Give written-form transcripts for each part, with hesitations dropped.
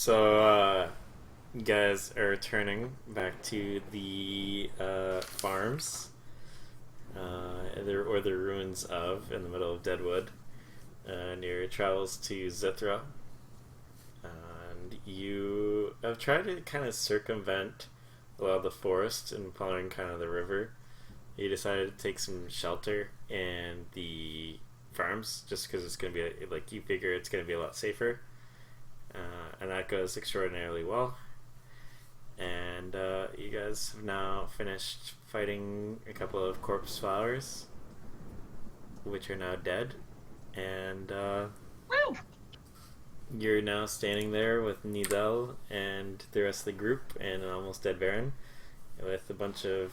So, you guys are returning back to the farms, or the ruins of, in the middle of Deadwood, near your travels to Zithra. And you have tried to kind of circumvent a lot of the forest and following kind of the river. You decided to take some shelter in the farms just because it's going to be, like, you figure it's going to be a lot safer. And that goes extraordinarily well. And you guys have now finished fighting a couple of corpse flowers, which are now dead. And Woo! you're now standing there with Nidal and the rest of the group and an almost dead Baron, with a bunch of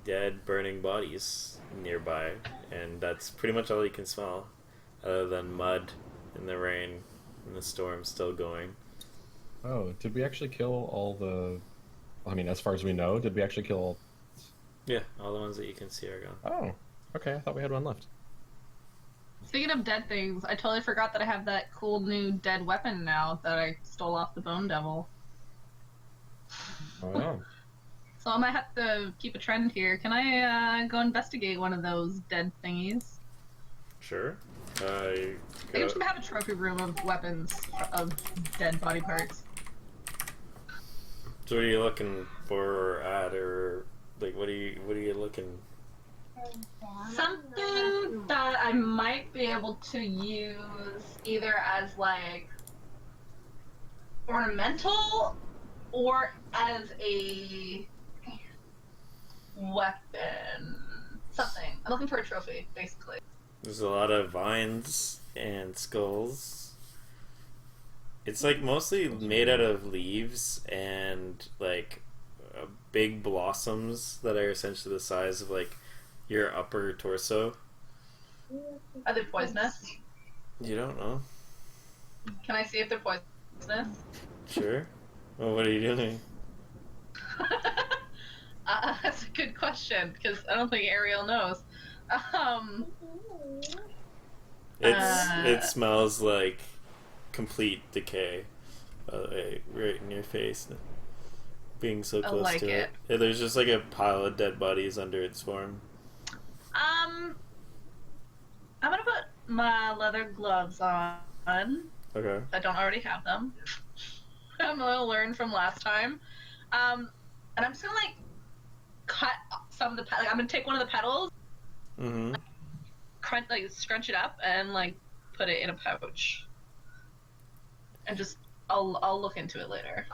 dead, burning bodies nearby. And that's pretty much all you can smell, other than mud and the rain and the storm still going. Oh, did we actually kill all the... I mean, as far as we know, did we actually kill all... Yeah, all the ones that you can see are gone. Oh, okay, I thought we had one left. Speaking of dead things, I totally forgot that I have that cool new dead weapon now that I stole off the Bone Devil. Oh, yeah. So I might have to keep a trend here. Can I go investigate one of those dead thingies? Sure. I just have a trophy room of weapons of dead body parts. So what are you looking for at, or like what are you looking? Something that I might be able to use either as like ornamental or as a weapon. Something. I'm looking for a trophy, basically. There's a lot of vines and skulls. It's like mostly made out of leaves and like big blossoms that are essentially the size of like your upper torso. Are they poisonous? You don't know. Can I see if they're poisonous? Sure. Well, what are you doing? That's a good question, because I don't think Ariel knows. It smells like complete decay, by the way, right in your face, being so close like to it. Yeah, there's just like a pile of dead bodies under its form. I'm gonna put my leather gloves on. Okay. I don't already have them. I'm gonna learn from last time. And I'm just gonna like cut some of the like I'm gonna take one of the petals, Mm-hmm. scrunch it up and like put it in a pouch. And just I'll look into it later.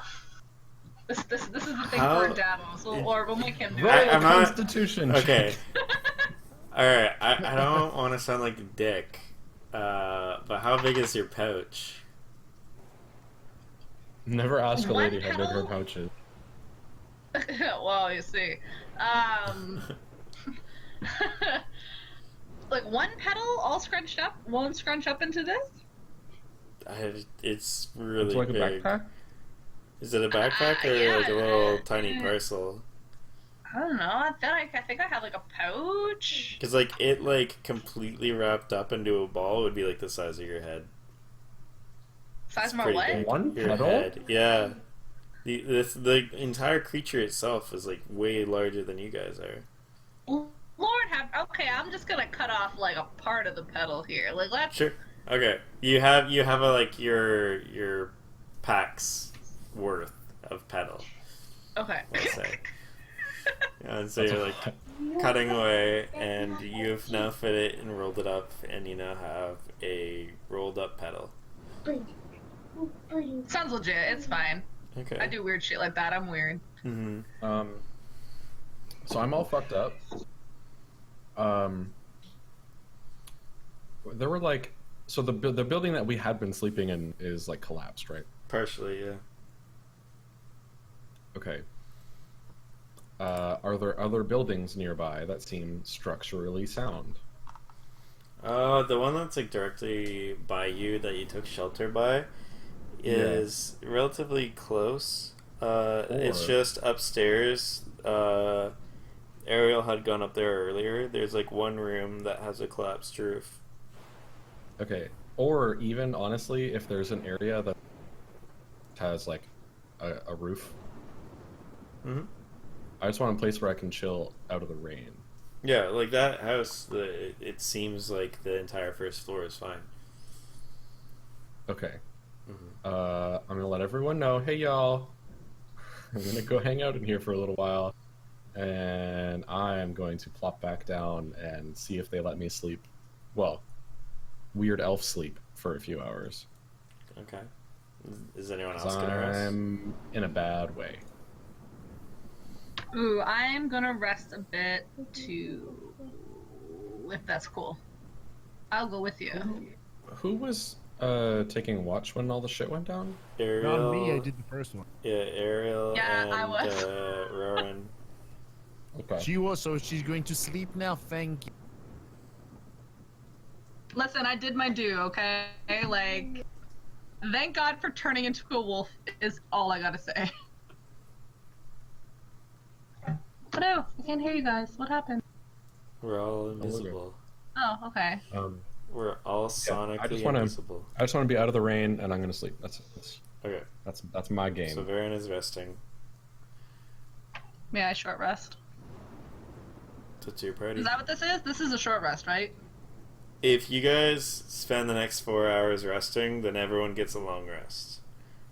This is the thing for Davos, or we'll make him do Roll it. I'm not- Constitution Okay. Alright, I don't want to sound like a dick, but how big is your pouch? Never ask a One lady how big her petal? pouch is. Well, you see. Like one petal all scrunched up won't scrunch up into this? It's really It's like a big. backpack? Is it a backpack or Yeah, like a little tiny parcel? I don't know. I think I have like a pouch. Because like it like completely wrapped up into a ball would be like the size of your head. Size It's of my pretty what? big. One Your petal? head, yeah. The entire creature itself is like way larger than you guys are. Lord have. Okay, I'm just gonna cut off like a part of the petal here. Like let's. Sure. Okay. You have a like your pack's worth of petal. Okay. Let's say. And so you're like cutting away, and you've now fit it and rolled it up, and you now have a rolled up petal. Sounds legit. It's fine. Okay. I do weird shit like that. I'm weird. Mm-hmm. So I'm all fucked up. There were like... So the building that we had been sleeping in is like collapsed, right? Partially, yeah. Okay. Are there other buildings nearby that seem structurally sound? The one that's like directly by you that you took shelter by is relatively close. It's just upstairs. Ariel had gone up there earlier. There's like one room that has a collapsed roof. Okay. Or even, honestly, if there's an area that has like a roof. Mm-hmm. I just want a place where I can chill out of the rain. Yeah, like that house, it seems like the entire first floor is fine. Okay. Mm-hmm. I'm gonna let everyone know. Hey, y'all. I'm gonna go hang out in here for a little while, and I am going to plop back down and see if they let me sleep. Well, weird elf sleep for a few hours. Okay. Is anyone 'Cause else gonna rest? I'm in a bad way. Ooh, I'm gonna rest a bit too, if that's cool. I'll go with you. Who was taking watch when all the shit went down? Ariel. Not me, I did the first one. Yeah, Ariel Yeah, and I was. Rowan. Okay. She was, so she's going to sleep now, thank you. Listen, I did my due, okay? Like, thank God for turning into a wolf is all I gotta say. What else? I can't hear you guys. What happened? We're all invisible. Oh, okay. We're all sonically I just wanna- invisible. I just want to be out of the rain, and I'm gonna sleep. Okay, That's my game. so Varen is resting. May I short rest? So it's your party. Is that what this is? This is a short rest, right? If you guys spend the next 4 hours resting, then everyone gets a long rest.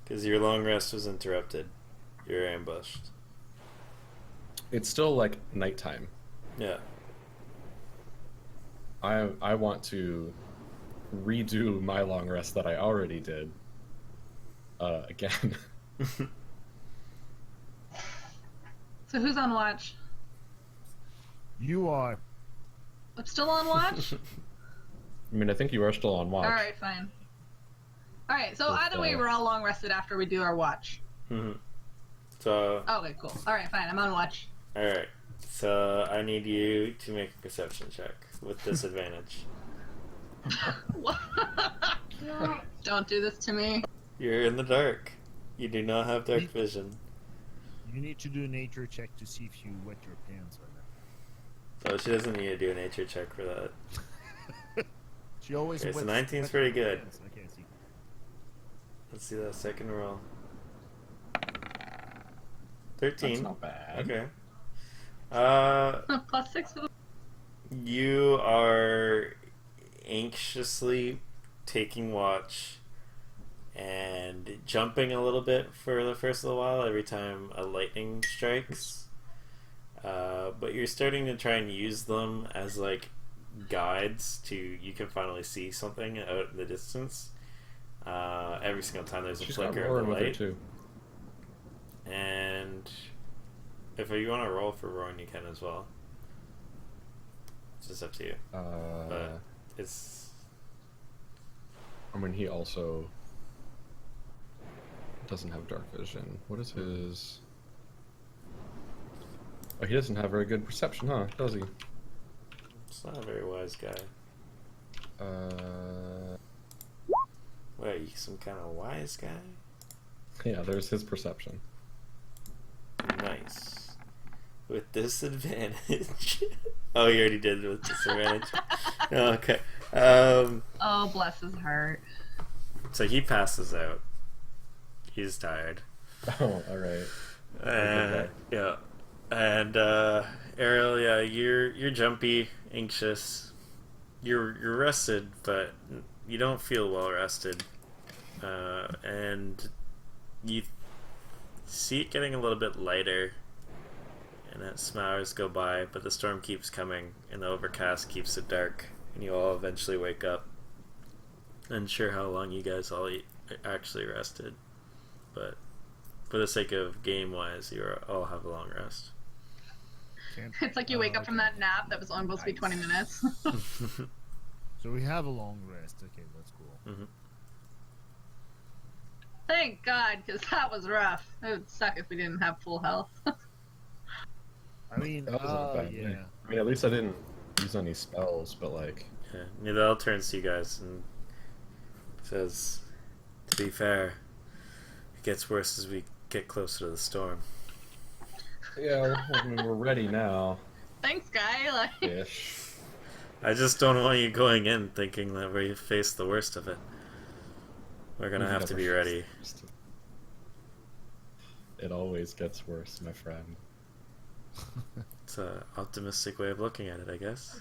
Because your long rest was interrupted. You're ambushed. It's still like nighttime. Yeah. I want to redo my long rest that I already did. Again. So who's on watch? You are. I'm still on watch? I mean, I think you are still on watch. Alright, fine. Alright, so With, either way, we're all long rested after we do our watch. Mm-hmm. So, Okay, cool. Alright, fine. I'm on watch. alright. So, I need you to make a perception check with disadvantage. What? Don't do this to me. You're in the dark. You do not have dark Ye- vision. You need to do a nature check to see if you wet your pants or not. So she doesn't need to do a nature check for that. She always Okay, so wets 19's wet pretty her good. pants. I can't see. Let's see that second roll. That's 13. not bad. Okay. +6 for the... You are anxiously taking watch and jumping a little bit for the first little while every time a lightning strikes. But you're starting to try and use them as like guides to you can finally see something out in the distance. Every single time there's a She's got flicker Lauren of the with her light. too. And if you want to roll for Rowan, you can as well. It's just up to you. But it's I mean, he also doesn't have dark vision. What is his? Oh, he doesn't have very good perception, huh? Does he? it's not a very wise guy. Uh, What, are you some kind of wise guy? yeah. There's his perception. Nice. With disadvantage. Oh, you already did it with disadvantage. Oh, okay. Oh, bless his heart. So he passes out. He's tired. Oh, all right. And yeah. And Ariel, yeah, you're jumpy, anxious. You're rested, but you don't feel well rested. And you see it getting a little bit lighter, and as some hours go by, but the storm keeps coming, and the overcast keeps it dark, and you all eventually wake up. Unsure how long you guys all actually rested, but for the sake of game-wise, you all have a long rest. Can't- It's like you wake up from okay. that nap that was only supposed to be 20 minutes. So we have a long rest. Okay, that's cool. Thank God, because that was rough. It would suck if we didn't have full health. I mean, That wasn't a bad yeah. day. I mean, at least I didn't use any spells, but like, Yeah, Nidal turns to you guys and says, "To be fair, it gets worse as we get closer to the storm." yeah, I mean, we're ready now. Thanks, guy. Like, Ish. I just don't want you going in thinking that we face the worst of it. We're gonna have to be ready. It always gets worse, my friend. It's an optimistic way of looking at it, I guess.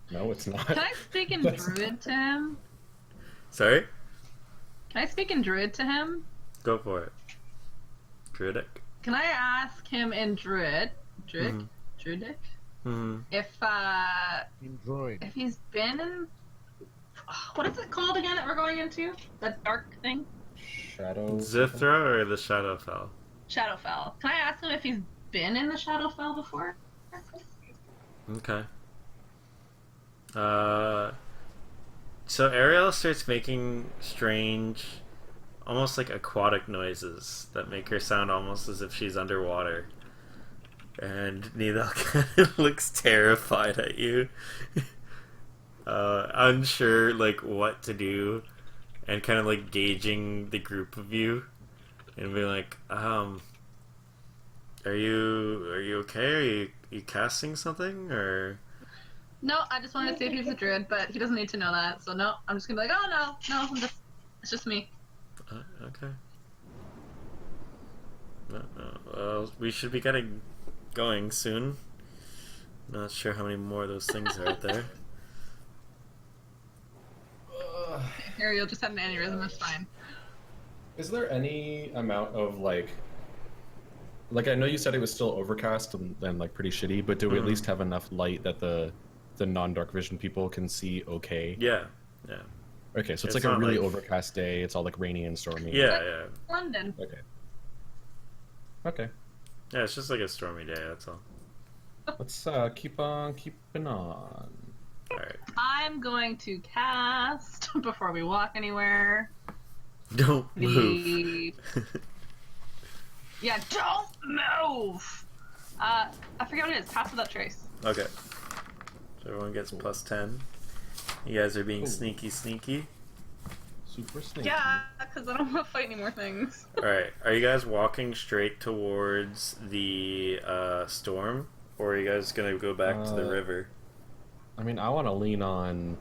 No, it's not. Can I speak in Druid to him? Sorry? Can I speak in Druid to him? Go for it. Druidic? Can I ask him in Druidic? Mm-hmm. If he's been in... What is it called again that we're going into? That dark thing? Shadow. Zithra or the Shadowfell? Shadowfell. Can I ask him if he's been in the Shadowfell before? Okay. So Ariel starts making strange, almost like aquatic noises that make her sound almost as if she's underwater. And Nidal kind of looks terrified at you. Unsure, like, what to do. And kind of, like, gauging the group of you. And being like, are you okay? Are you casting something? Or... No, I just wanted to see if he was a druid, but he doesn't need to know that. So no, I'm just gonna be like, oh no, it's just me. Okay. No. Well, we should be getting going soon. Not sure how many more of those things are out there. Here, you'll just have an aneurysm. It's fine. Is there any amount of like I know you said it was still overcast and like pretty shitty, but do we at least have enough light that the non-dark vision people can see okay? Yeah. Okay, so it's like a not really like... overcast day. It's all like rainy and stormy. Yeah. London. Okay. Yeah, it's just like a stormy day, that's all. Let's keep on keeping on. Alright. I'm going to cast, before we walk anywhere... Don't move. Yeah, don't move! I forget what it is. Pass without trace. Okay. So everyone gets plus 10. You guys are being sneaky. Super sneaky. Yeah, because I don't want to fight any more things. Alright, are you guys walking straight towards the storm? Or are you guys going to go back to the river? I mean, I want to lean on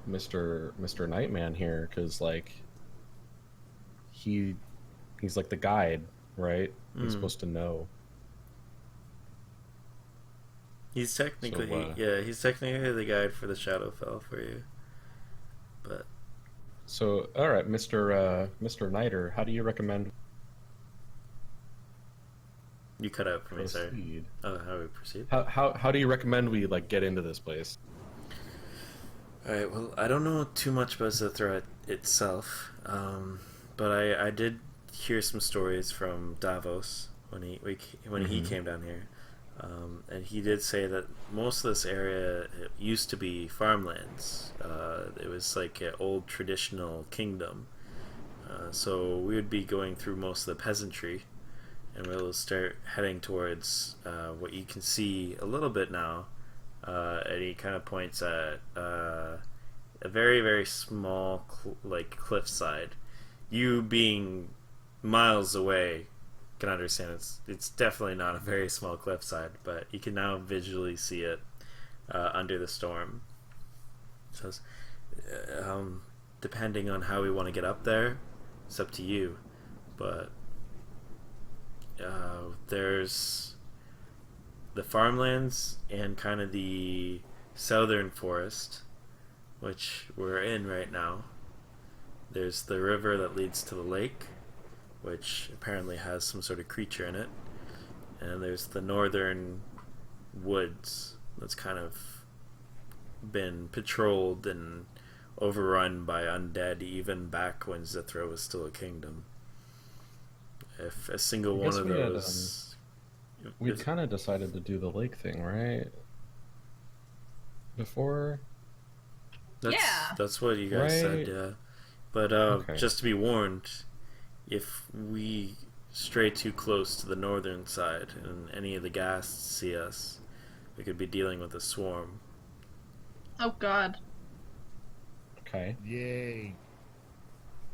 Mr. Nightman here, because, like, he's like the guide, right? He's supposed to know. He's technically, he's technically the guide for the Shadowfell for you. But... So, alright, Mr. Nighter, how do you recommend... You cut out for me, sorry. Proceed? Oh, how do we proceed? How do you recommend we, like, get into this place? Alright, well, I don't know too much about Zithra itself, but I did hear some stories from Davos when he came down here, and he did say that most of this area used to be farmlands. It was like an old traditional kingdom, so we would be going through most of the peasantry, and we'll start heading towards what you can see a little bit now. And he kind of points at a very, very small cliffside. You being miles away can understand it's definitely not a very small cliffside, but you can now visually see it under the storm. So depending on how we want to get up there, it's up to you. But there's the farmlands and kind of the southern forest, which we're in right now. There's the river that leads to the lake, which apparently has some sort of creature in it. And there's the northern woods that's kind of been patrolled and overrun by undead even back when Zithra was still a kingdom. If a single one of those... We'd kind of decided to do the lake thing, right? Before? That's what you guys said, yeah. But just to be warned, if we stray too close to the northern side and any of the ghasts see us, we could be dealing with a swarm. Oh god. Okay. Yay.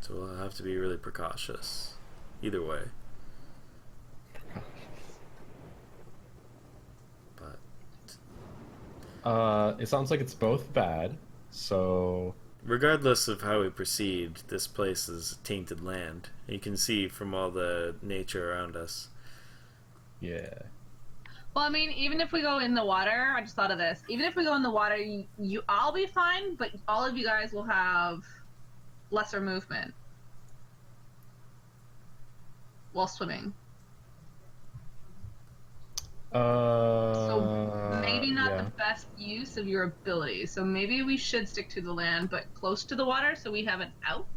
So we'll have to be really precautious. Either way. It sounds like it's both bad, so regardless of how we proceed, this place is tainted land. You can see from all the nature around us. Yeah. Well, I mean, even if we go in the water, I just thought of this. Even if we go in the water, I'll be fine, but all of you guys will have lesser movement while swimming. So maybe not the best use of your abilities. So maybe we should stick to the land, but close to the water, so we have an out.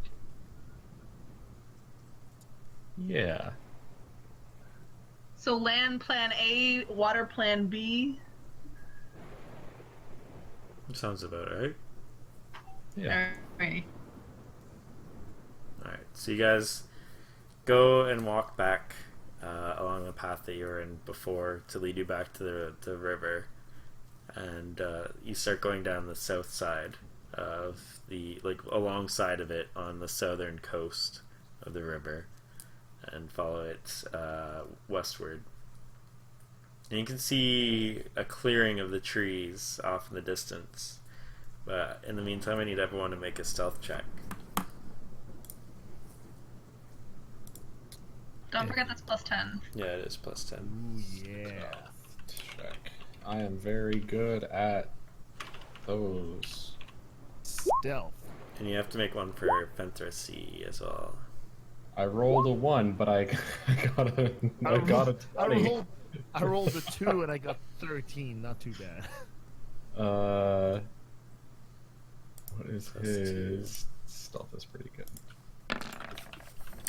Yeah. So land plan A, water plan B. Sounds about right. Yeah. Alright. Alright, so you guys go and walk back along the path that you were in before to lead you back to the river. And you start going down the south side of alongside of it on the southern coast of the river. And follow it westward. And you can see a clearing of the trees off in the distance. But in the meantime, I need everyone to make a stealth check. Don't forget that's +10. Yeah, it is +10. Ooh, yeah. Check. I am very good at those. Stealth. And you have to make one for Fenthracy as well. I rolled a 1, but I got a 20. I rolled a 2 and I got 13. Not too bad. What is his stealth? Is pretty good.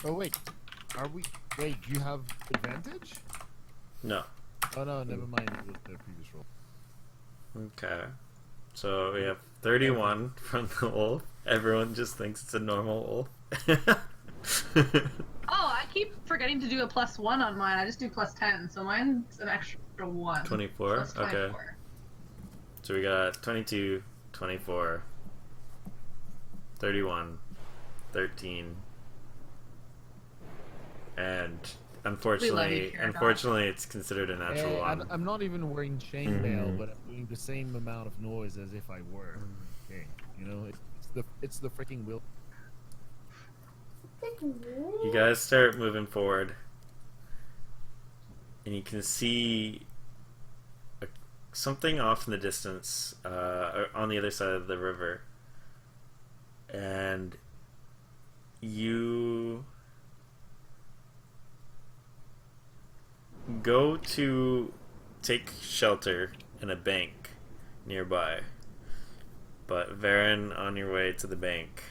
Oh wait, Wait, you have advantage? No. Oh no, never mind. It was the previous roll. Okay. So we have 31 from the wolf. Everyone just thinks it's a normal wolf. Oh, I keep forgetting to do a +1 on mine. I just do +10, so mine's an extra 1. 24? Plus 24. Okay. So we got 22, 24, 31, 13, and unfortunately, it's considered a natural one. I'm not even wearing chainmail, but I'm doing the same amount of noise as if I were. Okay, you know, it's the freaking will. You guys start moving forward, and you can see something off in the distance on the other side of the river. And you go to take shelter in a bank nearby. But Varen, on your way to the bank,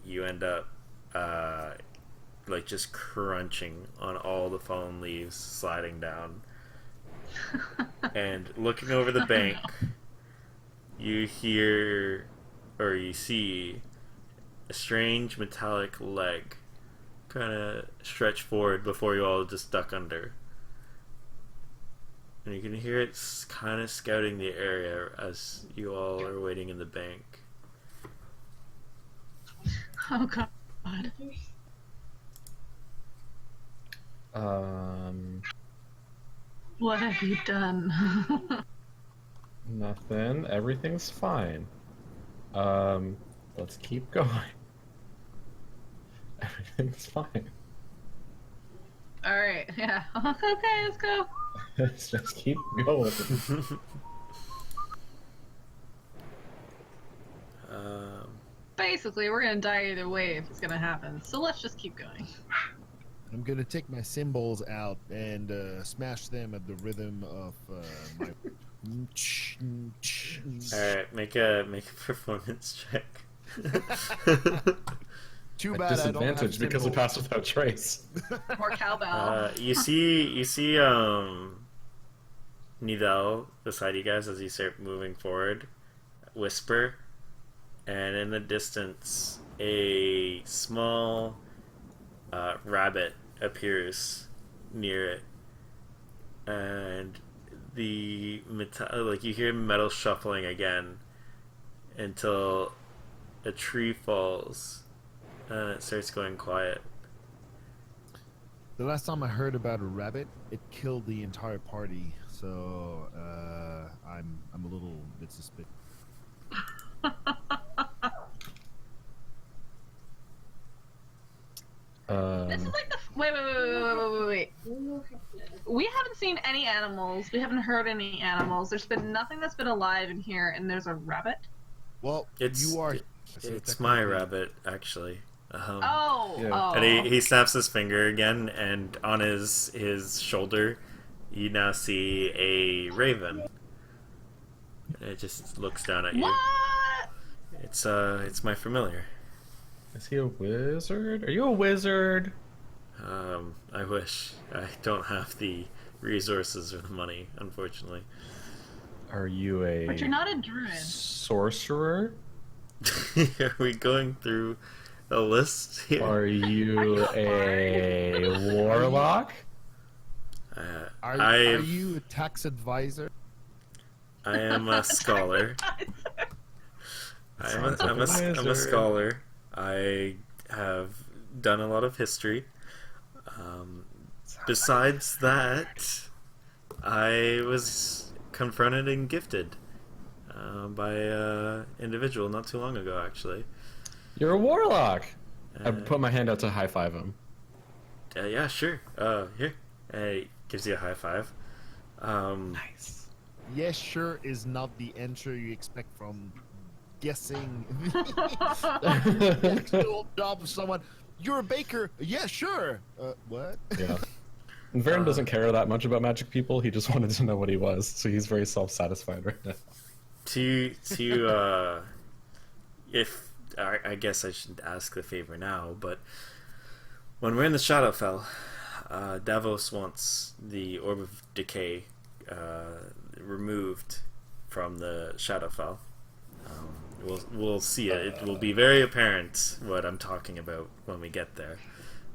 you end up just crunching on all the fallen leaves sliding down. And looking over the bank, you hear or you see a strange metallic leg kind of stretch forward before you all just duck under. And you can hear it kind of scouting the area as you all are waiting in the bank. Oh god. What have you done? Nothing. Everything's fine. Let's keep going. Everything's fine. Alright, yeah. Okay, let's go. Let's just keep going. Basically, we're gonna die either way if it's gonna happen, so let's just keep going. I'm gonna take my cymbals out and smash them at the rhythm of my. Alright, make a performance check. Too At bad I don't have disadvantage because we cymbals. passed without trace. More cowbell. You see Nidal beside you guys as you start moving forward, whisper, and in the distance a small rabbit appears near it, and the you hear metal shuffling again until a tree falls and it starts going quiet. The last time I heard about a rabbit, it killed the entire party. So I'm a little bit suspicious. This is like the wait. We haven't seen any animals. We haven't heard any animals. There's been nothing that's been alive in here, and there's a rabbit. Well, It's you are. it's my rabbit actually. Yeah. And he snaps his finger again, and on his shoulder, you now see a raven. And it just looks down at you. What? It's my familiar. Is he a wizard? Are you a wizard? I wish. I don't have the resources or the money, unfortunately. Are you a But you're not a druid. sorcerer? Are we going through a list here? Are you a warlock? Are you a tax advisor? I am a scholar. I'm a wizard. scholar. I have done a lot of history. Besides that, I was confronted and gifted by an individual not too long ago, actually. You're a warlock. I put my hand out to high five him. Yeah, sure. Here. Gives you a high five. Nice. Yes, sure is not the answer you expect from guessing the actual job of someone. You're a baker. Yeah, sure. What? Yeah. And Varen doesn't care that much about magic people. He just wanted to know what he was, so he's very self-satisfied right now. If I guess I shouldn't ask the favor now, but when we're in the Shadowfell, Davos wants the Orb of Decay removed from the Shadowfell. We'll see it. It will be very apparent what I'm talking about when we get there,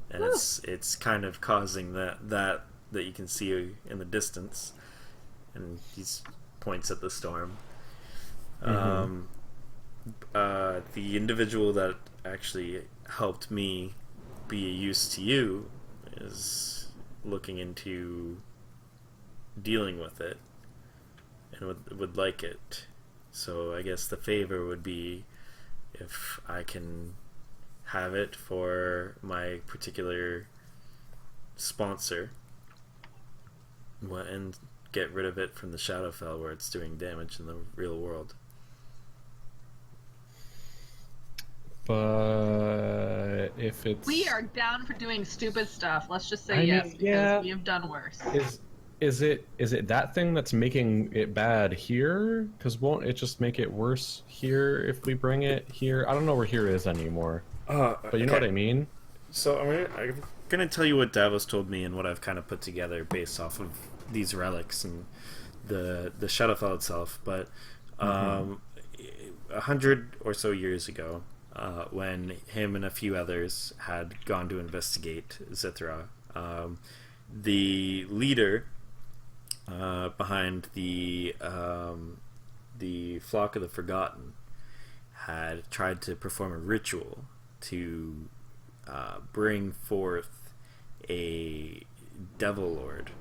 and it's kind of causing that you can see in the distance, and he points at the storm. Mm-hmm. The individual that actually helped me be a use to you is looking into dealing with it and would like it. So I guess the favor would be if I can have it for my particular sponsor and get rid of it from the Shadowfell where it's doing damage in the real world. But if it's... We are down for doing stupid stuff. Let's just say I mean, yes, because yeah. we have done worse. Is it that thing that's making it bad here? Because won't it just make it worse here if we bring it here? I don't know where here is anymore. But you know what I mean? So I'm gonna tell you what Davos told me and what I've kind of put together based off of these relics and the Shadowfell itself. But 100 or so years ago, when him and a few others had gone to investigate Zithra, the leader behind the Flock of the Forgotten had tried to perform a ritual to bring forth a Devil Lord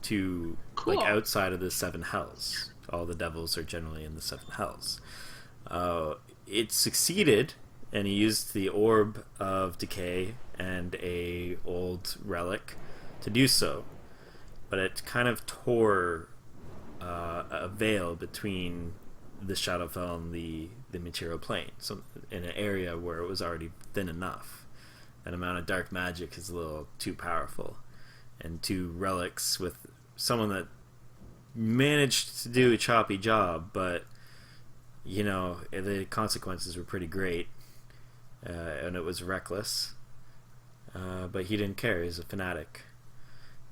to Cool. like outside of the seven hells. All the devils are generally in the seven hells. It succeeded, and he used the Orb of Decay and a old relic to do so, but it kind of tore a veil between the Shadowfell and the material plane. So in an area where it was already thin enough, that amount of dark magic is a little too powerful, and two relics with someone that managed to do a choppy job, but you know the consequences were pretty great, and it was reckless. But he didn't care. He's a fanatic.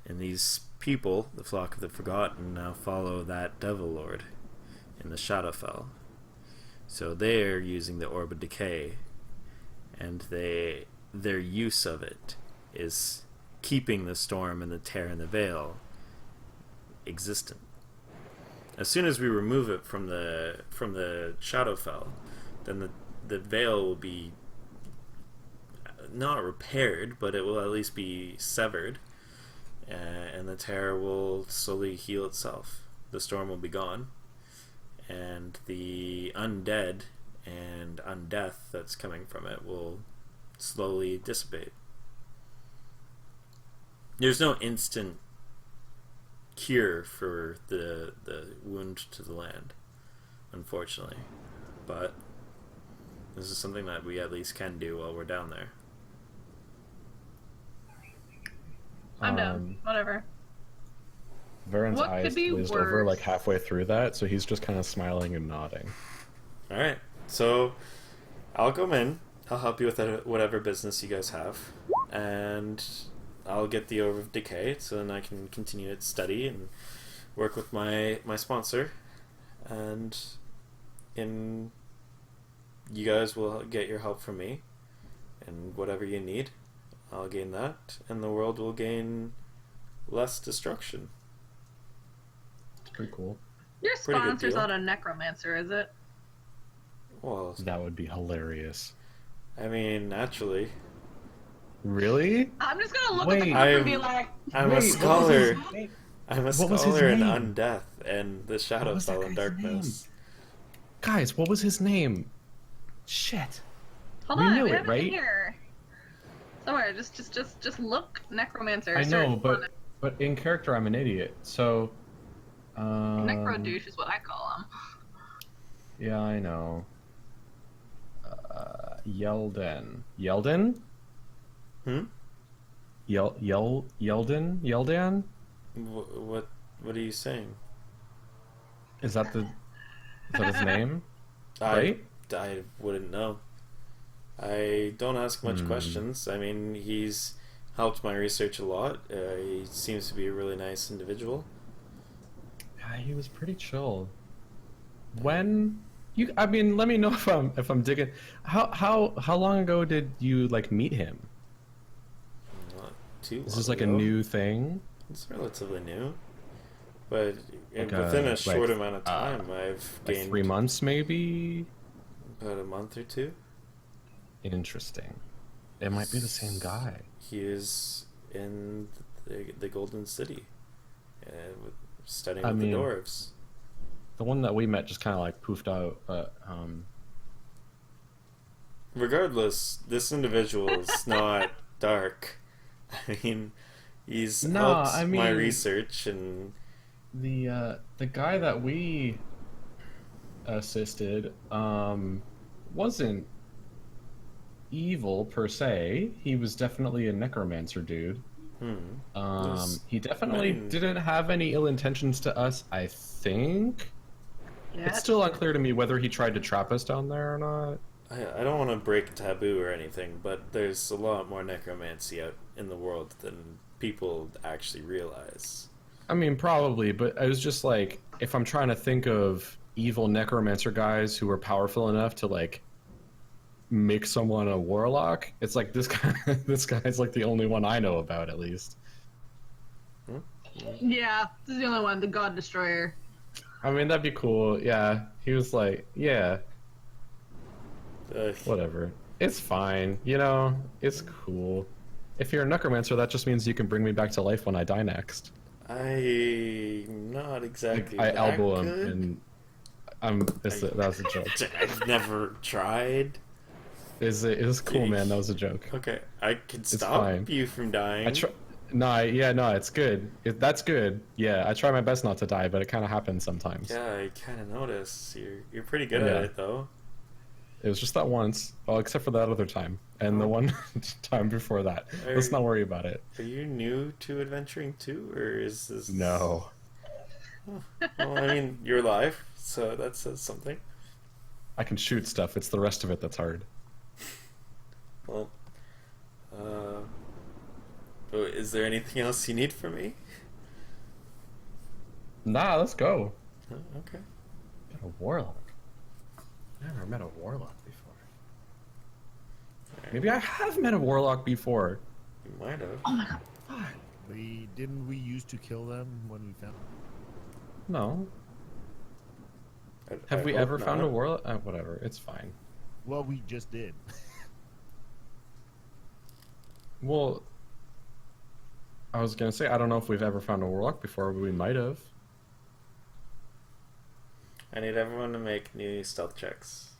And these people, the Flock of the Forgotten, now follow that Devil Lord in the Shadowfell. So they're using the Orb of Decay, and their use of it is keeping the storm and the tear and the veil existent. As soon as we remove it from the Shadowfell, then the veil will be not repaired, but it will at least be severed, and the tear will slowly heal itself. The storm will be gone, and the undead and undeath that's coming from it will slowly dissipate. There's no instant cure for the wound to the land, unfortunately. But this is something that we at least can do while we're down there. I'm down. Whatever. Varen's What could eyes be glazed over worse? like halfway through that, so he's just kind of smiling and nodding. Alright, so I'll come in. I'll help you with whatever business you guys have. And I'll get the Orb of Decay, so then I can continue to study and work with my sponsor. And you guys will get your help from me. And whatever you need, I'll gain that. And the world will gain less destruction. It's pretty cool. Your Pretty good sponsor's deal. not a necromancer, is it? Well, That would be hilarious. I mean, naturally. Really? I'm just gonna look at Wait. the book and be like, I'm a Wait, scholar. What was his name? I'm a What was his scholar in name? undeath and the shadow was that fell in guy's darkness. Guys, what was his name? Shit. hold We on, knew we it, have it right? here. Somewhere, just look necromancer. I know, search but in character I'm an idiot. So necro douche is what I call him. Yeah, I know. Yelden. Yelden? Hmm? Yelden? Yeldan? What are you saying? Is that his name? Right? I wouldn't know. I don't ask much questions. I mean, he's helped my research a lot. He seems to be a really nice individual. Yeah, he was pretty chill. I mean, let me know if I'm digging. How long ago did you like meet him? Not too long Is this like a ago. new thing? It's relatively new. But Like within a like, short amount of time, I've Like gained 3 months, maybe. about a month or two. Interesting. It might be the same guy. He is in the Golden City, studying I with mean, the dwarves. The one that we met just kind of like poofed out. But Regardless, this individual is not dark. I mean, he's No, helped I my mean- research, and the guy that we assisted wasn't evil per se. He was definitely a necromancer dude. Yes. He definitely Mine- didn't have any ill intentions to us, I think. Yeah. It's still unclear to me whether he tried to trap us down there or not. I don't want to break taboo or anything, but there's a lot more necromancy out in the world than people actually realize. I mean, probably, but I was just like, if I'm trying to think of evil necromancer guys who are powerful enough to like make someone a warlock, it's like this guy. This guy's like the only one I know about, at least. Yeah, this is the only one, the God Destroyer. I mean, that'd be cool. Yeah, he was like, yeah, Uh, whatever. It's fine. You know, it's cool. If you're a necromancer, that just means you can bring me back to life when I die next. I'm not exactly I that elbow him, good. and that was a joke. I've never tried. It was cool, man. That was a joke. Okay, I can stop fine. you from dying. No, it's good. That's good. Yeah, I try my best not to die, but it kind of happens sometimes. Yeah, I kind of notice. You're pretty good Yeah. at it, though. It was just that once. Well, except for that other time. And the one time before that. Let's not worry about it. Are you new to adventuring too, or is this... No. Well, I mean, you're alive, so that says something. I can shoot stuff. It's the rest of it that's hard. Well, is there anything else you need from me? Nah, let's go. Okay. Met a warlock. Never met a warlock before. Maybe I have met a warlock before. You might have. Oh my god. Didn't we used to kill them when we found? No. I Have we hope ever found a not. warlock? Whatever. It's fine. Well, we just did. Well, I was gonna say I don't know if we've ever found a warlock before, but we might have. I need everyone to make new stealth checks.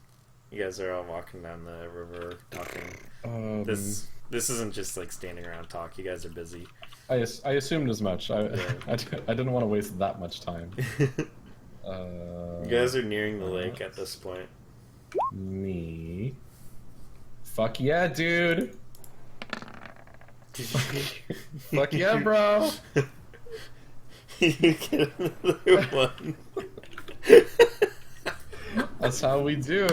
You guys are all walking down the river talking. This isn't just like standing around talk. You guys are busy. I assumed as much. I didn't want to waste that much time. You guys are nearing the lake at this point. Me. Fuck yeah, dude. Fuck yeah, bro. You get another one. That's how we do.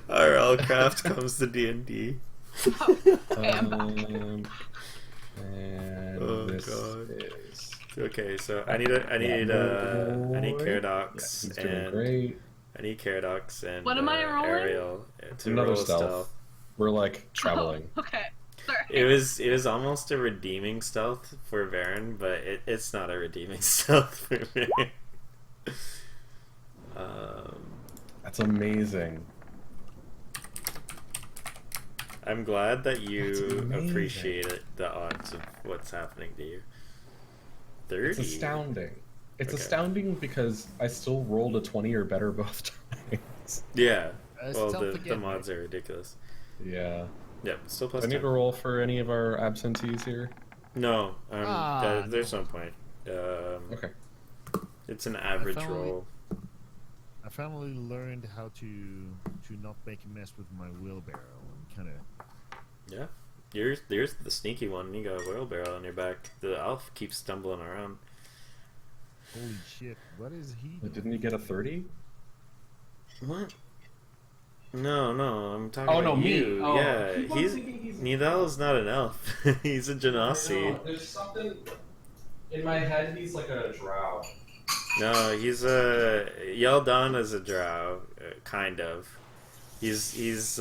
RL Craft comes to D&D. Okay, I'm back. And Oh, this God. is Okay, so I need Caradox he's doing and great. I need Caradox and What am I rolling? Ariel to Another roll stealth. We're like traveling. Oh, okay. Sorry. It was almost a redeeming stealth for Varen, but it's not a redeeming stealth for me. That's amazing. I'm glad that That's you amazing. appreciate the odds of what's happening to you. 30. It's astounding. It's Okay. astounding because I still rolled a 20 or better both times. Yeah. Well, Stealth the again, mods are ridiculous. Yeah. Yep, still Do plus I need 10. to roll for any of our absentees here? No, there's no. no point. Okay. It's an average finally- roll. I finally learned how to not make a mess with my wheelbarrow and kind of. Yeah. You're the sneaky one. You got a wheelbarrow on your back. The elf keeps stumbling around. Holy shit! What is he? But didn't you get a 30? What? No, I'm talking Oh, about no, me. you. Oh, Yeah, I keep on thinking he's- Nidal's not an elf. He's a Genasi. There's something in my head. He's like a drow. No, he's a Yeldon is a drow, kind of. He's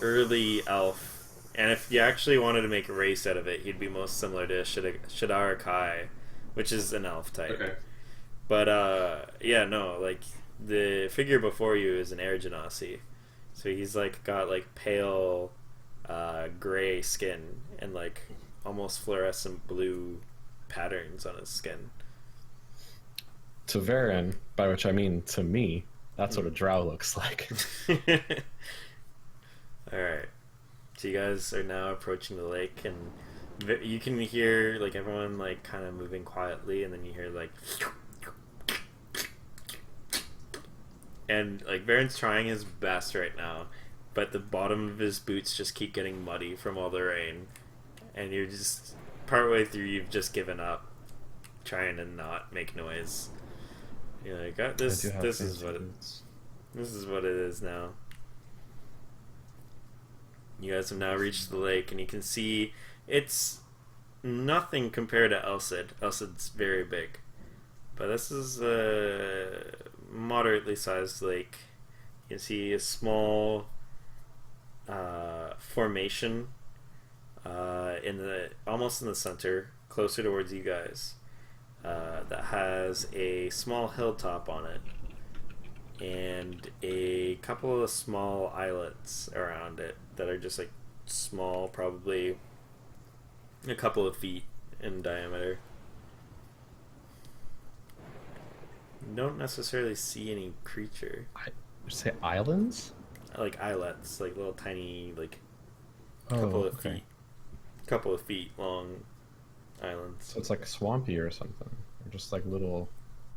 early elf, and if you actually wanted to make a race out of it, he'd be most similar to Shadar Kai, which is an elf type. Okay. But yeah, no, like the figure before you is an Air Genasi, so he's like got like pale gray skin and like almost fluorescent blue patterns on his skin. To Varen, by which I mean to me, that's what a drow looks like. Alright. So you guys are now approaching the lake, and you can hear like everyone like kind of moving quietly, and then you hear like, and like Varen's trying his best right now, but the bottom of his boots just keep getting muddy from all the rain, and you're just partway through, you've just given up trying to not make noise. You're like, this is what it is now. You guys have now reached the lake, and you can see it's nothing compared to Elcid. Elcid's very big, but this is a moderately sized lake. You can see a small formation almost in the center, closer towards you guys, that has a small hilltop on it and a couple of small islets around it that are just like small, probably a couple of feet in diameter. You don't necessarily see any creature. You say islands? Like islets, like little tiny, like Oh, couple of feet long islands. So it's like swampy or something, or just like little.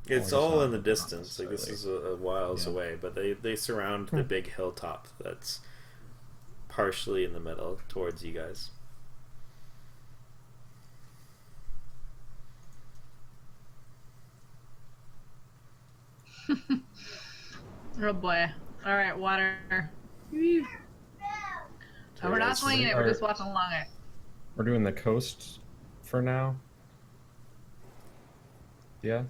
It's Oh, I guess all not- in the not distance. Like this is a whiles Yeah. away, but they surround the big hilltop that's partially in the middle towards you guys. Oh boy. Alright, water. Whew. Oh, we're not swinging it, we're just walking along it. We're doing the coast for now. Yeah.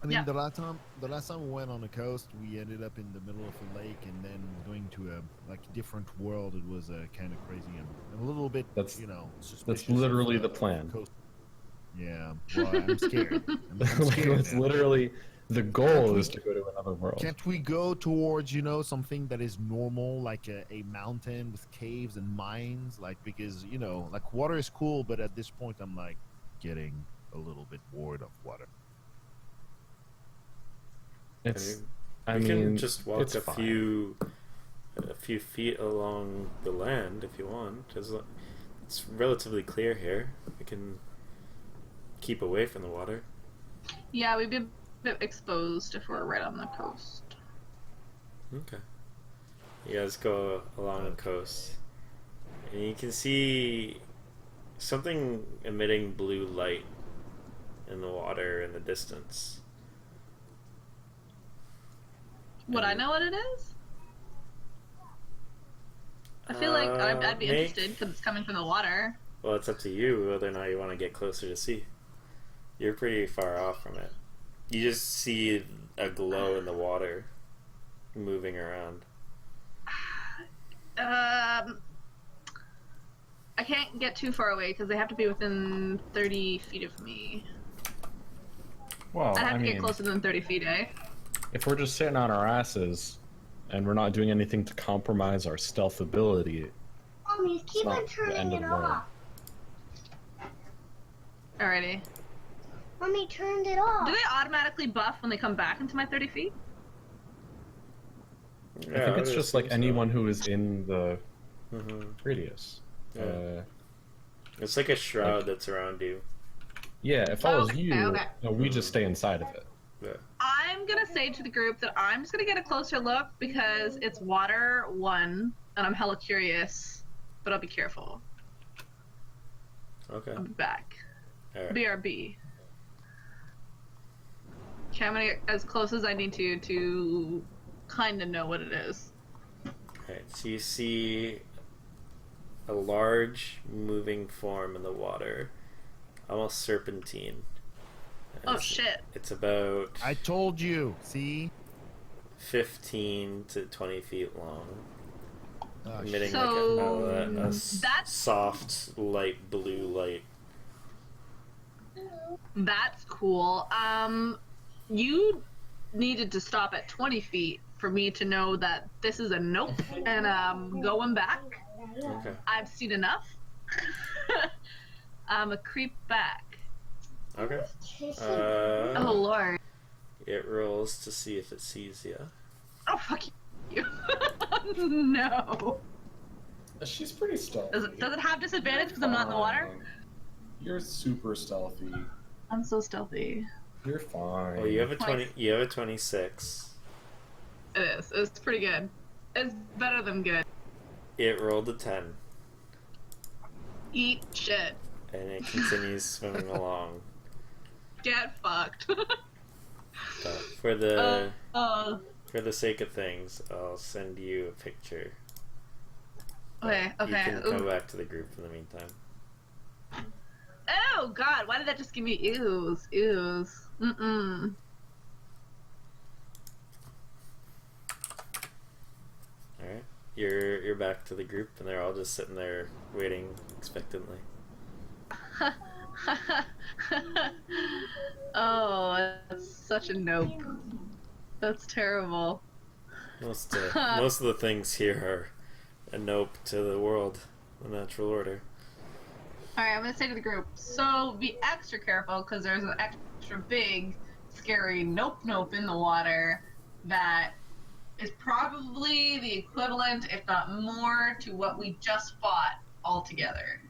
I mean, Yeah. the last time we went on the coast, we ended up in the middle of a lake and then going to a different world. It was kind of crazy and a little bit, That's suspicious literally of, the plan. coast. Yeah, well, I'm scared. I'm Like, scared it's now. literally the goal Can't we- is to go to another world. Can't we go towards something that is normal, like a mountain with caves and mines? Like, because like water is cool, but at this point I'm like getting a little bit bored of water. It's. We I mean, can just walk it's a fine. few a few feet along the land if you want. It's relatively clear here. We can keep away from the water. Yeah, we'd be a bit exposed if we're right on the coast. Okay. You guys go along the coast, and you can see something emitting blue light in the water in the distance. Would I know what it is? I feel like I'd be interested because it's coming from the water. Well, it's up to you whether or not you want to get closer to see. You're pretty far off from it. You just see a glow in the water moving around. I can't get too far away because they have to be within 30 feet of me. Well, I'd have to get closer than 30 feet, eh? if we're just sitting on our asses and we're not doing anything to compromise our stealth ability, Mommy, keep on not the end turning of it the world. off. Alrighty. Mommy turned it off. Do they automatically buff when they come back into my 30 feet? I think it's just like anyone who is in the radius. Yeah. It's like a shroud that's around you. Yeah, it follows Okay, you. okay. No, we just stay inside of it. Yeah. I'm gonna say to the group that I'm just gonna get a closer look because it's water 1 and I'm hella curious, but I'll be careful. Okay. I'll be back. Alright. BRB. Okay, I'm gonna get as close as I need to kind of know what it is. Alright, so you see a large moving form in the water, almost serpentine. And Oh shit. It's about I told you. See? 15 to 20 feet long, Oh, emitting So, like a that's- soft, light blue light. That's cool. You needed to stop at 20 feet for me to know that this is a nope, and going back. Okay. I've seen enough. I'm a creep back. Okay. Oh lord. It rolls to see if it sees you. Oh fuck you. No. She's pretty stealthy. Does it have disadvantage because I'm not in the water? You're super stealthy. I'm so stealthy. You're fine. Oh, you have a 20. You have a 26. It is. It's pretty good. It's better than good. It rolled a 10, Eat shit. and it continues swimming along. Get fucked. But for the sake of things, I'll send you a picture. Okay, You okay. can Ooh. come back to the group in the meantime. Oh god, why did that just give me ooze? Ooze. Mm-mm. Alright. You're back to the group, and they're all just sitting there waiting expectantly. Oh, that's such a nope. That's terrible. Most of the things here are a nope to the world, the natural order. Alright, I'm gonna say to the group, so be extra careful because there's an extra big, scary nope in the water that is probably the equivalent, if not more, to what we just fought altogether.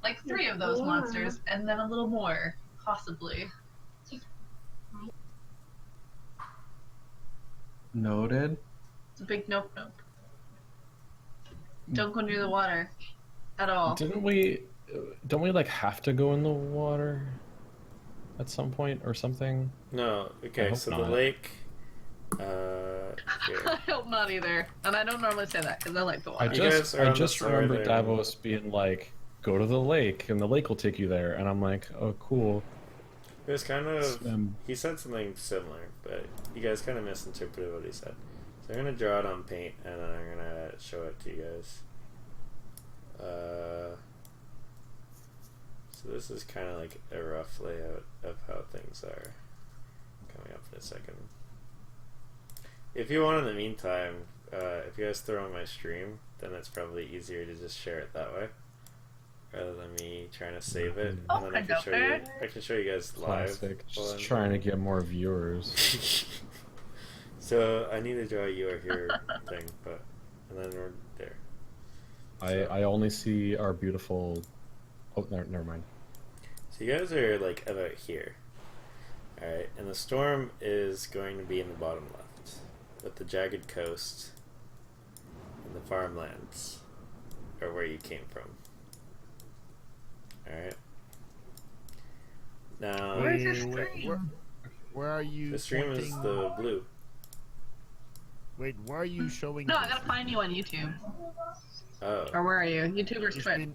Like 3 of those monsters, and then a little more, possibly. Noted. It's a big nope. Don't go near the water. At all. Don't we like have to go in the water at some point or something? No, I okay, hope so not. the lake. Here. I hope not either. And I don't normally say that because I like the water. I You guys are on the just remember northern- Davos being like, "Go to the lake, and the lake will take you there," and I'm like, "Oh, cool." It was kind of. Swim. He said something similar, but you guys kind of misinterpreted what he said. So I'm gonna draw it on paint, and then I'm gonna show it to you guys. So this is kind of like a rough layout of how things are coming up in a second. If you want, in the meantime, if you guys throw on my stream, then it's probably easier to just share it that way, rather than me trying to save it, and then I can show you. I can show you guys live. Classic. while Just I'm- trying to get more viewers. So I need to draw you or here thing, but and then we're there. I only see our beautiful. Oh, never mind. So you guys are like about here. Alright, and the storm is going to be in the bottom left, with the jagged coast and the farmlands are where you came from. Alright. Now Where's your stream? Where are you? the stream is pointing? the blue. Wait, where are you showing? No, I this? gotta find you on YouTube. Oh. Or where are you? YouTube or It's Twitch? been,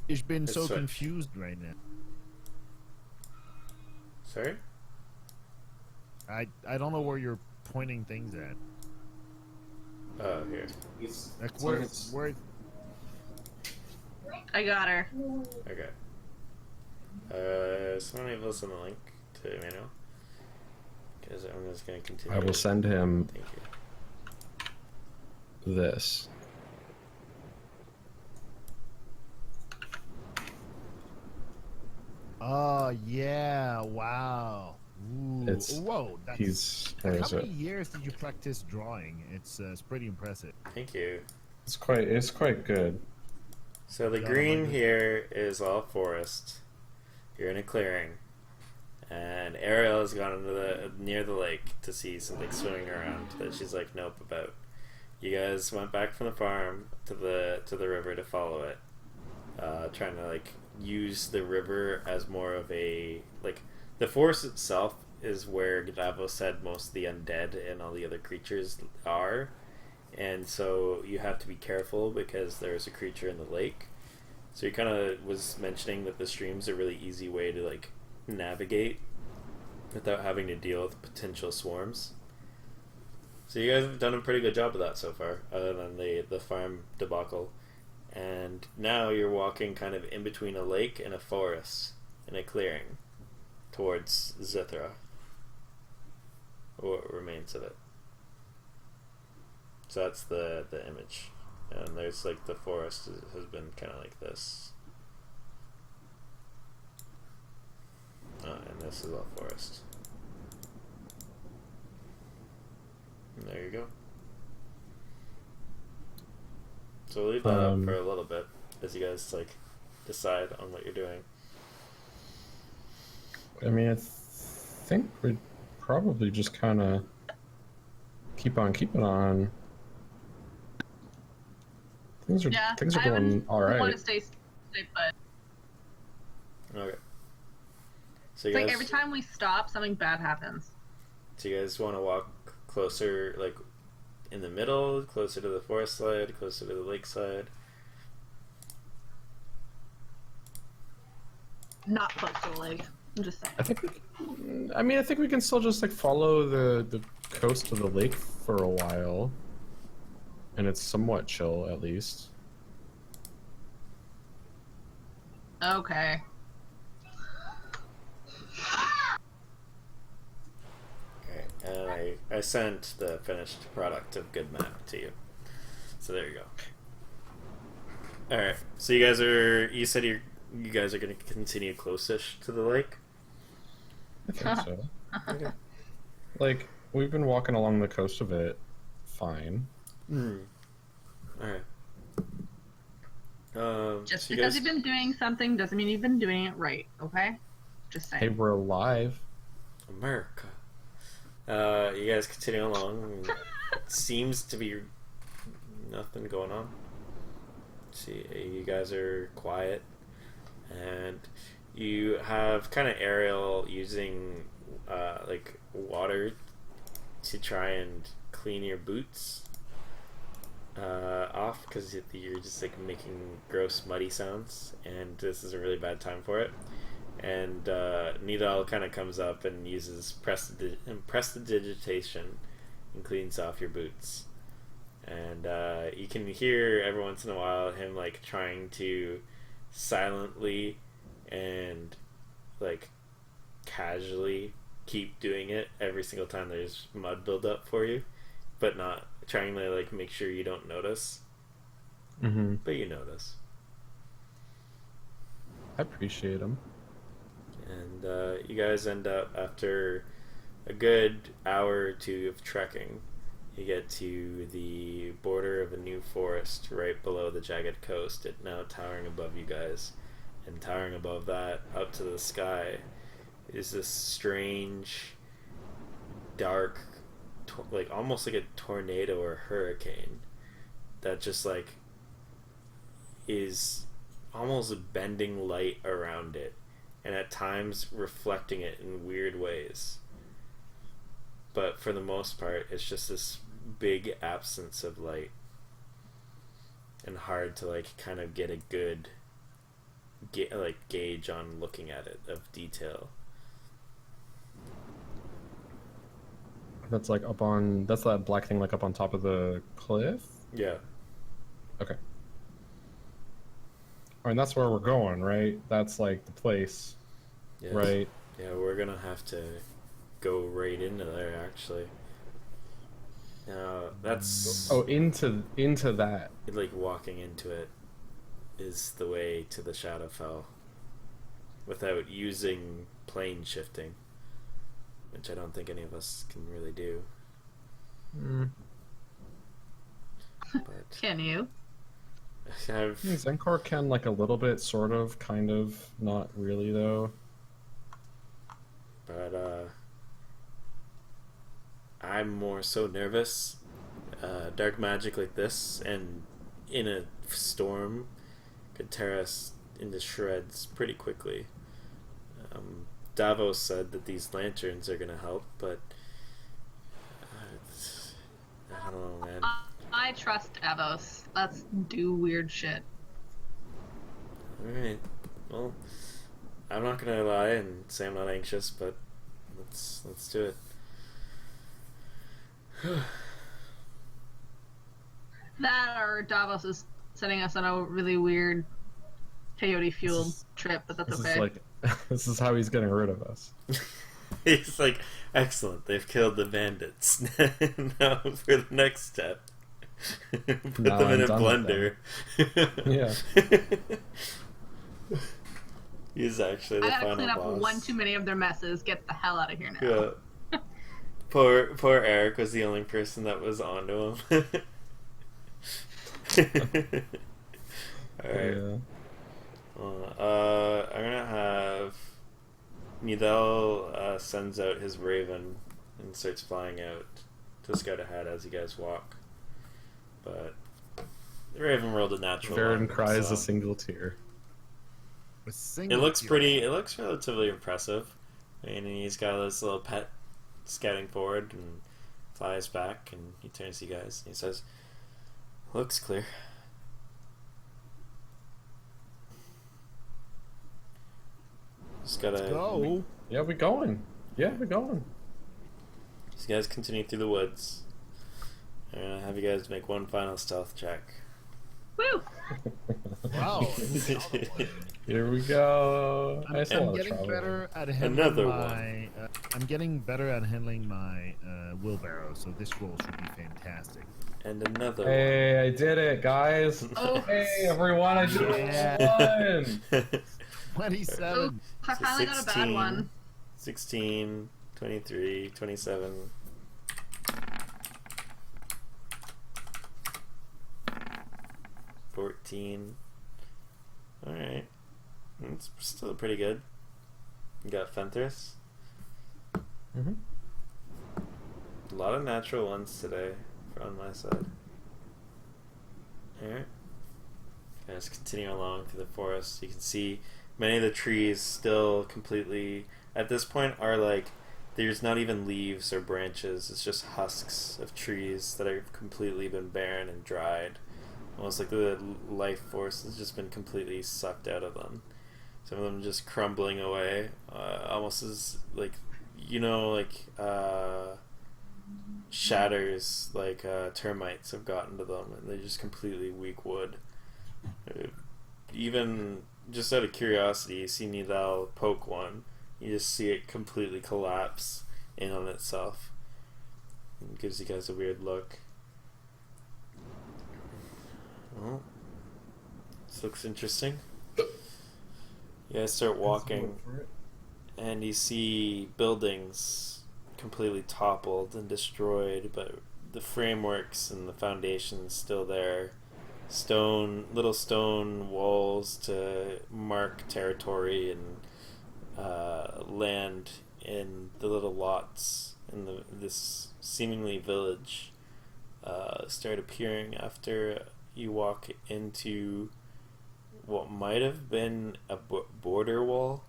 it's been It's so Switch. confused right now. Sorry? I don't know where you're pointing things at. Oh, here. Like So where it's- where I got her. Okay. Someone able to send the link to Emmanuel? Because I'm just going to continue. I will send him Thank you. this. Oh yeah! Wow. Ooh. It's- Whoa! That's, He's. Where how is many it? years did you practice drawing? It's pretty impressive. Thank you. It's quite good. So the Yeah, green like it. here is all forest. You're in a clearing. And Ariel has gone into the near the lake to see something swimming around that she's like nope about. You guys went back from the farm to the river to follow it. Trying to like use the river as more of a like the forest itself is where Gustavo said most of the undead and all the other creatures are. And so you have to be careful because there's a creature in the lake. So he kind of was mentioning that the stream's a really easy way to like navigate without having to deal with potential swarms. So you guys have done a pretty good job of that so far, other than the farm debacle. And now you're walking kind of in between a lake and a forest in a clearing towards Zithra, or what remains of it. So that's the image. And there's like the forest has been kind of like this. And this is all forest. And there you go. So we'll leave that up for a little bit as you guys like decide on what you're doing. I mean, I think we'd probably just kind of keep on keeping on. Things are Yeah, things are I going would all want right. to stay put. Okay. So you It's like guys, every time we stop, something bad happens. so you guys want to walk closer, like in the middle, closer to the forest side, closer to the lake side. Not close to the lake. I'm just saying. I think we can still just like follow the coast of the lake for a while, and it's somewhat chill at least. Okay. Okay, and I sent the finished product of Good Map to you. So there you go. Alright, so you said you guys are going to continue close-ish to the lake? I think so. Okay. Like we've been walking along the coast of it, fine. Alright. Just so you because guys, you've been doing something doesn't mean you've been doing it right, okay? Just saying. Hey, we're alive. America. You guys continue along. Seems to be nothing going on. See, you guys are quiet, and you have kind of Ariel using like water to try and clean your boots off because you're just like making gross muddy sounds, and this is a really bad time for it. And Nidal kind of comes up and uses prestidigitation and cleans off your boots. And you can hear every once in a while him like trying to silently and like casually keep doing it every single time there's mud buildup for you, but not trying to like make sure you don't notice. Mm-hmm. But you notice. I appreciate him. And you guys end up after a good hour or two of trekking You get to the border of a new forest right below the jagged coast, it now towering above you guys. And towering above that, up to the sky, is this strange, dark, like almost like a tornado or hurricane that just like is almost bending light around it and at times reflecting it in weird ways. But for the most part, it's just this big absence of light and hard to like kind of get a good gauge on looking at it of detail. That's like up on. That's that black thing, like up on top of the cliff. Yeah. Okay. And that's where we're going, right? That's like the place, Yes. right? Yeah, we're gonna have to go right into there actually. That's into that. like walking into it is the way to the Shadowfell without using plane shifting, which I don't think any of us can really do. But Can you? I've Zenkor can like a little bit, sort of, kind of, not really though. but I'm more so nervous. Dark magic like this and in a storm could tear us into shreds pretty quickly. Davos said that these lanterns are gonna help, but I don't know, man. I trust Davos. Let's do weird shit. Alright, well, I'm not gonna lie and say I'm not anxious, but let's do it. That or Davos is sending us on a really weird peyote-fueled trip, but that's This okay. is like, this is how he's getting rid of us. He's like, excellent, they've killed the bandits. Now for the next step. Put Now them in I'm a done with blender. Yeah. He's actually the I gotta final clean up boss. one too many of their messes. Get the hell out of here now. Yeah. Poor Eric was the only person that was onto him. Alright. Yeah. I'm gonna have Nidal sends out his raven and starts flying out to scout ahead as you guys walk. But the raven rolled a natural Varen one, cries so a single tear. it looks pretty. It looks relatively impressive. I mean, he's got this little pet scouting forward and flies back, and he turns to you guys and he says, "Looks clear." Just gotta Go. Yeah, we're going. Yeah, we're going. So you guys continue through the woods. I'm gonna have you guys make one final stealth check. Woo! Wow. Here we go. I I'm still want to getting travel. better at handling Another my. I'm getting better at handling my wheelbarrow, so this roll should be fantastic. And another Hey, I did it, guys. Oh. Hey, everyone, I did it. one. 27. I finally got a bad one. 16, 23, 27. $14. Alright. It's still pretty good. You got Fenthris. Mhm. A lot of natural ones today on my side. Alright. Guys, continue along through the forest. You can see many of the trees still completely, at this point, are like, there's not even leaves or branches. It's just husks of trees that have completely been barren and dried. Almost like the life force has just been completely sucked out of them. Some of them just crumbling away, almost as like, shatters, like termites have gotten to them, and they're just completely weak wood. Even just out of curiosity, you see Nidal poke one, you just see it completely collapse in on itself. It gives you guys a weird look. Well, this looks interesting. You guys start walking, and you see buildings completely toppled and destroyed, but the frameworks and the foundations still there. Little stone walls to mark territory and land in the little lots in this seemingly village start appearing after you walk into what might have been a border wall,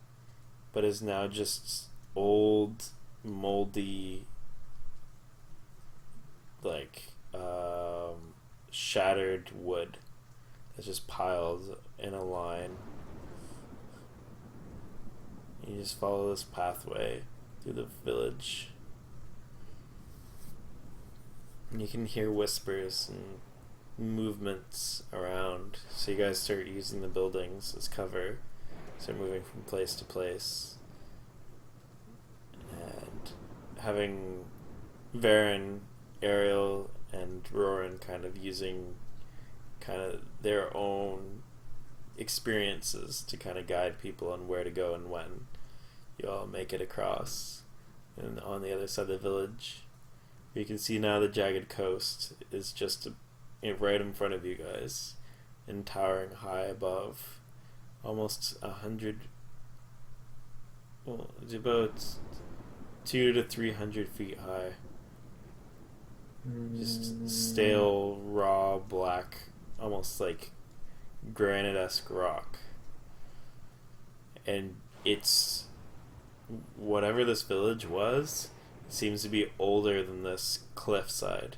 but is now just old, moldy, like shattered wood that's just piled in a line. You just follow this pathway through the village. And you can hear whispers and movements around. So you guys start using the buildings as cover. Start moving from place to place. And having Varen, Ariel, and Roran kind of using kind of their own experiences to kind of guide people on where to go and when. You all make it across. And on the other side of the village, you can see now the jagged coast is just right in front of you guys and towering high above. Almost 100, well, it's about 200 to 300 feet high. Just stale, raw, black, almost like granite-esque rock. And it's whatever this village was, seems to be older than this cliffside,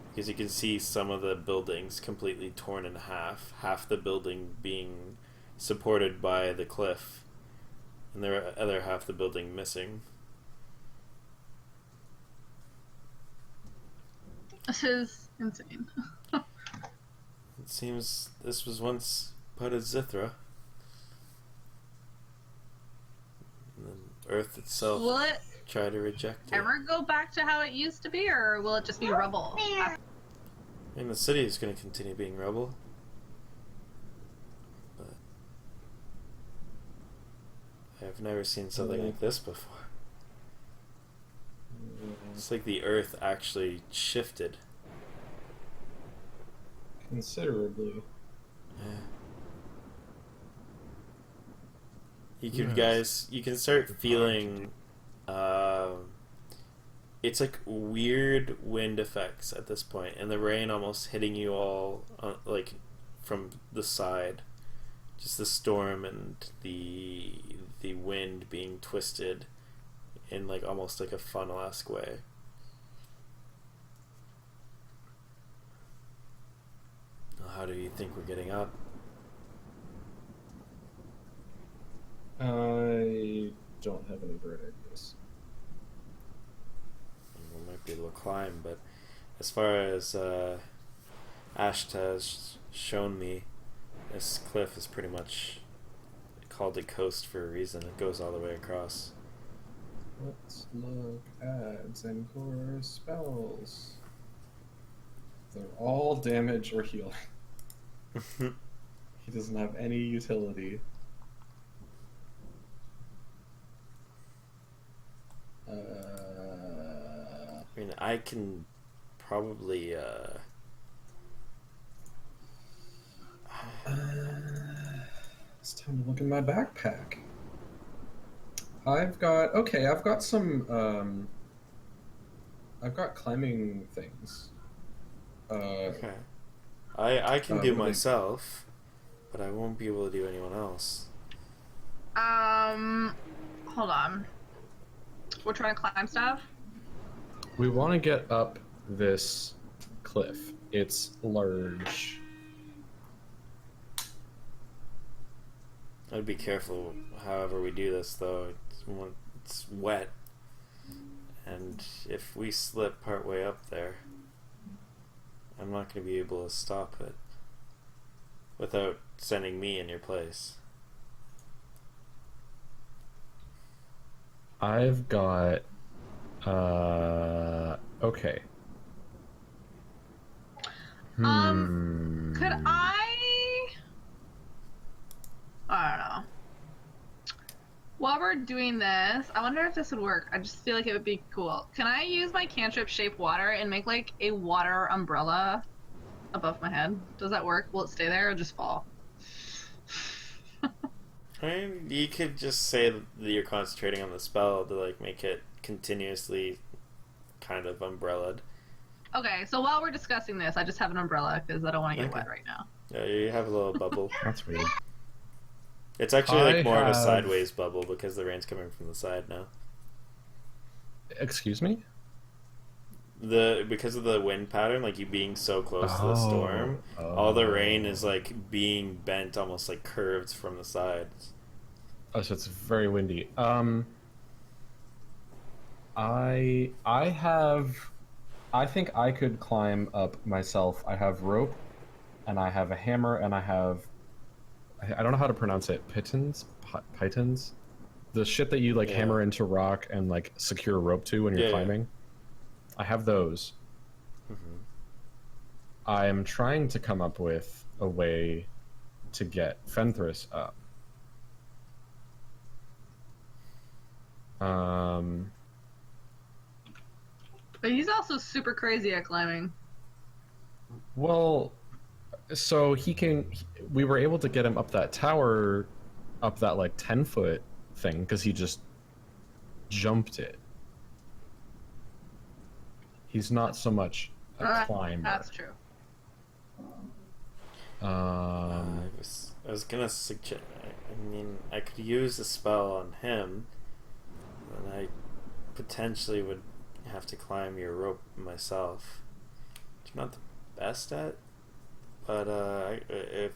because you can see some of the buildings completely torn in half the building being supported by the cliff, and the other half the building missing. This is insane. It seems this was once part of Zithra. And then Earth itself Will it tried to reject it. ever go back to how it used to be, or will it just be rubble? I mean, the city is going to continue being rubble. But I've never seen something like this before. It's like the Earth actually shifted. Considerably. Yeah. You can start feeling it's like weird wind effects at this point, and the rain almost hitting you all like from the side. Just the storm and the wind being twisted in like almost like a funnel-esque way. How do you think we're getting up? I don't have any bird ideas. We might be able to climb, but as far as Ashta has shown me, this cliff is pretty much called a coast for a reason. It goes all the way across. Let's look at Zenkor's spells. They're all damage or healing. He doesn't have any utility. I mean, I can probably it's time to look in my backpack. I've got some I've got climbing things. okay. I can do myself, but I won't be able to do anyone else. Hold on. We're trying to climb stuff? We want to get up this cliff. It's large. I'd be careful however we do this, though. It's wet. And if we slip partway up there, I'm not going to be able to stop it without sending me in your place. I've got okay. Could I don't know. While we're doing this, I wonder if this would work. I just feel like it would be cool. Can I use my cantrip shape water and make like a water umbrella above my head? Does that work? Will it stay there or just fall? I mean, you could just say that you're concentrating on the spell to like make it continuously kind of umbrellaed. Okay, so while we're discussing this, I just have an umbrella because I don't want to get Okay. wet right now. Yeah, you have a little bubble. That's weird. It's actually like I more of a have- sideways bubble because the rain's coming from the side now. Excuse me? Because of the wind pattern, like you being so close to the storm, all the rain is like being bent, almost like curved from the sides. Oh, so it's very windy. I think I could climb up myself. I have rope, and I have a hammer, and I don't know how to pronounce it. Pitons? The shit that you like Yeah. hammer into rock and like secure a rope to when you're Yeah, yeah. climbing. I have those. Mm-hmm. I am trying to come up with a way to get Fenthris up. But he's also super crazy at climbing. Well, so we were able to get him up that tower, up that like 10-foot thing, because he just jumped it. He's not so much a climber. That's true. I was gonna suggest. I mean, I could use a spell on him, and I potentially would have to climb your rope myself. Which I'm not the best at, but if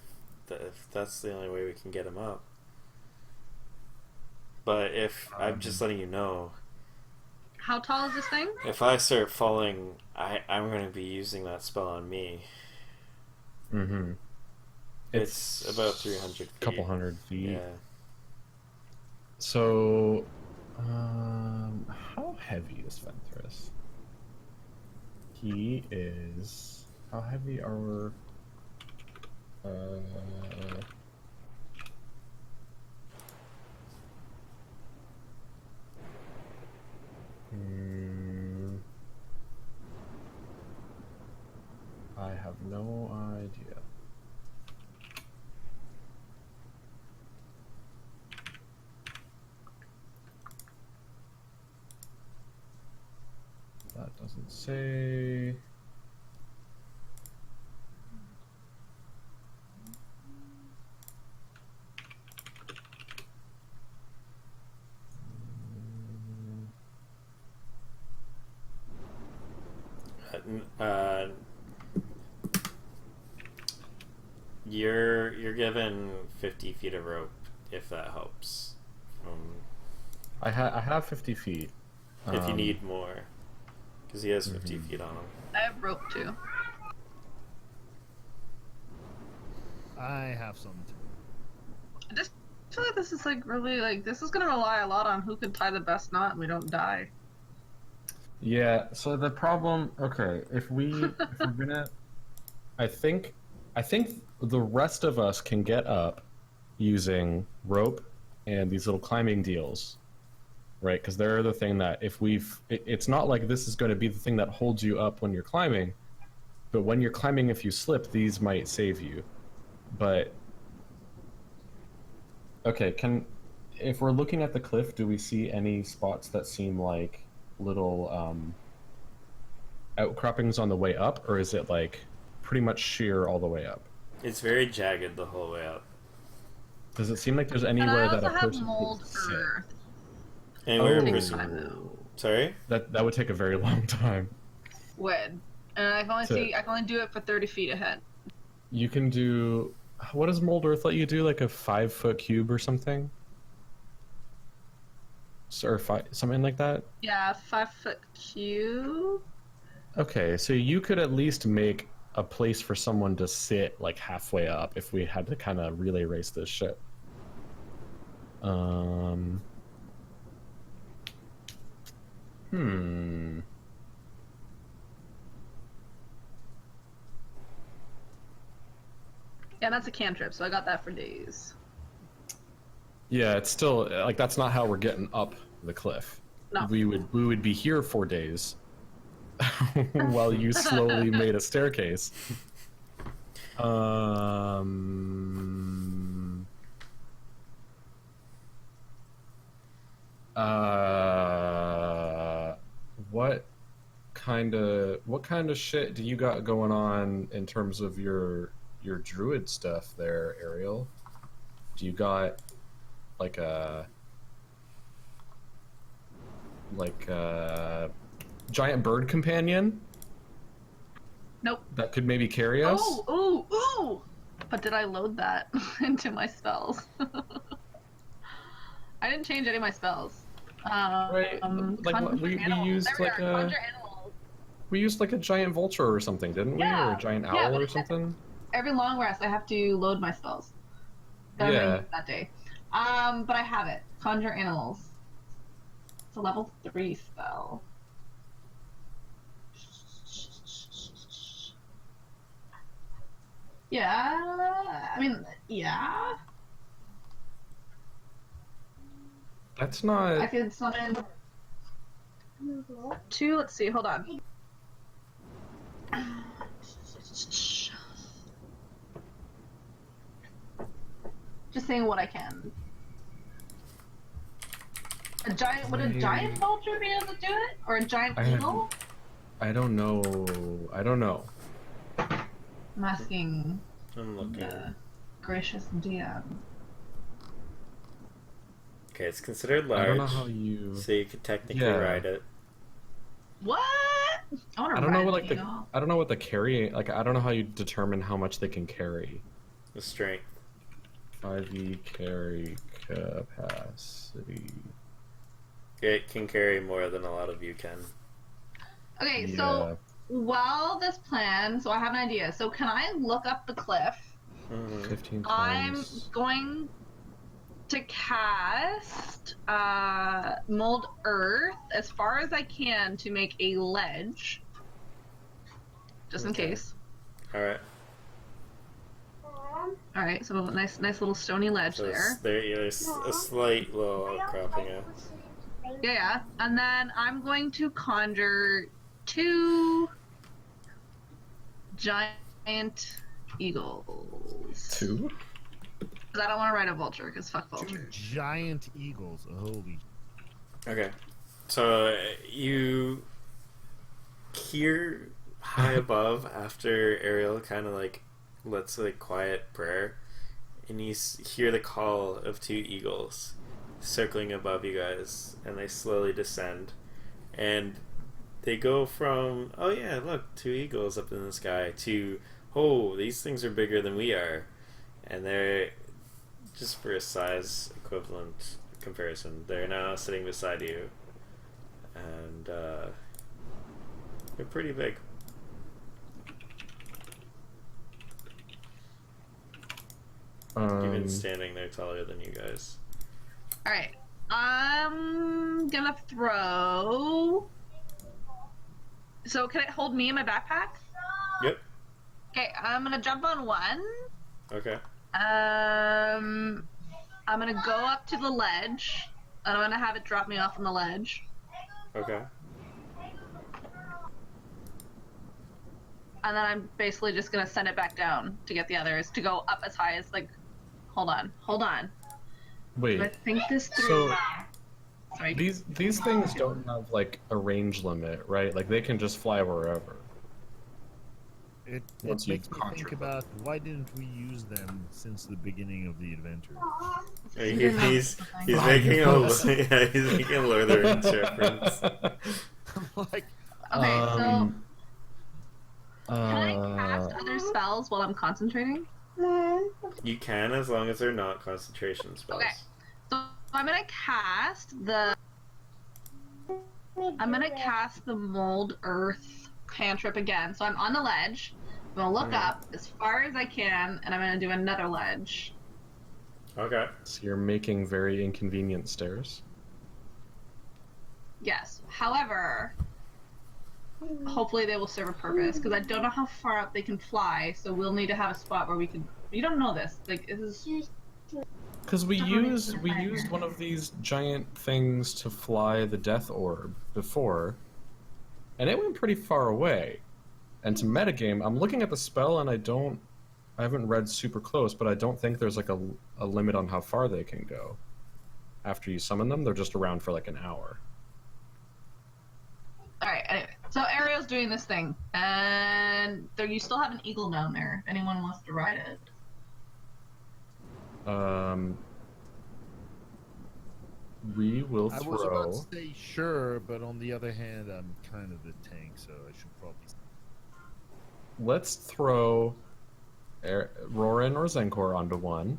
that's the only way we can get him up. But if I'm just letting you know, How tall is this thing? if I start falling, I'm going to be using that spell on me. Mm-hmm. It's about 300 feet. Couple hundred feet. Yeah. So, how heavy is Fenthris? He is. How heavy are? I have no idea. That doesn't say. You're given 50 feet of rope, if that helps. I have 50 feet. If you need more, because he has 50 feet on him. I have rope too. I have some too. I just feel like this is like really like this is gonna rely a lot on who can tie the best knot and we don't die. Yeah, so the problem, okay, if we're gonna, I think the rest of us can get up using rope and these little climbing deals, right? Because they're the thing that it's not like this is going to be the thing that holds you up when you're climbing, but when you're climbing, if you slip, these might save you. But, okay, if we're looking at the cliff, do we see any spots that seem like little outcroppings on the way up, or is it like pretty much sheer all the way up? It's very jagged the whole way up. Does it seem like there's And I anywhere also that a have person mold could sit? earth. Anywhere Oh. a person. Time though. Sorry? That would take a very long time. Wood. And I can only do it for 30 feet ahead. You can do. What does mold earth let you do? Like a 5-foot cube or something? Or something like that? Yeah, 5-foot cube. Okay, so you could at least make a place for someone to sit like halfway up if we had to kind of relay race this shit. Yeah, that's a cantrip, so I got that for days. Yeah, it's still like that's not how we're getting up the cliff. No. We would be here for days while you slowly made a staircase. What kind of shit do you got going on in terms of your druid stuff there, Ariel? Do you got like a giant bird companion Nope. that could maybe carry us? Ooh! But did I load that into my spells? I didn't change any of my spells. Right, like we used like a giant vulture or something, didn't we? Yeah. Or a giant Yeah, owl but or something? Every long rest, I have to load my spells. That Yeah. rings that day. But I have it. Conjure animals. It's a level 3 spell. Yeah. I mean, yeah. That's not. I could summon 2. Let's see. Hold on. Just saying what I can. Would a giant vulture be able to do it? Or a giant eagle? I don't know. I'm asking I'm looking. the gracious DM. Okay, it's considered I large, don't know how you. so you could technically Yeah. ride it. What? I don't know what like I don't know what the carry like. I don't know how you determine how much they can carry. The strength. 5e carry capacity. It can carry more than a lot of you can. Okay, so while this plan, so I have an idea. So can I look up the cliff? Mm-hmm. 15 I'm times. going to cast Mold Earth as far as I can to make a ledge. Just in Okay. case. Alright. Alright, so nice little stony ledge So there. there's a slight little outcropping out. Yeah. And then I'm going to conjure 2 giant eagles. 2? Because I don't want to ride a vulture, because fuck 2 vultures. giant eagles. Holy. Okay. So you hear high above after Ariel kind of like lets a quiet prayer, and you hear the call of 2 eagles circling above you guys, and they slowly descend, and they go from, oh yeah, look, 2 eagles up in the sky, to, oh, these things are bigger than we are, and they're, just for a size equivalent comparison, they're now sitting beside you, and they're pretty big. Even standing there taller than you guys. Alright. I'm gonna throw. So can it hold me in my backpack? Yep. Okay, I'm gonna jump on 1. Okay. I'm gonna go up to the ledge. And I'm gonna have it drop me off on the ledge. Okay. And then I'm basically just gonna send it back down to get the others to go up as high as like. Hold on. Wait. I think this through. So Sorry. these things don't have like a range limit, right? Like they can just fly wherever. It Once makes you've me conquered think them. about why didn't we use them since the beginning of the adventure? He's Flying making a books. yeah, he's making a Lord of the Rings reference. Like, Okay, so Um, can I cast other spells while I'm concentrating? You can, as long as they're not concentration spells. Okay. So I'm gonna cast the Mold Earth cantrip again. So I'm on the ledge. I'm gonna look up as far as I can, and I'm gonna do another ledge. Okay. So you're making very inconvenient stairs. Yes. However, hopefully they will serve a purpose, because I don't know how far up they can fly, so we'll need to have a spot where we can. You don't know this. Like, this is. Because we used one of these giant things to fly the death orb before, and it went pretty far away. And to metagame, I'm looking at the spell and I haven't read super close, but I don't think there's like a limit on how far they can go. After you summon them, they're just around for like an hour. Alright, anyway. So Ariel's doing this thing, and you still have an eagle down there. If anyone wants to ride it. We will I throw. was about to say sure, but on the other hand, I'm kind of the tank, so I should probably. Let's throw Roran or Zenkor onto one,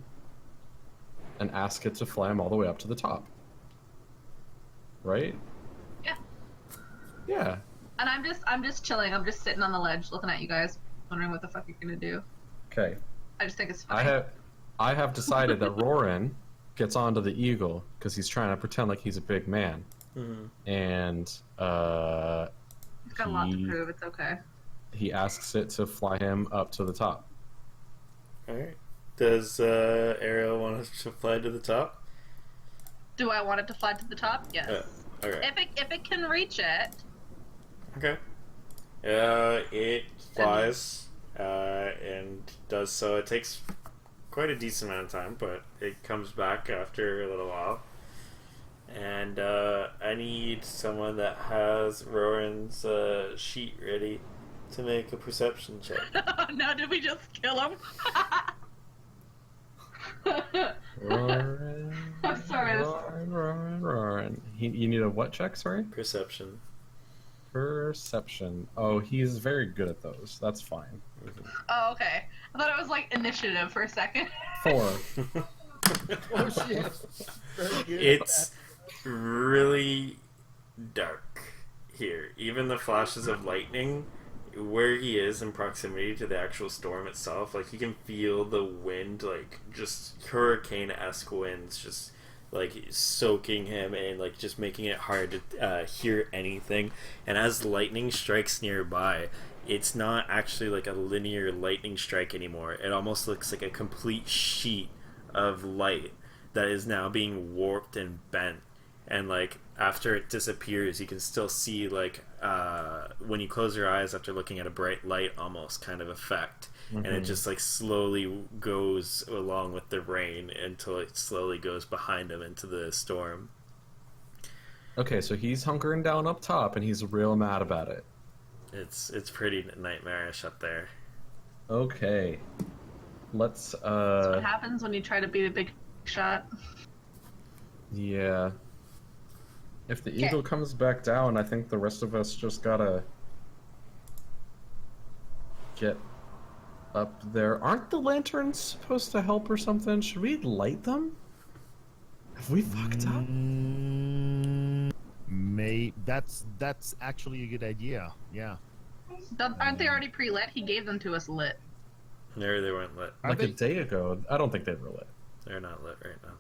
and ask it to fly him all the way up to the top. Right? Yeah. Yeah. And I'm just chilling. I'm just sitting on the ledge, looking at you guys, wondering what the fuck you're gonna do. Okay. I just think it's funny. I have decided that Roran gets onto the eagle because he's trying to pretend like he's a big man, and He's got a lot to prove. It's okay. he asks it to fly him up to the top. Alright. Does Ariel want us to fly to the top? Do I want it to fly to the top? Yes. Okay. If it can reach it. Okay. It flies and does so. It takes quite a decent amount of time, but it comes back after a little while. And I need someone that has Rowan's sheet ready to make a perception check. No, did we just kill him? Roran, I'm sorry. Roran. You need a what check? Sorry. Perception. Perception. Oh, he's very good at those. That's fine. Oh, okay. I thought it was like initiative for a second. 4. Oh shit! Very good. It's really dark here. Even the flashes of lightning, where he is in proximity to the actual storm itself, like he can feel the wind, like just hurricane-esque winds, just like soaking him and like just making it hard to hear anything. And as lightning strikes nearby, it's not actually like a linear lightning strike anymore. It almost looks like a complete sheet of light that is now being warped and bent. And like after it disappears, you can still see like when you close your eyes after looking at a bright light almost kind of effect. And it just like slowly goes along with the rain until it slowly goes behind him into the storm. Okay, so he's hunkering down up top and he's real mad about it. It's pretty nightmarish up there. Okay. Let's That's what happens when you try to beat a big shot. Yeah. If the eagle comes back down, I think the rest of us just gotta get up there. Aren't the lanterns supposed to help or something? Should we light them? Have we fucked up? That's actually a good idea. Yeah. Aren't they already pre-lit? He gave them to us lit. No, they weren't lit. Like a day ago. I don't think they were lit. They're not lit right now.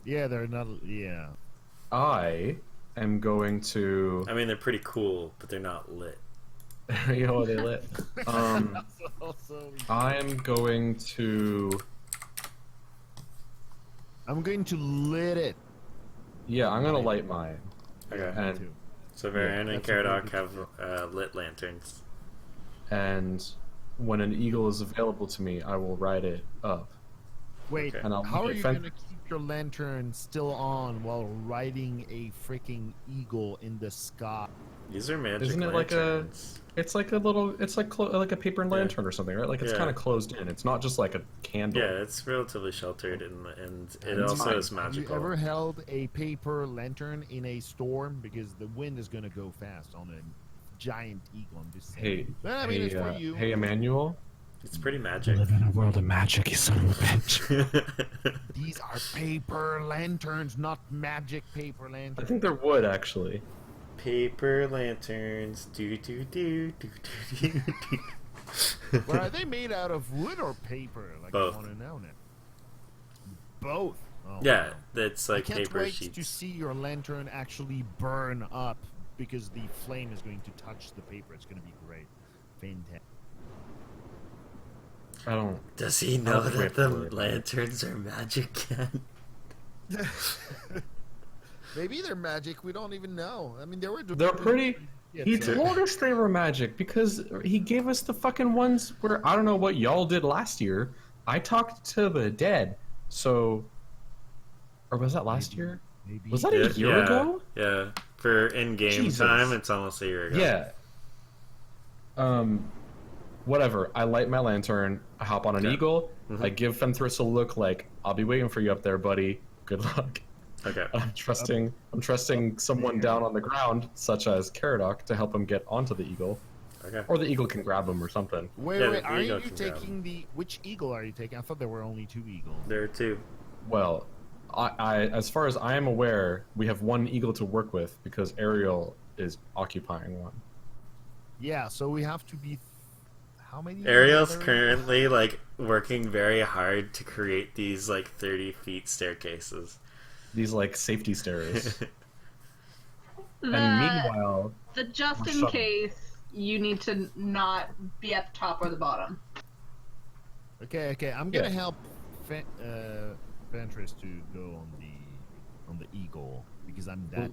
Yeah, they're not. Yeah. I am going to. I mean, they're pretty cool, but they're not lit. You know, they lit. I am going to. I'm going to lit it. Yeah, I'm gonna light mine. Okay. And So Varian and that's a very Caradoc good have lit lanterns. and when an eagle is available to me, I will ride it up. Wait, Okay. And I'll how are make it you fen- going to keep your lantern still on while riding a freaking eagle in the sky? These are magic Isn't it like a? lanterns. It's like a little. It's like like a paper lantern or something, right? Like it's Yeah. kind of closed in. It's not just like a candle. Yeah, it's relatively sheltered and it It's also fine. is Have you magical. ever held a paper lantern in a storm? Because the wind is going to go fast on a giant eagle. I'm just saying. Hey, But, I mean, it's for you. hey, Emmanuel. It's pretty magic. Live in a world of magic, you son of a bitch. These are paper lanterns, not magic paper I lanterns. think they're wood, actually. Paper lanterns, do do do do do do. But are they made out of wood or paper? Like, Both. I want to know now. Both. Oh, Yeah, wow. that's I like can't paper wait sheets. to see your lantern actually burn up because the flame is going to touch the paper. It's going to be great. Fantastic. I don't. Does he I know don't think we that have to the worry about it. lanterns are magic, Ken? Maybe they're magic. We don't even know. I mean, they were. They're pretty. Yeah, He so- told us they were magic because he gave us the fucking ones where I don't know what y'all did last year. I talked to the dead, so. Or was that last year? Maybe. Was that a year ago? Yeah. For in-game Jesus. time, it's almost a year ago. Yeah. Whatever. I light my lantern. I hop on an Okay. eagle. Mhm. I give Fenthris a look like, "I'll be waiting for you up there, buddy. Good luck." Okay. I'm trusting someone down on the ground, such as Caradoc, to help him get onto the eagle, Okay. or the eagle can grab him or something. Wait, Yeah, wait. the Are eagle you can grab taking the which eagle are you taking? I thought there were only 2 eagles. There are 2. Well, I as far as I am aware, we have 1 eagle to work with because Ariel is occupying one. Yeah, so we have to be. How many? Ariel's other- currently like working very hard to create these like 30 feet staircases. These like safety stairs. The, And meanwhile, the just we're in shuttle. case you need to not be at the top or the bottom. Okay. I'm gonna Yeah. help Ventress to go on the eagle because I'm that.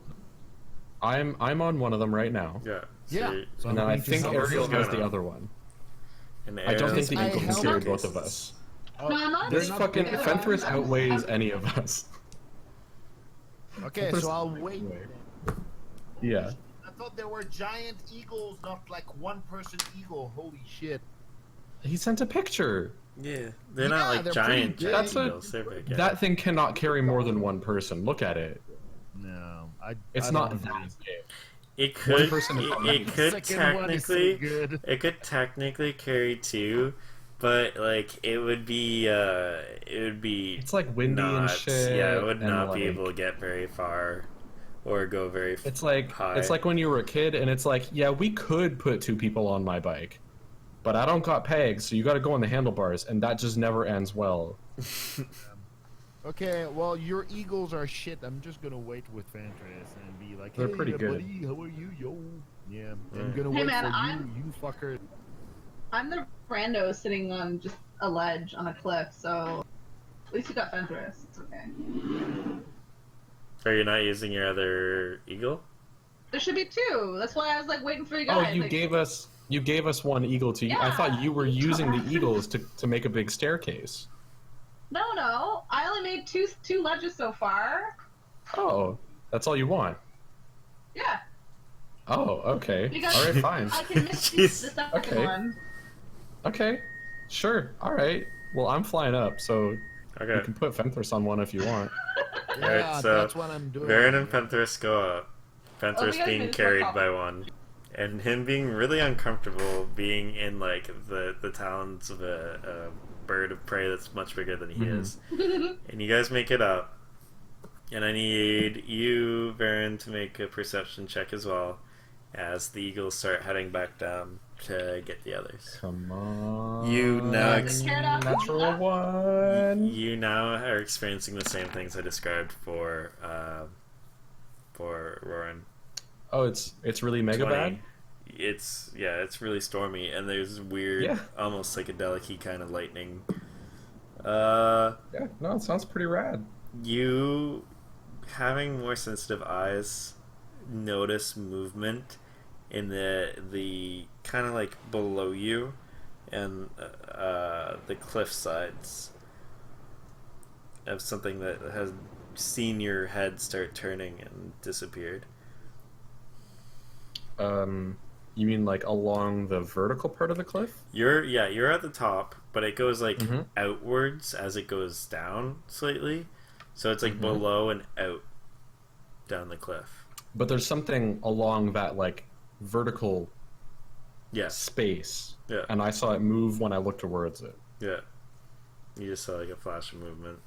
I'm on one of them right now. Yeah. Yeah. So And I'm I going to think help Ariel going has the on. other one. And I don't think the I eagle can held carry up- both of us. Oh, No, I'm not- This They're not fucking together. Fenthris I'm- outweighs I'm- any of us. okay, so I'll wait. Yeah. I thought there were giant eagles, not like one-person eagle. Holy shit! He sent a picture. Yeah, they're Yeah, not like they're giant pretty big. That's a- eagles. They're big. Yeah. That thing cannot carry more than one person. Look at it. No, It's I not don't that agree. big. It One could. person is It, on it that. could Second one is so technically. good. It could technically carry 2, but like it would be. It would be. It's like windy and not, shit. Yeah, it would and, not be like, able to get very far, or go very. It's like high. it's like when you were a kid, and it's like, yeah, we could put 2 people on my bike, but I don't got pegs, so you got to go on the handlebars, and that just never ends well. Okay, well, your eagles are shit. I'm just gonna wait with Ventress and be like, They're hey, pretty good. buddy, how are you, yo? Yeah, I'm Mm. gonna Hey, wait man, for I'm- you fucker. I'm the rando sitting on just a ledge on a cliff, so at least you got Fenris. It's okay. Are you not using your other eagle? There should be 2. That's why I was like waiting for you Oh, guys. you like, gave us 1 eagle to. I thought you were using the eagles to make a big staircase. No. I only made two ledges so far. Oh, that's all you want. Yeah. Oh, okay. Because All right, fine. I can miss Jeez. the second Okay. one. Okay, sure. All right. Well, I'm flying up, so you Okay. can put Fenthris on one if you want. Yeah, so that's what I'm doing. Varen and Fenthris go up. Oh, Fenthris we gotta being make this carried more by one, and him being really uncomfortable being in like the talons of a bird of prey that's much bigger than he Mhm. is. And you guys make it up, and I need you, Varen, to make a perception check as well, as the eagles start heading back down to get the others. Come on. You now ex- Natural one. You now are experiencing the same things I described for Roran. Oh, it's really mega 20. bad. It's really stormy, and there's weird, Yeah. almost psychedelic-y kind of lightning. Yeah, no, it sounds pretty rad. You, having more sensitive eyes, notice movement in the kind of like below you, and the cliff sides of something that has seen your head start turning and disappeared. You mean like along the vertical part of the cliff? You're at the top, but it goes like Mhm. outwards as it goes down slightly. So it's like Mhm. below and out down the cliff. But there's something along that like vertical Yes. space, Yeah. and I saw it move when I looked towards it. Yeah. You just saw like a flash of movement.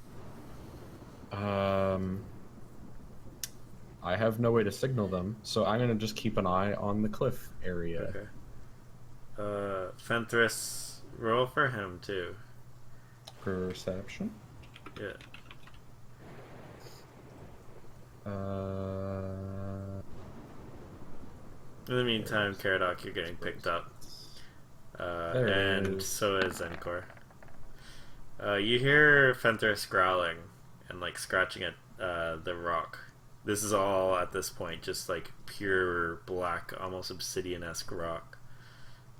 I have no way to signal them, so I'm gonna just keep an eye on the cliff area. Okay. Fenthris, roll for him too. Perception. Yeah. In the meantime, Caradoc, you're getting picked up. There it And is. so is Zenkor. You hear Fenthris growling and like scratching at the rock. This is all at this point just like pure black, almost obsidian-esque rock.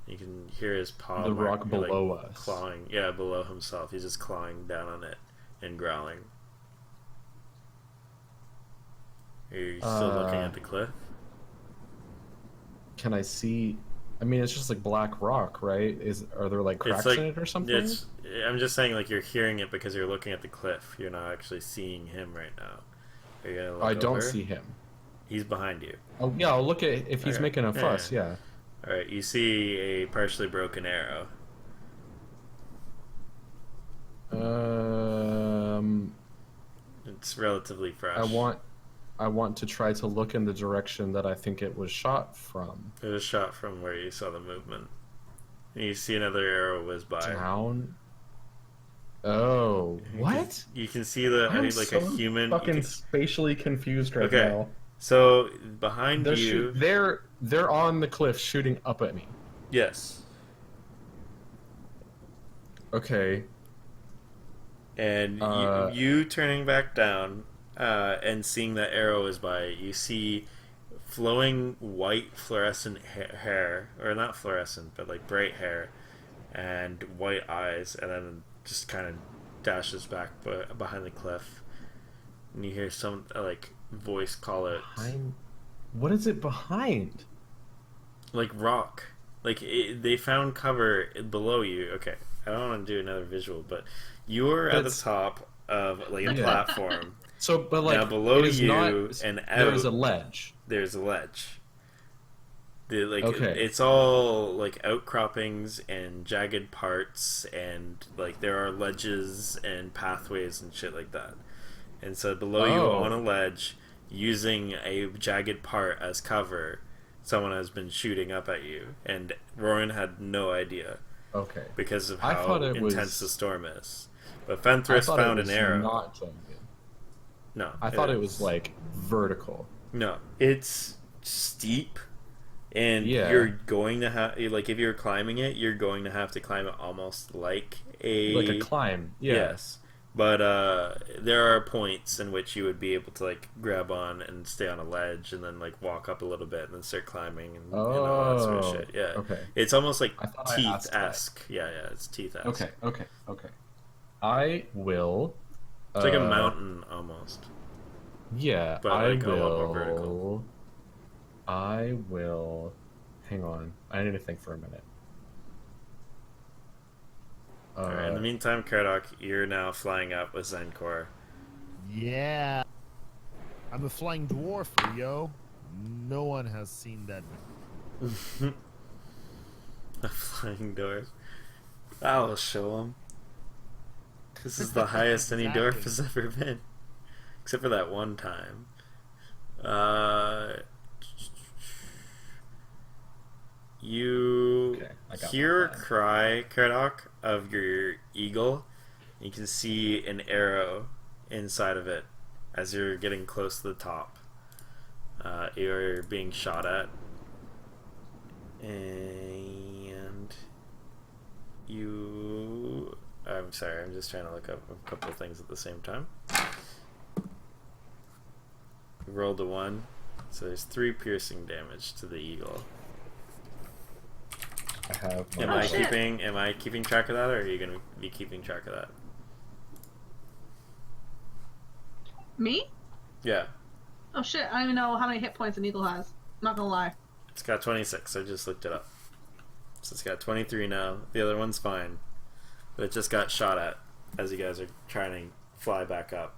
You can hear his paw. The rock below like, us. clawing. Yeah, below himself. He's just clawing down on it and growling. Are you still looking at the cliff? Can I see? I mean, it's just like black rock, right? Are there like cracks in it or something? I'm just saying, like, you're hearing it because you're looking at the cliff. You're not actually seeing him right now. Are you gonna look I don't over? see him. He's behind you. Oh yeah, I'll look at if he's Okay. making a fuss. Yeah. All right. You see a partially broken arrow. It's relatively fresh. I want to try to look in the direction that I think it was shot from. It was shot from where you saw the movement. And you see another arrow whiz by. Down. Oh, what? You can see the I'm like so a human. fucking spatially confused right Okay. now. So behind They're you, they're on the cliff shooting up at me. yes, Okay. and you turning back down and seeing that arrow is by, you see flowing white fluorescent hair, or not fluorescent, but like bright hair, and white eyes, and then just kind of dashes back behind the cliff, and you hear some like voice call it. What is it behind? Like rock. Like they found cover below you. Okay, I don't want to do another visual, but you're at the top of like a platform. So, but like now below it is you not, and out, there's a ledge. There's a ledge. Okay. It's all like outcroppings and jagged parts, and like there are ledges and pathways and shit like that. And so below you on a ledge, using a jagged part as cover, someone has been shooting up at you, and Rowan had no idea. Okay. Because of I how thought it intense was- the storm is. But Fenthras found an arrow. Not jagged. No. I thought it was like vertical. No, it's steep, and Yeah. you're going to have, like, if you're climbing it, you're going to have to climb it almost like a climb. Yeah. Yes, but there are points in which you would be able to like grab on and stay on a ledge, and then like walk up a little bit, and then start climbing, and all that sort of shit. Yeah, Okay. it's almost like I thought I asked teeth-esque. Yeah, it's teeth-esque. Okay. I will. It's like a mountain almost. Yeah, But, I like, a lot more will. vertical. I will. Hang on. I need to think for a minute. Alright, in the meantime, Kardok, you're now flying up with Zenkor. Yeah. I'm a flying dwarf, yo. No one has seen that. A flying dwarf. I'll show him. This is the highest any dwarf has ever been. Except for that one time. You hear a cry, Kardok, of your eagle. You can see an arrow inside of it as you're getting close to the top. You're being shot at. And you... I'm sorry, I'm just trying to look up a couple of things at the same time. You rolled a 1, so there's 3 piercing damage to the eagle. I have. Am I keeping track of that, or are you gonna be keeping track of that? Me? Yeah, Oh shit, I don't even know how many hit points an eagle has. I'm not gonna lie. it's got 26. I just looked it up. So it's got 23 now. The other one's fine, but it just got shot at as you guys are trying to fly back up.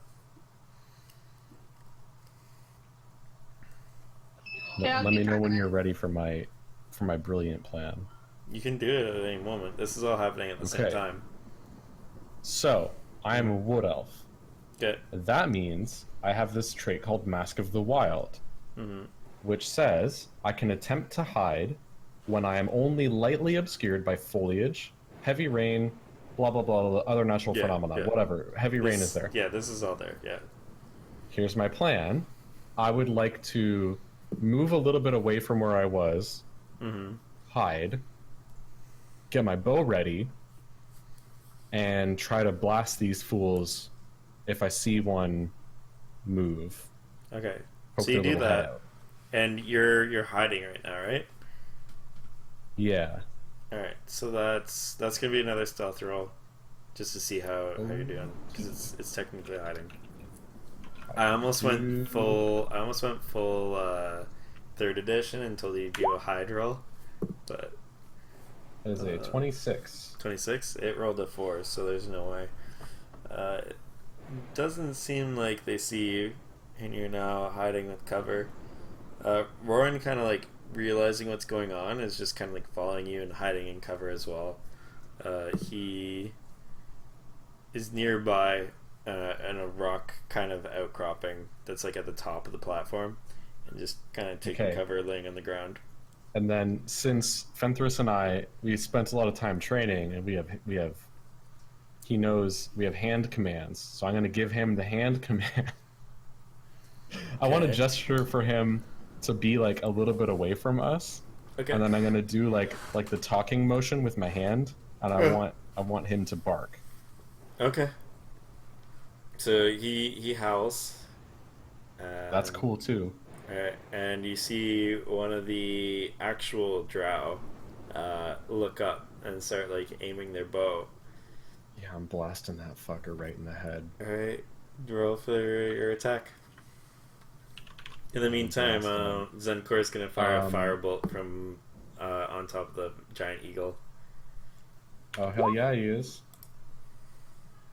Yeah, I'll Let me keep know track when of it. you're ready for my brilliant plan. You can do it at any moment. This is all happening at the same Okay. time. So, I am a wood elf. Okay. That means I have this trait called Mask of the Wild, which says I can attempt to hide when I am only lightly obscured by foliage, heavy rain, blah blah blah, blah other natural phenomena, whatever. Heavy rain is there. Yeah, this is all there. Yeah. Here's my plan. I would like to move a little bit away from where I was, hide, get my bow ready, and try to blast these fools if I see one move. Okay. Poke So you their do little head that, out. and you're hiding right now, right? Yeah. All right. So that's gonna be another stealth roll, just to see how you're doing, because it's technically hiding. I almost went full. Third edition until you do a hide roll, but That is a 26. 26. It rolled a 4, so there's no way. It doesn't seem like they see you, and you're now hiding with cover. Roran, kind of like realizing what's going on, is just kind of like following you and hiding in cover as well. He is nearby in a rock kind of outcropping that's like at the top of the platform, and just kind of taking cover, laying on the ground. And then since Fenthras and we spent a lot of time training, and we have he knows we have hand commands, so I'm going to give him the hand command. I want to gesture for him to be like a little bit away from us, and then I'm going to do like the talking motion with my hand, and I want him to bark. Okay. So he howls. That's cool too. Alright, and you see one of the actual drow look up and start like aiming their bow. Yeah, I'm blasting that fucker right in the head. Alright, roll for your attack. In the meantime, Zenkor is going to fire a firebolt from on top of the giant eagle. Oh, hell yeah, he is.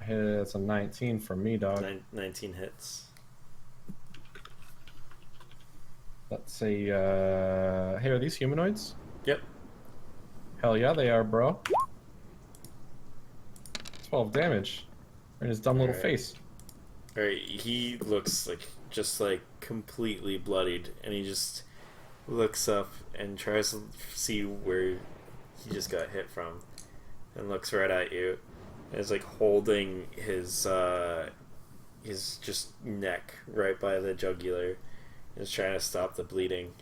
It's a 19 from me, dog. 19 hits. Let's see, hey, are these humanoids? Yep. Hell yeah, they are, bro. 12 damage. In his dumb little face. Alright, he looks like just like completely bloodied, and he just looks up and tries to see where he just got hit from, and looks right at you, and is like holding his just neck right by the jugular, and is trying to stop the bleeding.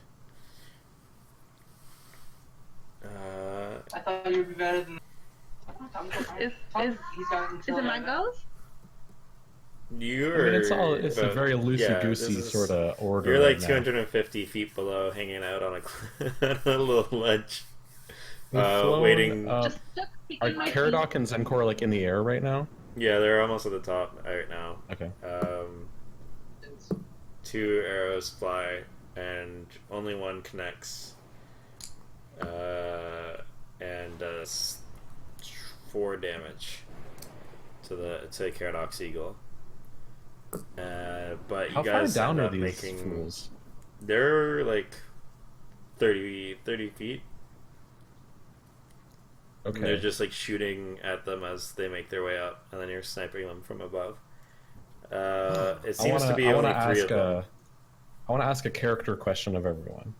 I thought you would be better than. Is it mangoes? It's a very loosey-goosey sort of order. You're like right 250 feet below, hanging out on a little ledge, waiting. Are Caradoc and Zenkor like in the air right now? Yeah, they're almost at the top right now. Okay. 2 arrows fly, and only one connects, and does 4 damage to Caradoc's eagle. But how you guys far down end are up these making. fools? They're like 30 feet. Okay. And they're just like shooting at them as they make their way up, and then you're sniping them from above. It seems to be only 3 of them. I want to ask a character question of everyone.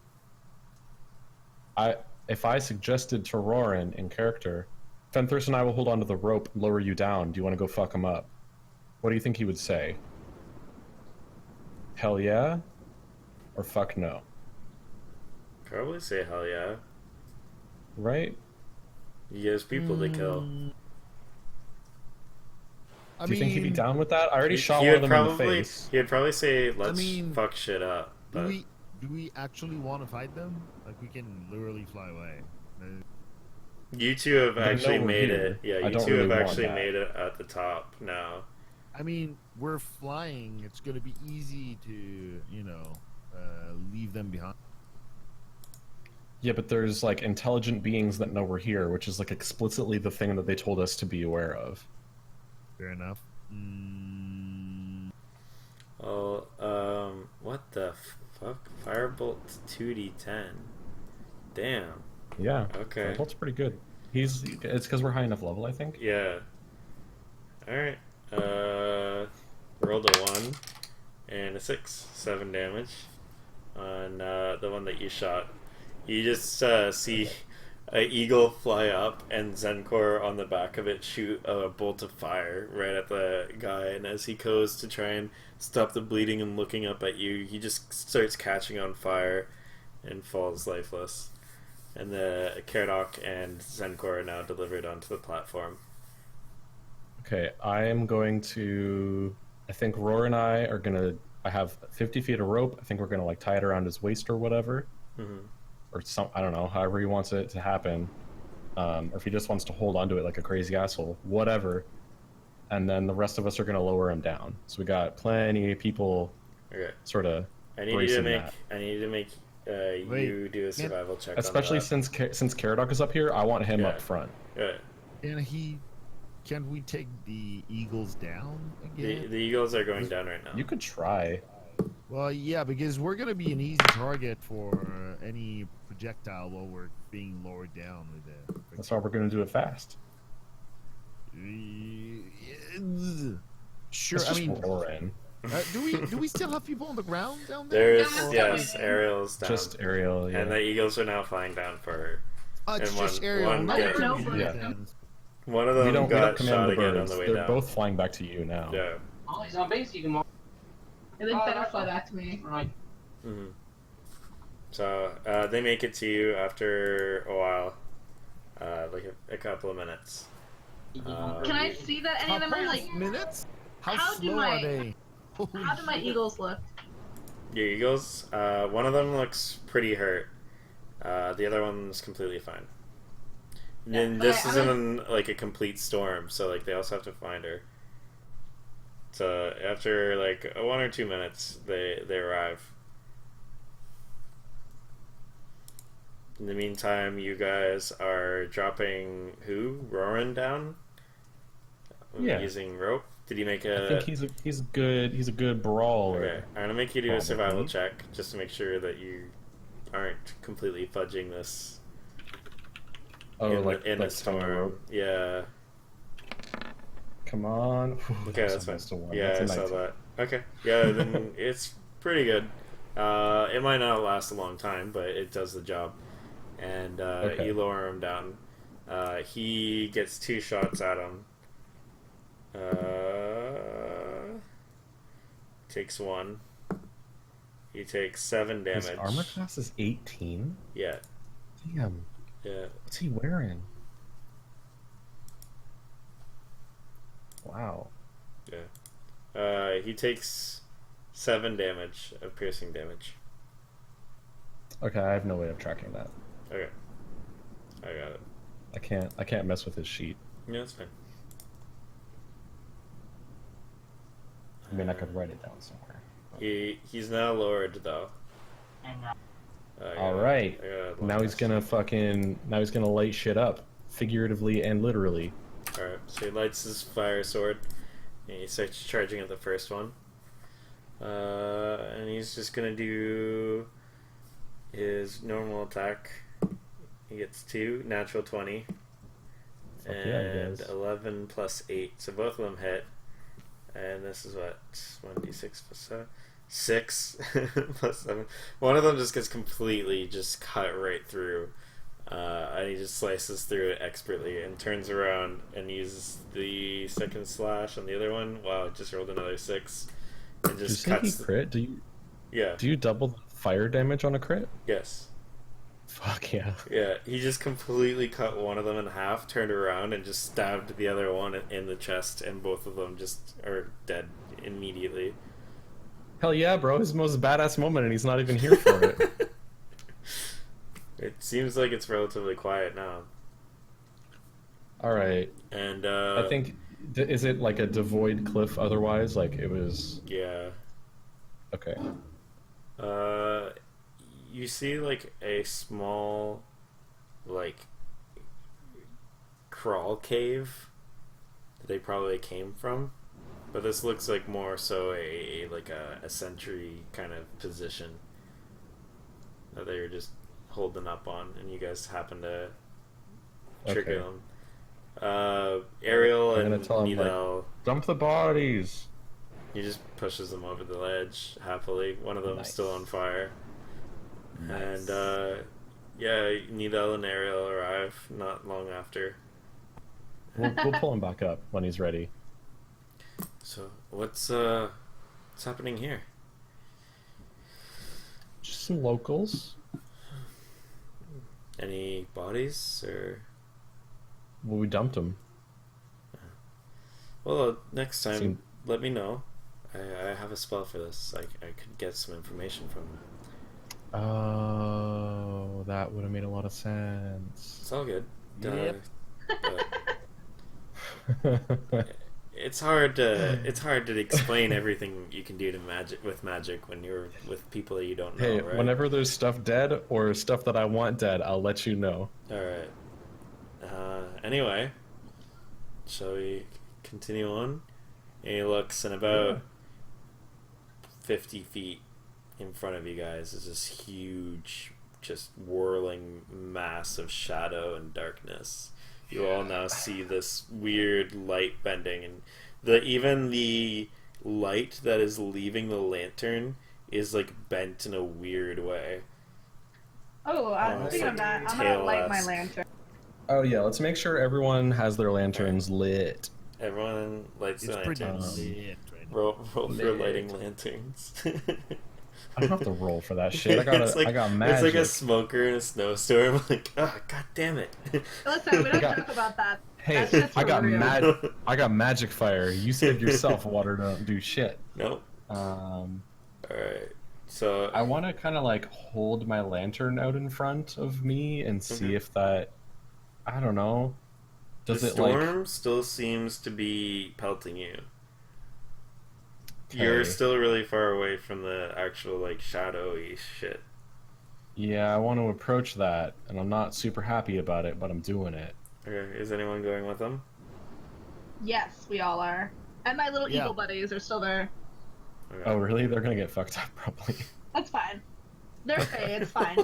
If I suggested to Roran in character, Fenthras and I will hold onto the rope, lower you down. Do you want to go fuck him up? What do you think he would say? Hell yeah? Or fuck no? Probably say hell yeah. Right? He has people to kill. Do you think he'd be down with that? I already shot He one of would them in the face. He would probably say, let's fuck shit up. But Do we actually want to fight them? Like, we can literally fly away. You two have actually made here. it. Yeah, I you don't two really have want actually that. made it at the top now. I mean, we're flying. It's going to be easy to, leave them behind. Yeah, but there's like intelligent beings that know we're here, which is like explicitly the thing that they told us to be aware of. Fair enough. Oh, what the fuck? Firebolt 2d10. Damn. Yeah. Okay. That's pretty good. It's because we're high enough level, I think. Yeah. Alright. Rolled a 1 and a 6. 7 damage on the one that you shot. You just see an eagle fly up, and Zenkor on the back of it shoot a bolt of fire right at the guy, and as he goes to try and stop the bleeding and looking up at you, he just starts catching on fire and falls lifeless. And the Caradoc and Zenkor are now delivered onto the platform. Okay, I am going to... I think Roar and I are going to I have 50 feet of rope. I think we're gonna like tie it around his waist or whatever, Mm-hmm. or some. I don't know. However he wants it to happen, or if he just wants to hold onto it like a crazy asshole, whatever. And then the rest of us are gonna lower him down. So we got plenty of people, Okay. sort of. I need you to make. I need to make you do a survival check. Especially on that. since Caradoc is up here, I want him Yeah. up front. Yeah. Can we take the eagles down again? The eagles are going down right now. You could try. Well, yeah, because we're gonna be an easy target for any projectile while we're being lowered down with it. That's why we're gonna do it fast. Sure. Let's I just mean, roar in. do we still have people on the ground down there? There's yes, Ariel's down. Just Ariel, yeah. And the eagles are now flying down for her. It's and just one- Ariel. one not get- everybody yeah. then. One of we them don't got command shot the again on birds. the way They're down. both flying back to you now. Yeah. Oh, he's on base. You can mark. They better fly back to me. Right. Mm-hmm. So they make it to you after a while, like a couple of minutes. Can I see that any of them are like? Minutes? How How do slow my- are they? How do my eagles look? Your eagles, one of them looks pretty hurt. The other one's completely fine. And this Okay, isn't like a complete storm, so like they also have to find her. So after like 1 or 2 minutes, they arrive. In the meantime, you guys are dropping who? Roran down? Yeah. Using rope? Did you make a... I think he's a good brawler. Okay, I'm gonna make you do a Probably. survival check just to make sure that you aren't completely fudging this Oh, in like the like storm. tying a rope. Yeah. Come on. Okay, that's fine. almost a one. Yeah, I That's a saw 19. that. Okay, yeah, then it's pretty good. It might not last a long time, but it does the job. And Okay. you lower him down. He gets 2 shots at him. Takes 1. He takes 7 damage. His armor class is 18. Yeah, Damn. yeah. What's he wearing? Wow. Yeah. He takes 7 damage of piercing damage. Okay, I have no way of tracking that. Okay. I got it. I can't mess with his sheet. Yeah, that's fine. I mean, I could write it down somewhere. He's now lowered though. All right. Now he's gonna light shit up, figuratively and literally. Alright, so he lights his fire sword and he starts charging at the first one. And he's just gonna do his normal attack. He gets 2, natural 20. Fuck yeah, he And does. 11 plus 8, so both of them hit. And this is what? 1d6 plus 7? 6 plus 7. One of them just gets completely just cut right through. And he just slices through it expertly and turns around and uses the second slash on the other one. Wow, it just rolled another 6. And Did you just say he cuts. crit? Yeah, Do you double the fire damage on a crit? yes. Fuck yeah. Yeah, he just completely cut one of them in half, turned around, and just stabbed the other one in the chest, and both of them just are dead immediately. Hell yeah, bro! His most badass moment, and he's not even here for it. It seems like it's relatively quiet now. All right. And I think is it like a devoid cliff? Otherwise, like it was. yeah. Okay. You see like a small, like, crawl cave that they probably came from, but this looks like more so a sentry kind of position that they were just holding up on, and you guys happen to trigger them. Ariel I'm gonna and tell him, Nidal, Dump the bodies. he just pushes them over the ledge happily. One of them is Nice. still on fire. Nice. And yeah, Nidal and Ariel arrive not long after. We'll pull him back up when he's ready. So what's happening here? Just some locals. Any bodies or? Well, we dumped him. Well, next time Seem- let me know. I have a spell for this. I could get some information from him. Oh, that would have made a lot of sense. It's all good. Yep. It's hard to explain everything you can do to magic when you're with people that you don't know, Hey, right? whenever there's stuff dead or stuff that I want dead, I'll let you know. Alright. Anyway, shall we continue on? And he looks, and about 50 feet in front of you guys is this huge, just whirling mass of shadow and darkness. You all now see this weird light bending, and even the light that is leaving the lantern is like bent in a weird way. Oh, speaking of that, I'm gonna light my lantern. Oh yeah, let's make sure everyone has their lanterns lit. Everyone lights It's the pretty lanterns. lit right now. Roll for Lit. lighting lanterns. I don't have to roll for that shit. I got magic. It's like a smoker in a snowstorm. Like, oh, god damn it! Listen, we don't talk about that. Hey, That's just I got real. I got magic fire. You said yourself, water don't do shit. Nope. All right. So I want to kind of like hold my lantern out in front of me and see if that, I don't know, does the it storm like? still seems to be pelting you. Okay. You're still really far away from the actual like shadowy shit. Yeah, I want to approach that, and I'm not super happy about it, but I'm doing it. Okay, is anyone going with them? Yes, we all are. And my little Yeah. eagle buddies are still there. Okay. Oh, really? They're gonna get fucked up, probably. That's fine. They're fey, it's fine.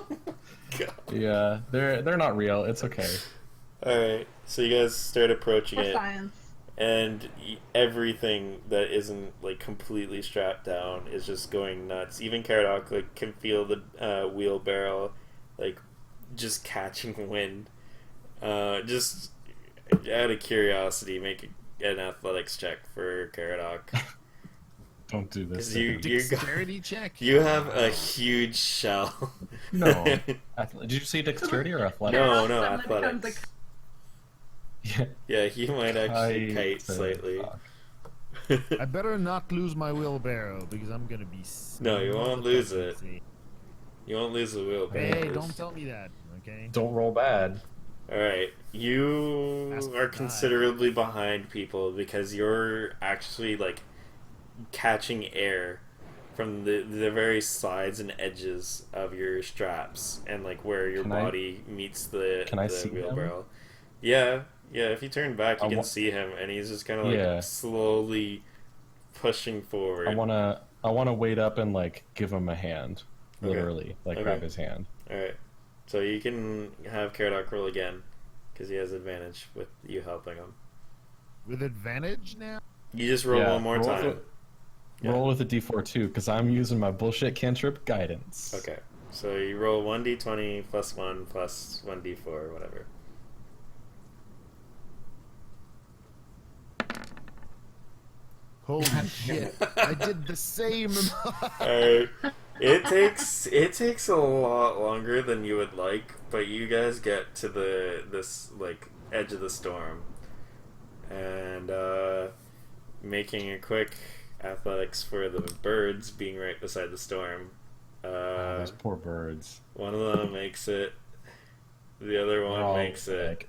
God. Yeah, they're not real. It's okay. Alright, so you guys start approaching For it, science. and everything that isn't like completely strapped down is just going nuts. Even Caradoc like can feel the wheelbarrow like just catching wind. Just out of curiosity, make an athletics check for Caradoc. Don't do this. Because you Dexterity check. you have a huge shell. No. Did you say dexterity or athletics? No, Someone athletics. becomes Yeah. Yeah, he might actually kite Fuck. slightly. I better not lose my wheelbarrow because I'm gonna be. No, you won't lose it. You won't lose the wheelbarrow. Hey, don't tell me that. Okay. Don't roll bad. Alright, you That's are fine. considerably behind people because you're actually like catching air from the very sides and edges of your straps and like where your Can I- body meets the, Can I the see them? wheelbarrow. Yeah, if you turn back you I can wa- see him and he's just kind of like Yeah. slowly pushing forward. I wanna wait up and like give him a hand, Okay. literally, like Okay. grab his hand. Alright, so you can have Caradoc roll again because he has advantage with you helping him. With advantage now. You just roll Yeah, one more roll time. with- Roll with a d4 too, because I'm using my bullshit cantrip guidance. Okay, so you roll 1d20 plus 1 plus 1d4, whatever. Holy shit! I did the same. Alright, it takes a lot longer than you would like, but you guys get to this like edge of the storm, and making a quick athletics for the birds being right beside the storm. Oh, those poor birds. One of them makes it, the other They're one all, makes it, like,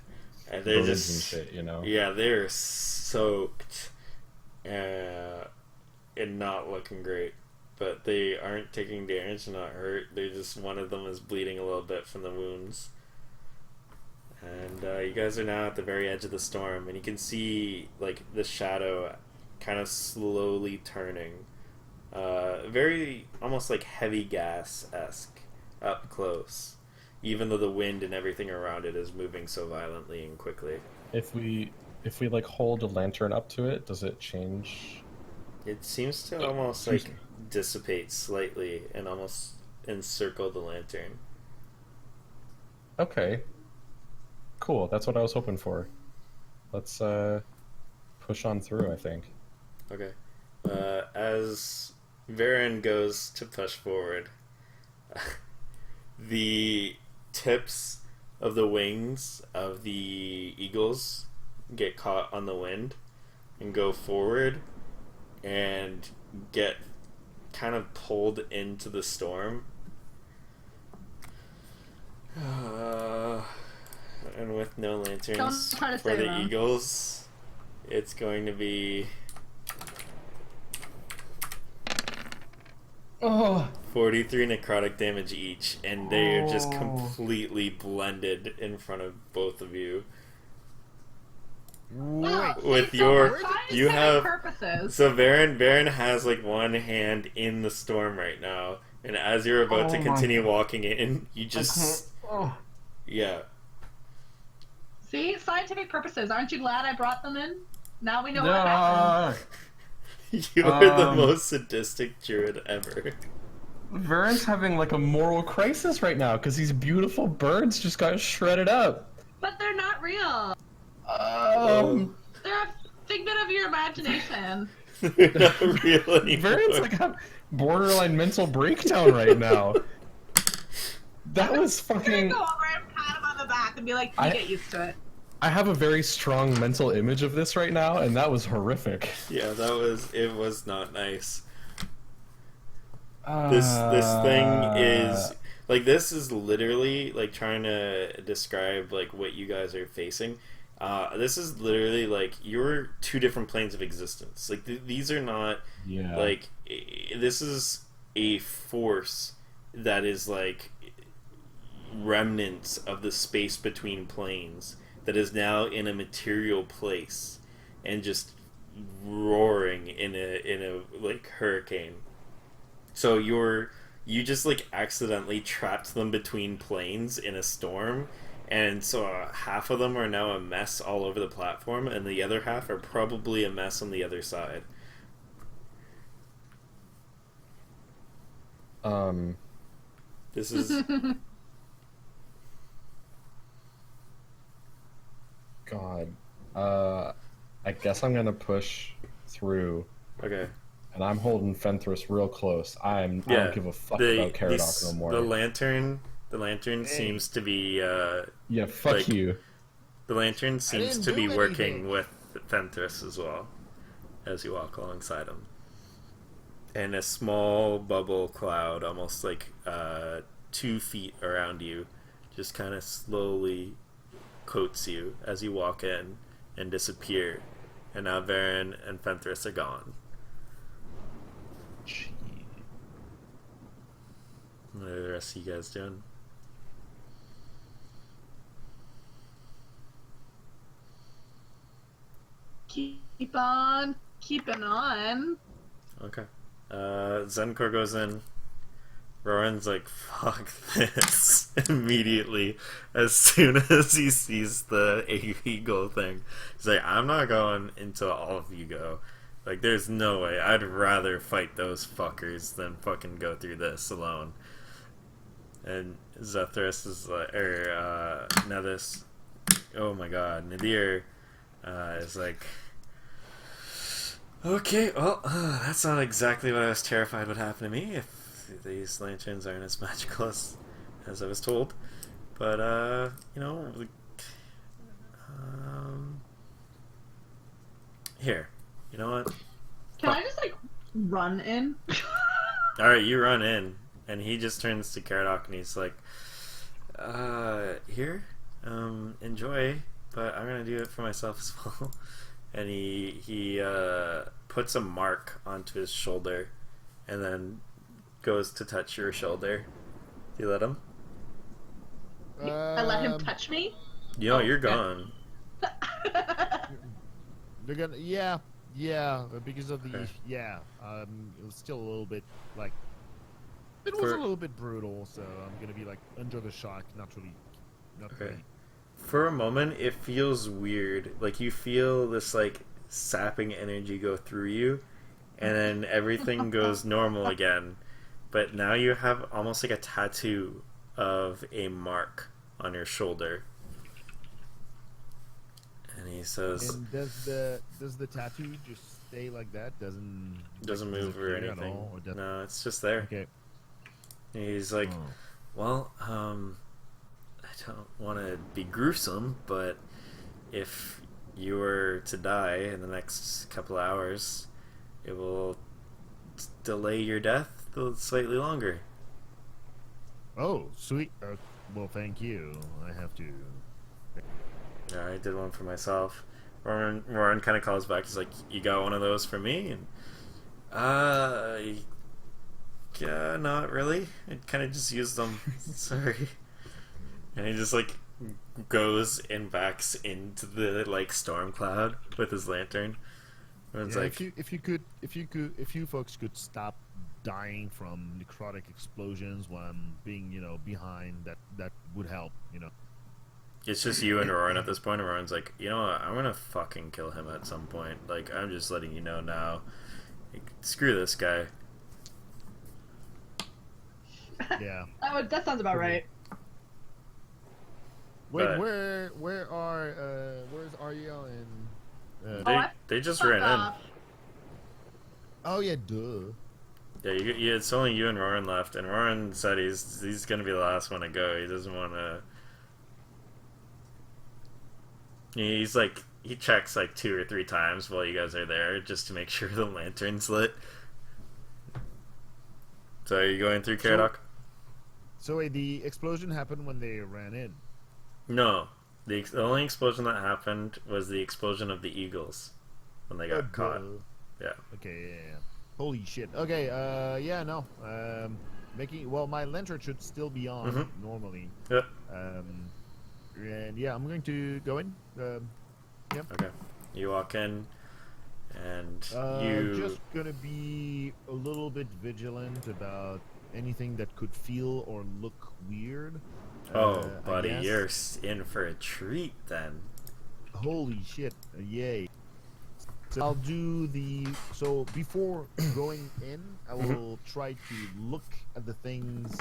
and they're birds just and shit, you know. yeah, they're soaked and not looking great. But they aren't taking damage and not hurt. They just, one of them is bleeding a little bit from the wounds. And you guys are now at the very edge of the storm, and you can see like the shadow kind of slowly turning. Very almost like heavy gas-esque up close, even though the wind and everything around it is moving so violently and quickly. If we like hold a lantern up to it, does it change? It seems to almost excuse like me. dissipate slightly and almost encircle the lantern. Okay. Cool, that's what I was hoping for. Let's push on through, I think. Okay. As Varen goes to push forward, the tips of the wings of the eagles get caught on the wind and go forward, and get kind of pulled into the storm. And with no lanterns Don't try to for save the them. Eagles, it's going to be Oh, 43 necrotic damage each, and they are just Oh. completely blended in front of both of you. Wait. With See, your- for you scientific have- purposes. So Baron has like one hand in the storm right now, and as you're about to Oh my continue God. walking in, you just Oh. yeah. See, scientific purposes. Aren't you glad I brought them in? Now we know what happened. You're the Um, most sadistic druid ever. Vern's having like a moral crisis right now because these beautiful birds just got shredded up. But they're not real. Vern's They're a figment of your imagination. They're not real anymore. like a borderline mental breakdown right now. That was I'm gonna fucking. go over and pat him on the back and be like, you get used to it. I have a very strong mental image of this right now, and that was horrific. Yeah, it was not nice. This thing is like, this is literally like trying to describe like what you guys are facing. This is literally like you're two different planes of existence. Like these are not Yeah. like this is a force that is like remnants of the space between planes that is now in a material place and just roaring in a like hurricane. So you just like accidentally trapped them between planes in a storm, and so half of them are now a mess all over the platform, and the other half are probably a mess on the other side. This is God. I guess I'm gonna push through, okay. and I'm holding Fenthras real close. I don't give a fuck about Caradoc no more. The lantern seems to be Yeah, fuck like- you. the lantern seems didn't to be do working anything. with Fenthras as well as you walk alongside him. And a small bubble cloud, almost like 2 feet around you, just kind of slowly coats you as you walk in and disappear. And now Varen and Fenthras are gone. What are the rest of you guys doing? Keep on keeping on. Okay. Zenkor goes in. Roran's like, fuck this, immediately, as soon as he sees the eagle thing. He's like, I'm not going until all of you go. Like, there's no way. I'd rather fight those fuckers than fucking go through this alone. And Zethris is like, Nethys, oh my god, Nadir is like, okay, well, that's not exactly what I was terrified would happen to me if these lanterns aren't as magical as I was told. But, you know, here, you know what? Can I just like run in? Alright, you run in, and he just turns to Caradoc and he's like, here, enjoy, but I'm gonna do it for myself as well. And he puts a mark onto his shoulder and then goes to touch your shoulder. Do you let him? I let him touch me? You know, you're okay. gone. They're gonna, yeah, because of the, Okay. it was still a little bit, like, it was a little bit brutal, so I'm gonna be, like, under the shock, not Okay. really. For a moment, it feels weird. Like, you feel this, like, sapping energy go through you, and then everything goes normal again. But now you have almost like a tattoo of a mark on your shoulder. And he says, And does the tattoo just stay like that? Doesn't move or disappear at anything. all, or does- No, it's just there. Okay. And he's like, Oh. well, I don't want to be gruesome, but if you were to die in the next couple hours, it will delay your death slightly longer. Oh, sweet. Well, thank you. I have to. Yeah, I did one for myself. Warren kind of calls back. He's like, "You got one of those for me?" And yeah, not really. I kind of just used them. Sorry. And he just like goes and backs into the like storm cloud with his lantern. And it's Yeah, like, if you folks could stop dying from necrotic explosions while I'm being, behind, that would help, it's just you and Roran at this point. And Roran's like, you know what? I'm gonna fucking kill him at some point. Like, I'm just letting you know now. Like, screw this guy. Yeah. That sounds about right. Wait, But- where's Ariel and? They just Fuck ran in. off. Oh yeah, duh. Yeah, it's only you and Roran left, and Roran said he's gonna be the last one to go. He doesn't want to. He's like, he checks like 2 or 3 times while you guys are there just to make sure the lantern's lit. So are you going through Caradoc? So wait, the explosion happened when they ran in. No, the only explosion that happened was the explosion of the eagles when they got caught. duh. Yeah. Okay, yeah. Holy shit. Okay, yeah, no. My lantern should still be on Mhm. normally. Yep. And yeah, I'm going to go in. Okay. You walk in, and Just gonna be a little bit vigilant about anything that could feel or look weird. Oh, I buddy, guess. you're in for a treat then. Holy shit! Yay! So I'll do So before going in, I will try to look at the things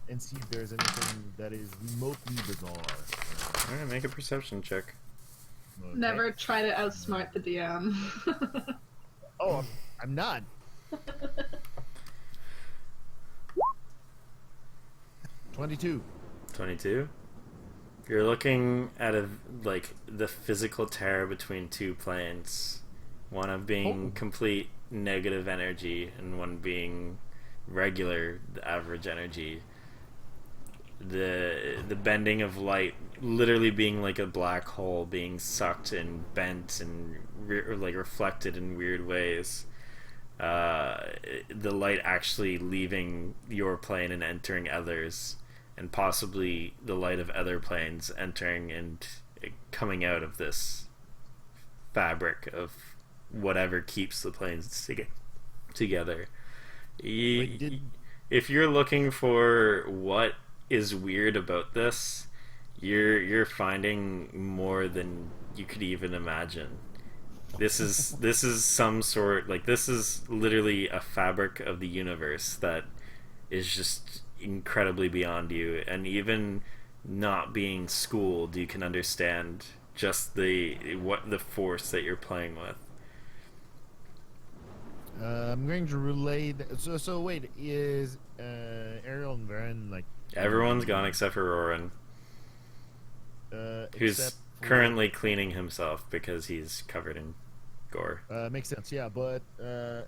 and see if there's anything that is remotely bizarre. Alright, make a perception check. Okay. Never try to outsmart the DM. Oh, I'm not. 22. 22. You're looking at the physical tear between 2 planes. One of being complete negative energy and one being regular, the average energy. The bending of light literally being like a black hole being sucked and bent and reflected in weird ways. The light actually leaving your plane and entering others, and possibly the light of other planes entering and coming out of this fabric of whatever keeps the planes together. If you're looking for what is weird about this, you're finding more than you could even imagine. This is some sort, this is literally a fabric of the universe that is just incredibly beyond you, and even not being schooled, you can understand just the force that you're playing with. I'm going to relay. So wait, is Ariel and Varen Everyone's gone except for Roran, who's except for- currently cleaning himself because he's covered in gore. Makes sense, yeah. But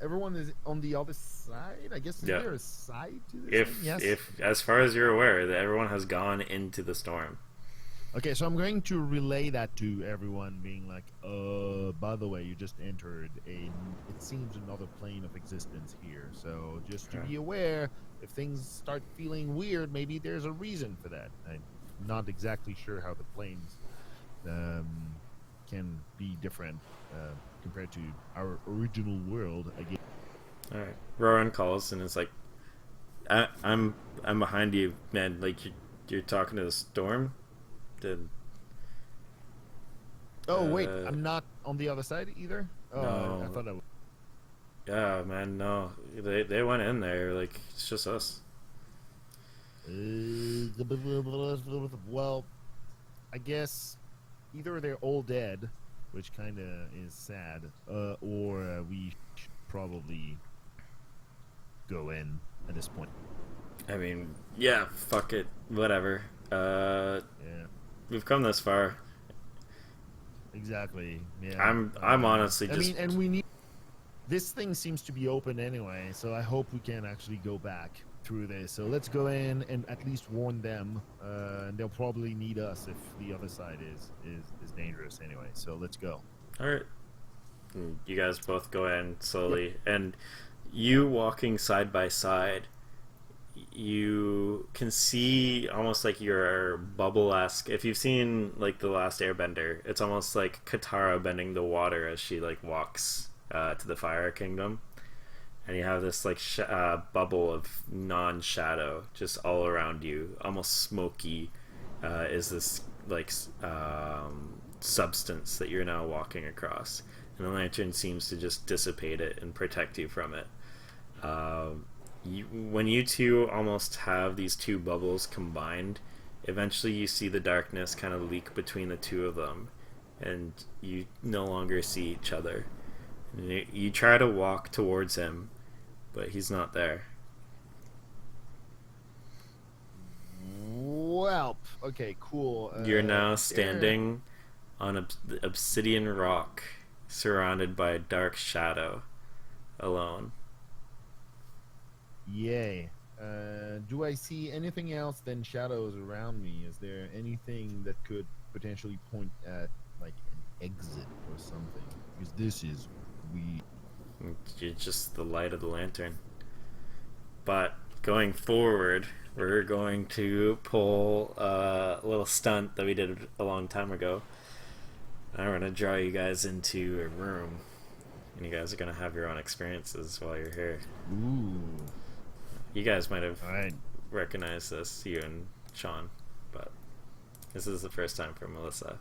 everyone is on the other side. I guess is Yeah. there a side to this thing? Yes. If as far as you're aware, that everyone has gone into the storm. Okay, so I'm going to relay that to everyone, being like, by the way, you just entered it seems another plane of existence here. So just to be aware, if things start feeling weird, maybe there's a reason for that. I'm not exactly sure how the planes can be different compared to our original world. Again. All right, Roran calls and it's like, I'm behind you, man. Like you're talking to the storm. Oh wait, I'm not on the other side either. Oh, No. I thought I was. Yeah, man. No, they went in there. Like it's just us. Well, I guess either they're all dead, which kind of is sad, or we should probably go in at this point. I mean, yeah. Fuck it. Whatever. Yeah, We've come this far. exactly. Yeah. I'm honestly I just. mean, and we need. this thing seems to be open anyway, so I hope we can actually go back through this. So let's go in and at least warn them, and they'll probably need us if the other side is dangerous anyway. So let's go. All right. And you guys both go in slowly, and you walking side by side, you can see almost like your bubble-esque. If you've seen like The Last Airbender, it's almost like Katara bending the water as she like walks to the Fire Kingdom, and you have this like bubble of non-shadow just all around you, almost smoky. Is this like substance that you're now walking across, and the lantern seems to just dissipate it and protect you from it. When you two almost have these two bubbles combined, eventually you see the darkness kind of leak between the two of them, and you no longer see each other. And you try to walk towards him, but he's not there. Well, okay, cool. You're now standing on obsidian rock, surrounded by a dark shadow, alone. Yay. Do I see anything else than shadows around me? Is there anything that could potentially point at like an exit or something? Because this is It's just the light of the lantern. But going forward, we're going to pull a little stunt that we did a long time ago. I'm going to draw you guys into a room, and you guys are going to have your own experiences while you're here. Ooh. You guys might have Alright. recognized this, you and Sean, but this is the first time for Melissa.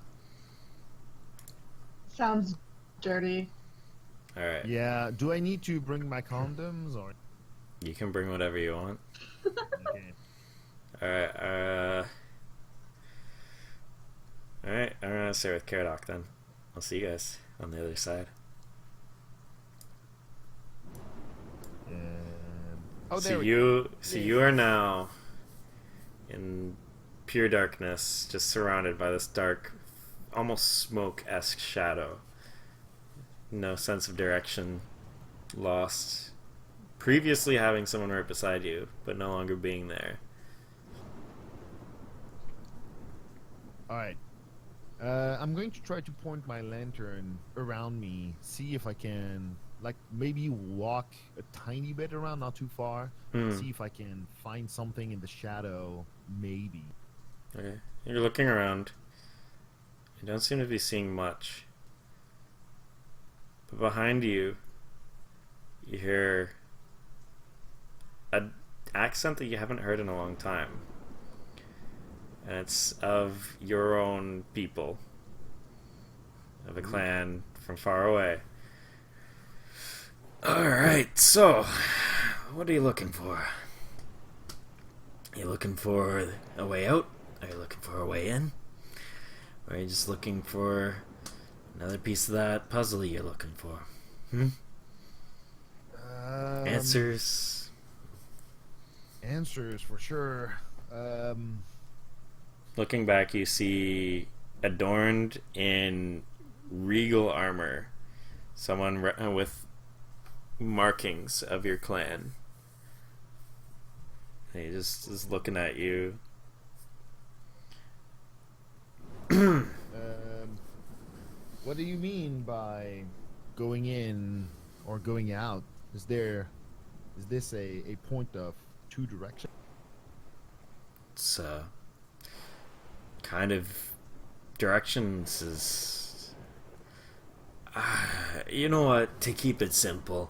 Sounds dirty. Alright. Yeah, do I need to bring my condoms or You can bring whatever you want. okay. Alright, Alright, I'm gonna start with Caradoc then. I'll see you guys on the other side. Oh, there So we you are now in pure darkness, just surrounded by this dark, almost smoke-esque shadow. No sense of direction, lost. Previously having someone right beside you, but no longer being there. Alright. I'm going to try to point my lantern around me, see if I can, like, maybe walk a tiny bit around, not too far, see if I can find something in the shadow, maybe. Okay. You're looking around. You don't seem to be seeing much. But behind you, you hear an accent that you haven't heard in a long time. And it's of your own people. Of a clan from far away. Alright, so, what are you looking for? Are you looking for a way out? Are you looking for a way in? Or are you just looking for another piece of that puzzle you're looking for? Answers? Answers, for sure. Looking back, you see adorned in regal armor, someone with markings of your clan. And he just is looking at you. What do you mean by going in or going out? Is this a point of two directions? It's kind of directions is you know what, to keep it simple,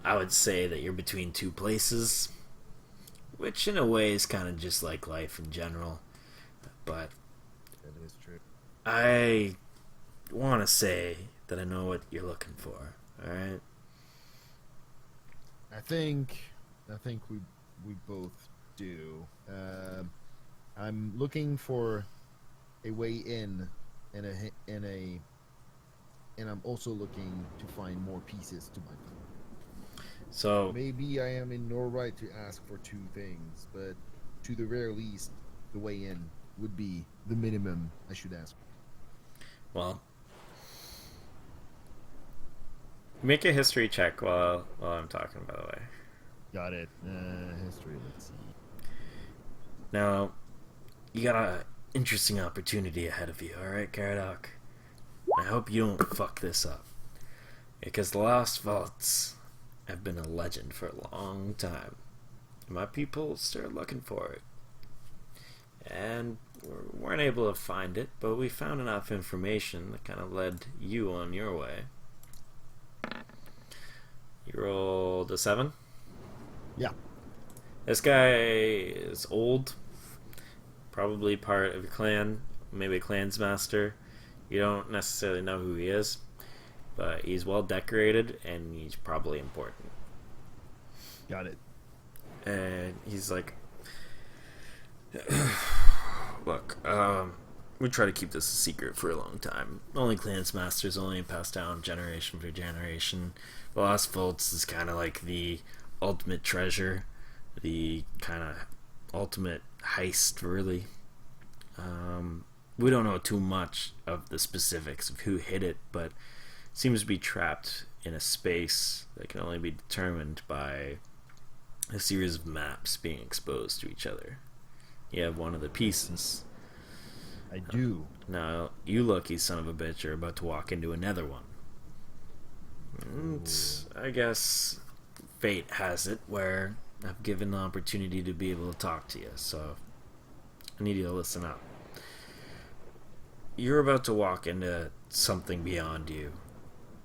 I would say that you're between two places, which in a way is kind of just like life in general, but That is true. I want to say that I know what you're looking for. Alright? I think we both do. I'm looking for a way in, and I'm also looking to find more pieces to my plan. So Maybe I am in no right to ask for two things, but to the very least, the way in would be the minimum I should ask. well, Make a history check while I'm talking, by the way. Got it. History. Let's see. Now, you got a interesting opportunity ahead of you, alright, Caradoc? I hope you don't fuck this up. Because the Lost Vaults have been a legend for a long time. My people started looking for it. And we weren't able to find it, but we found enough information that kind of led you on your way. You rolled a 7? Yeah. This guy is old, probably part of your clan, maybe a clansmaster. You don't necessarily know who he is, but he's well decorated and he's probably important. Got it. And he's like, look, we try to keep this a secret for a long time. Only clansmasters, only passed down generation for generation. The Lost Vaults is kind of like the ultimate treasure, the kind of ultimate heist, really. We don't know too much of the specifics of who hid it, but it seems to be trapped in a space that can only be determined by a series of maps being exposed to each other. You have one of the pieces. I do. Now, you lucky son of a bitch are about to walk into another one. And I guess fate has it where I've given the opportunity to be able to talk to you, so I need you to listen up. You're about to walk into something beyond you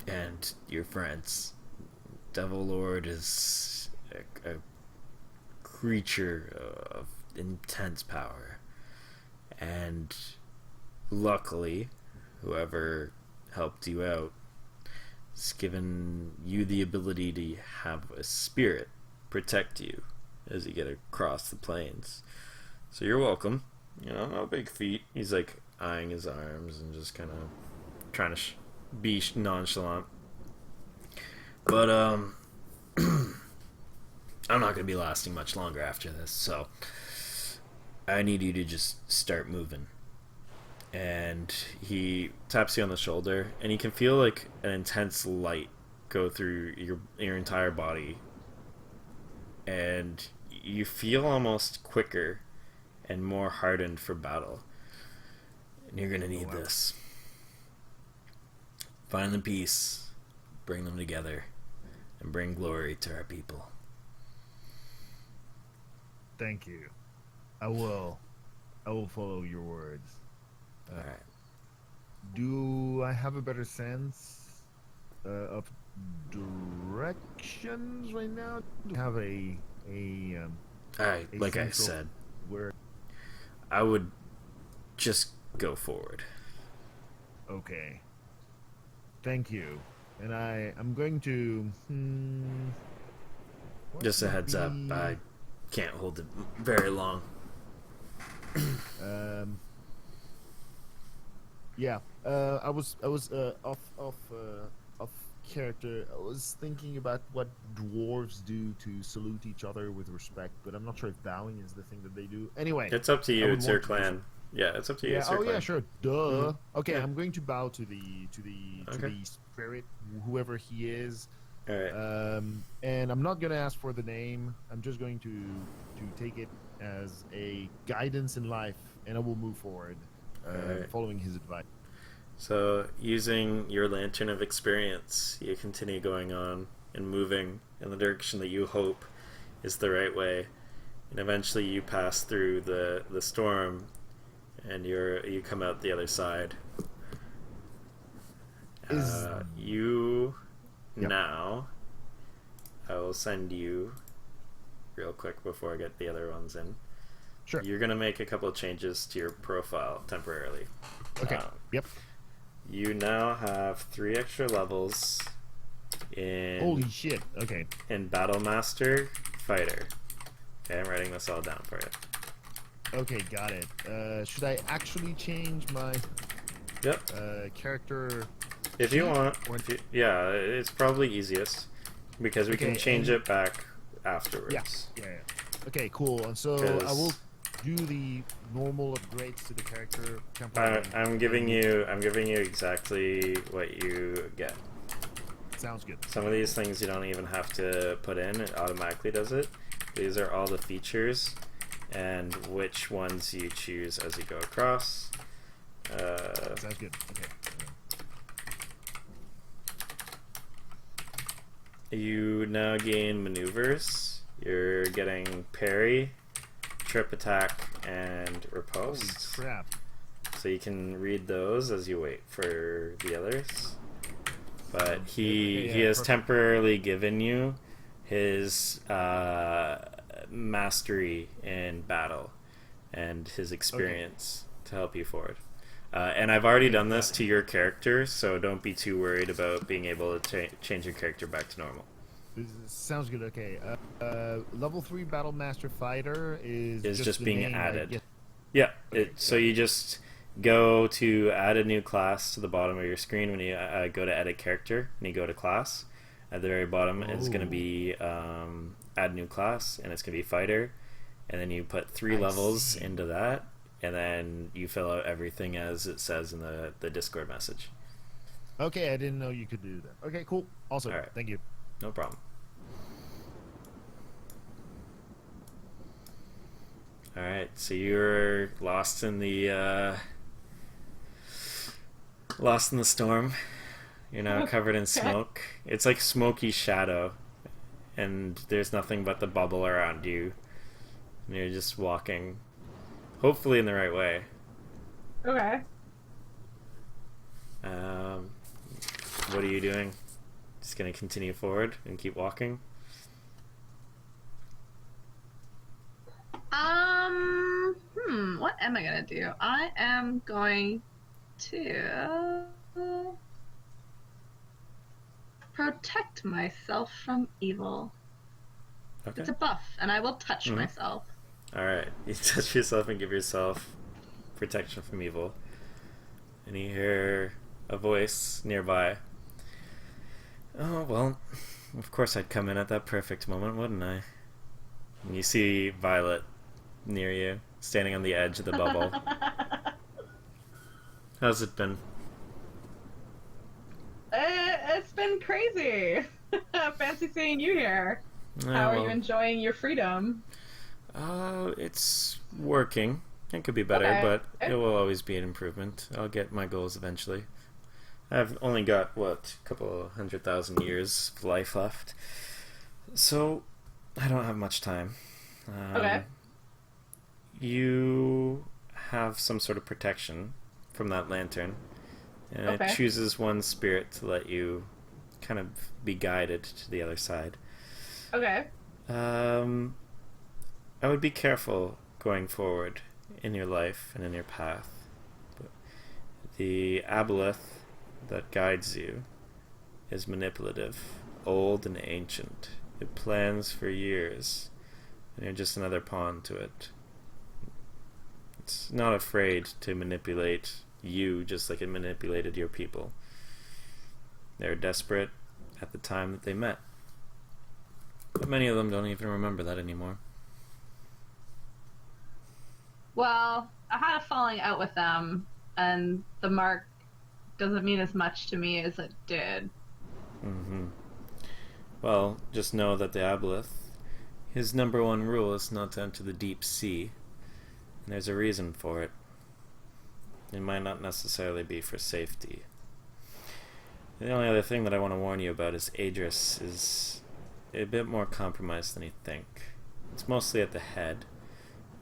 and your friends. Devil Lord is a creature of intense power, and luckily, whoever helped you out has given you the ability to have a spirit protect you as you get across the plains. So you're welcome. You know, no big feat. He's like eyeing his arms and just kind of trying to be nonchalant. But I'm not going to be lasting much longer after this, so I need you to just start moving. And he taps you on the shoulder, and you can feel like an intense light go through your entire body, and you feel almost quicker and more hardened for battle. And you're gonna need this. Find the peace, bring them together, and bring glory to our people. Thank you. I will follow your words. Alright. Do I have a better sense of directions right now? Do you have Alright, like I sense of said, where? I would just go forward. Okay. Thank you. And I'm going to. What Just a would heads up, be- I can't hold it very long. Yeah. I was off character. I was thinking about what dwarves do to salute each other with respect, but I'm not sure if bowing is the thing that they do. Anyway, It's up to I you, would it's your want to do clan. Yeah, it's up to you, yeah. it's your Oh clan. yeah, sure. Duh. Mhm. Okay, Yeah. I'm going to bow to the Okay. spirit, whoever he is. Alright. And I'm not gonna ask for the name. I'm just going to take it as a guidance in life, and I will move forward, Alright. following his advice. So, using your lantern of experience, you continue going on and moving in the direction that you hope is the right way. And eventually you pass through the storm and you come out the other side. You Yep. now, I will send you real quick before I get the other ones in. Sure. You're going to make a couple of changes to your profile temporarily. Okay. Yep. You now have 3 extra levels in Holy shit. Okay. Battle Master Fighter. Okay, I'm writing this all down for you. Okay, got it. Should I actually change my Yep. character? If you sheet? want. Or- Yeah, it's probably easiest because we can Okay, change and- it back afterwards. Yeah. Okay, cool. And so I will do the normal upgrades to the character temporarily. I'm giving you exactly what you get. Sounds good. Some of these things you don't even have to put in, it automatically does it. These are all the features and which ones you choose as you go across. Sounds good. Okay. You now gain maneuvers. You're getting parry, trip attack, and riposte. Holy crap. So you can read those as you wait for the others. But he has temporarily given you his mastery in battle and his experience to help you forward. And I've already done this to your character, so don't be too worried about being able to change your character back to normal. Sounds good. Okay. Level 3 Battle Master Fighter is just the being name, added. Yeah. So you just go to add a new class to the bottom of your screen when you go to edit character and you go to class. At the very bottom is going to be add new class, and it's going to be fighter, and then you put 3 levels into that, and then you fill out everything as it says in the Discord message. Okay, I didn't know you could do that. Okay, cool. Awesome. All right. Thank you. No problem. Alright, so you're lost in the storm. You're now covered in smoke. It's like smoky shadow, and there's nothing but the bubble around you. And you're just walking, hopefully in the right way. Okay. What are you doing? Just gonna continue forward and keep walking? What am I gonna do? I am going to protect myself from evil. Okay. It's a buff, and I will touch myself. Alright, you touch yourself and give yourself protection from evil. And you hear a voice nearby. Oh, well, of course I'd come in at that perfect moment, wouldn't I? And you see Violet near you, standing on the edge of the bubble. How's it been? It's been crazy. Fancy seeing you here. How are you enjoying your freedom? It's working. It could be better, but it will always be an improvement. I'll get my goals eventually. I've only got, a couple 100,000 years of life left. So, I don't have much time. You have some sort of protection from that lantern, and it chooses one spirit to let you kind of be guided to the other side. Okay. I would be careful going forward in your life and in your path. But the aboleth that guides you is manipulative, old and ancient. It plans for years, and you're just another pawn to it. It's not afraid to manipulate you just like it manipulated your people. They're desperate at the time that they met. But many of them don't even remember that anymore. Well, I had a falling out with them, and the mark doesn't mean as much to me as it did. Well, just know that the aboleth, his number one rule is not to enter the deep sea. And there's a reason for it. It might not necessarily be for safety. The only other thing that I want to warn you about is Adris is a bit more compromised than you think. It's mostly at the head,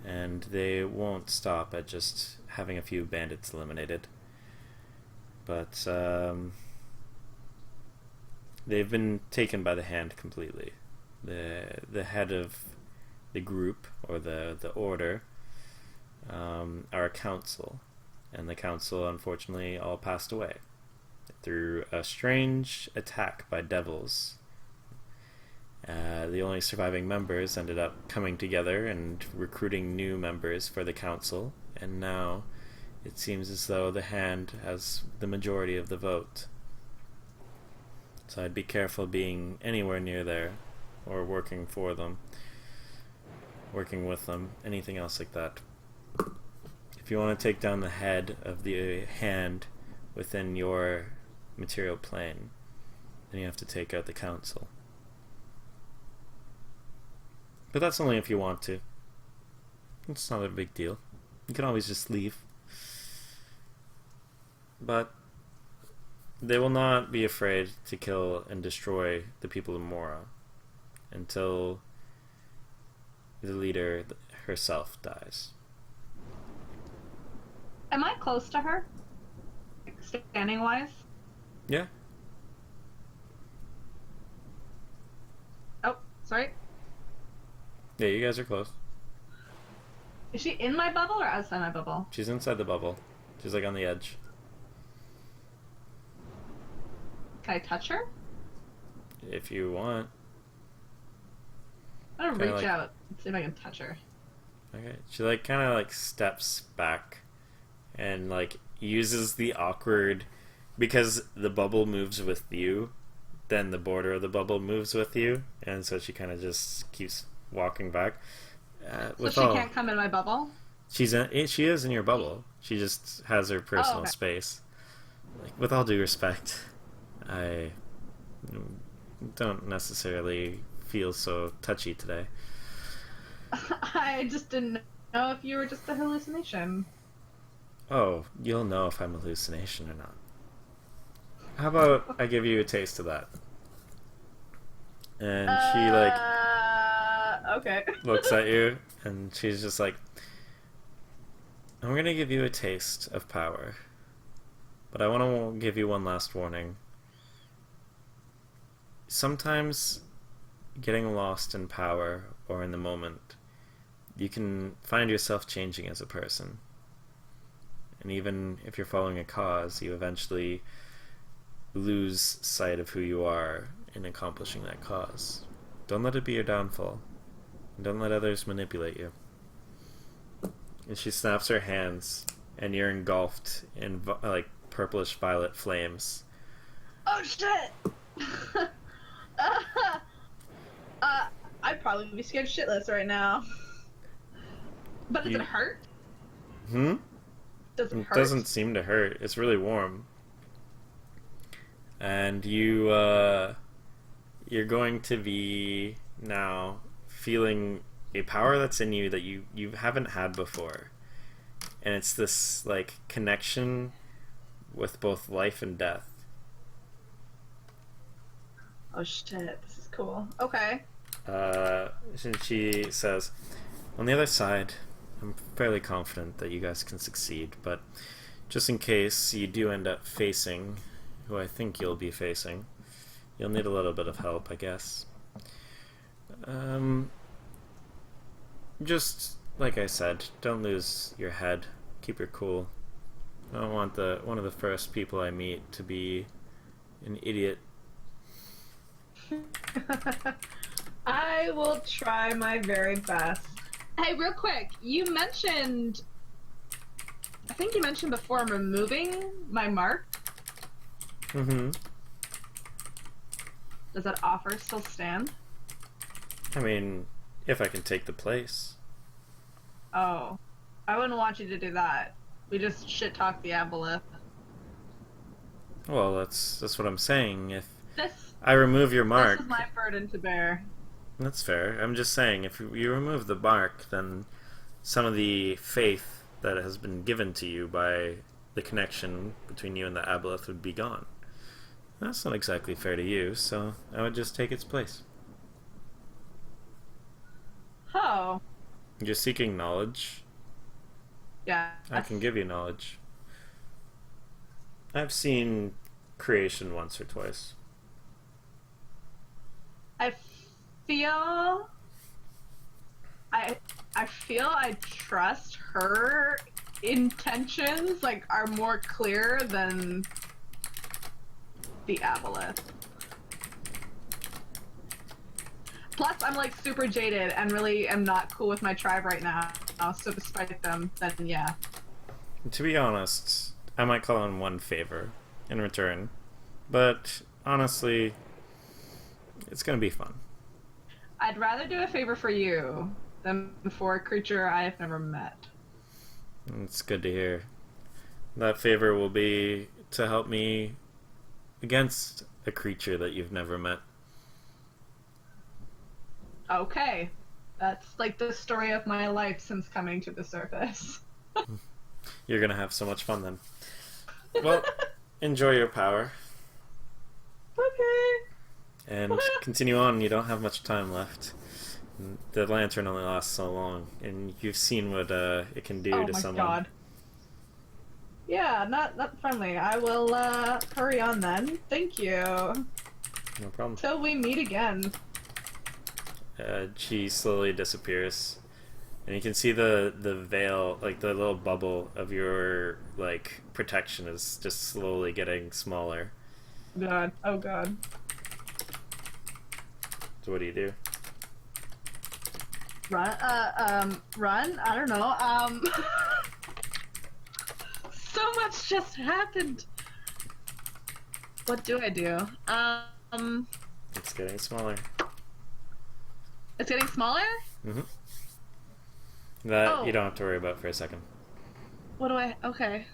and they won't stop at just having a few bandits eliminated. But they've been taken by the hand completely. The head of the group, or the order, are a council, and the council unfortunately all passed away through a strange attack by devils. The only surviving members ended up coming together and recruiting new members for the council, and now it seems as though the hand has the majority of the vote. So I'd be careful being anywhere near there, or working for them, working with them, anything else like that. If you want to take down the head of the hand within your material plane, then you have to take out the council. But that's only if you want to. It's not a big deal. You can always just leave. But they will not be afraid to kill and destroy the people of Mora until the leader herself dies. Am I close to her? Standing wise? Yeah. Oh, sorry. Yeah, you guys are close. Is she in my bubble or outside my bubble? She's inside the bubble. She's like on the edge. Can I touch her? If you want. I'm gonna Kinda reach like- out and see if I can touch her. Okay. She like kind of like steps back and like uses the awkward, because the bubble moves with you, then the border of the bubble moves with you, and so she kind of just keeps walking back. So she can't come in my bubble? She is in your bubble. She just has her personal okay. space. Like, with all due respect, I don't necessarily feel so touchy today. I just didn't know if you were just a hallucination. Oh, you'll know if I'm a hallucination or not. How about I give you a taste of that? And she like okay. looks at you and she's just like, I'm gonna give you a taste of power, but I want to give you one last warning. Sometimes getting lost in power or in the moment, you can find yourself changing as a person. And even if you're following a cause, you eventually lose sight of who you are in accomplishing that cause. Don't let it be your downfall. Don't let others manipulate you. And she snaps her hands, and you're engulfed in like purplish violet flames. Oh shit! I'd probably be scared shitless right now. But does it hurt? Does it hurt? It doesn't seem to hurt. It's really warm. And you're going to be now feeling a power that's in you that you haven't had before. And it's this like connection with both life and death. Oh shit, this is cool. Okay. She says, on the other side, I'm fairly confident that you guys can succeed, but just in case you do end up facing who I think you'll be facing, you'll need a little bit of help, I guess. Just like I said, don't lose your head. Keep your cool. I don't want one of the first people I meet to be an idiot. I will try my very best. Hey, real quick, you mentioned... I think you mentioned before removing my mark. Mm-hmm. Does that offer still stand? I mean, if I can take the place. Oh. I wouldn't want you to do that. We just shit-talk the aboleth. Well, that's what I'm saying. If This I remove your mark... This is my burden to bear. That's fair. I'm just saying, if you remove the mark, then some of the faith that has been given to you by the connection between you and the aboleth would be gone. That's not exactly fair to you, so I would just take its place. Oh. You're seeking knowledge. Yeah. I can give you knowledge. I've seen creation once or twice. I feel I trust her intentions are more clear than the aboleth. Plus, I'm super jaded and really am not cool with my tribe right now. So despite them, then yeah. To be honest, I might call on one favor in return, but honestly, it's gonna be fun. I'd rather do a favor for you than for a creature I have never met. It's good to hear. That favor will be to help me against a creature that you've never met. Okay. That's like the story of my life since coming to the surface. You're gonna have so much fun then. Well, enjoy your power. Okay. And continue on, you don't have much time left. The lantern only lasts so long, and you've seen what it can do to someone. Oh my god. Yeah, not friendly. I will hurry on then. Thank you. No problem. Till we meet again. She slowly disappears. And you can see the veil, like the little bubble of your like protection is just slowly getting smaller. God. Oh god. So what do you do? Run? Run? I don't know. So much just happened. What do I do? It's getting smaller. It's getting smaller? Mm-hmm. That you don't have to worry about for a second. What do I... Okay.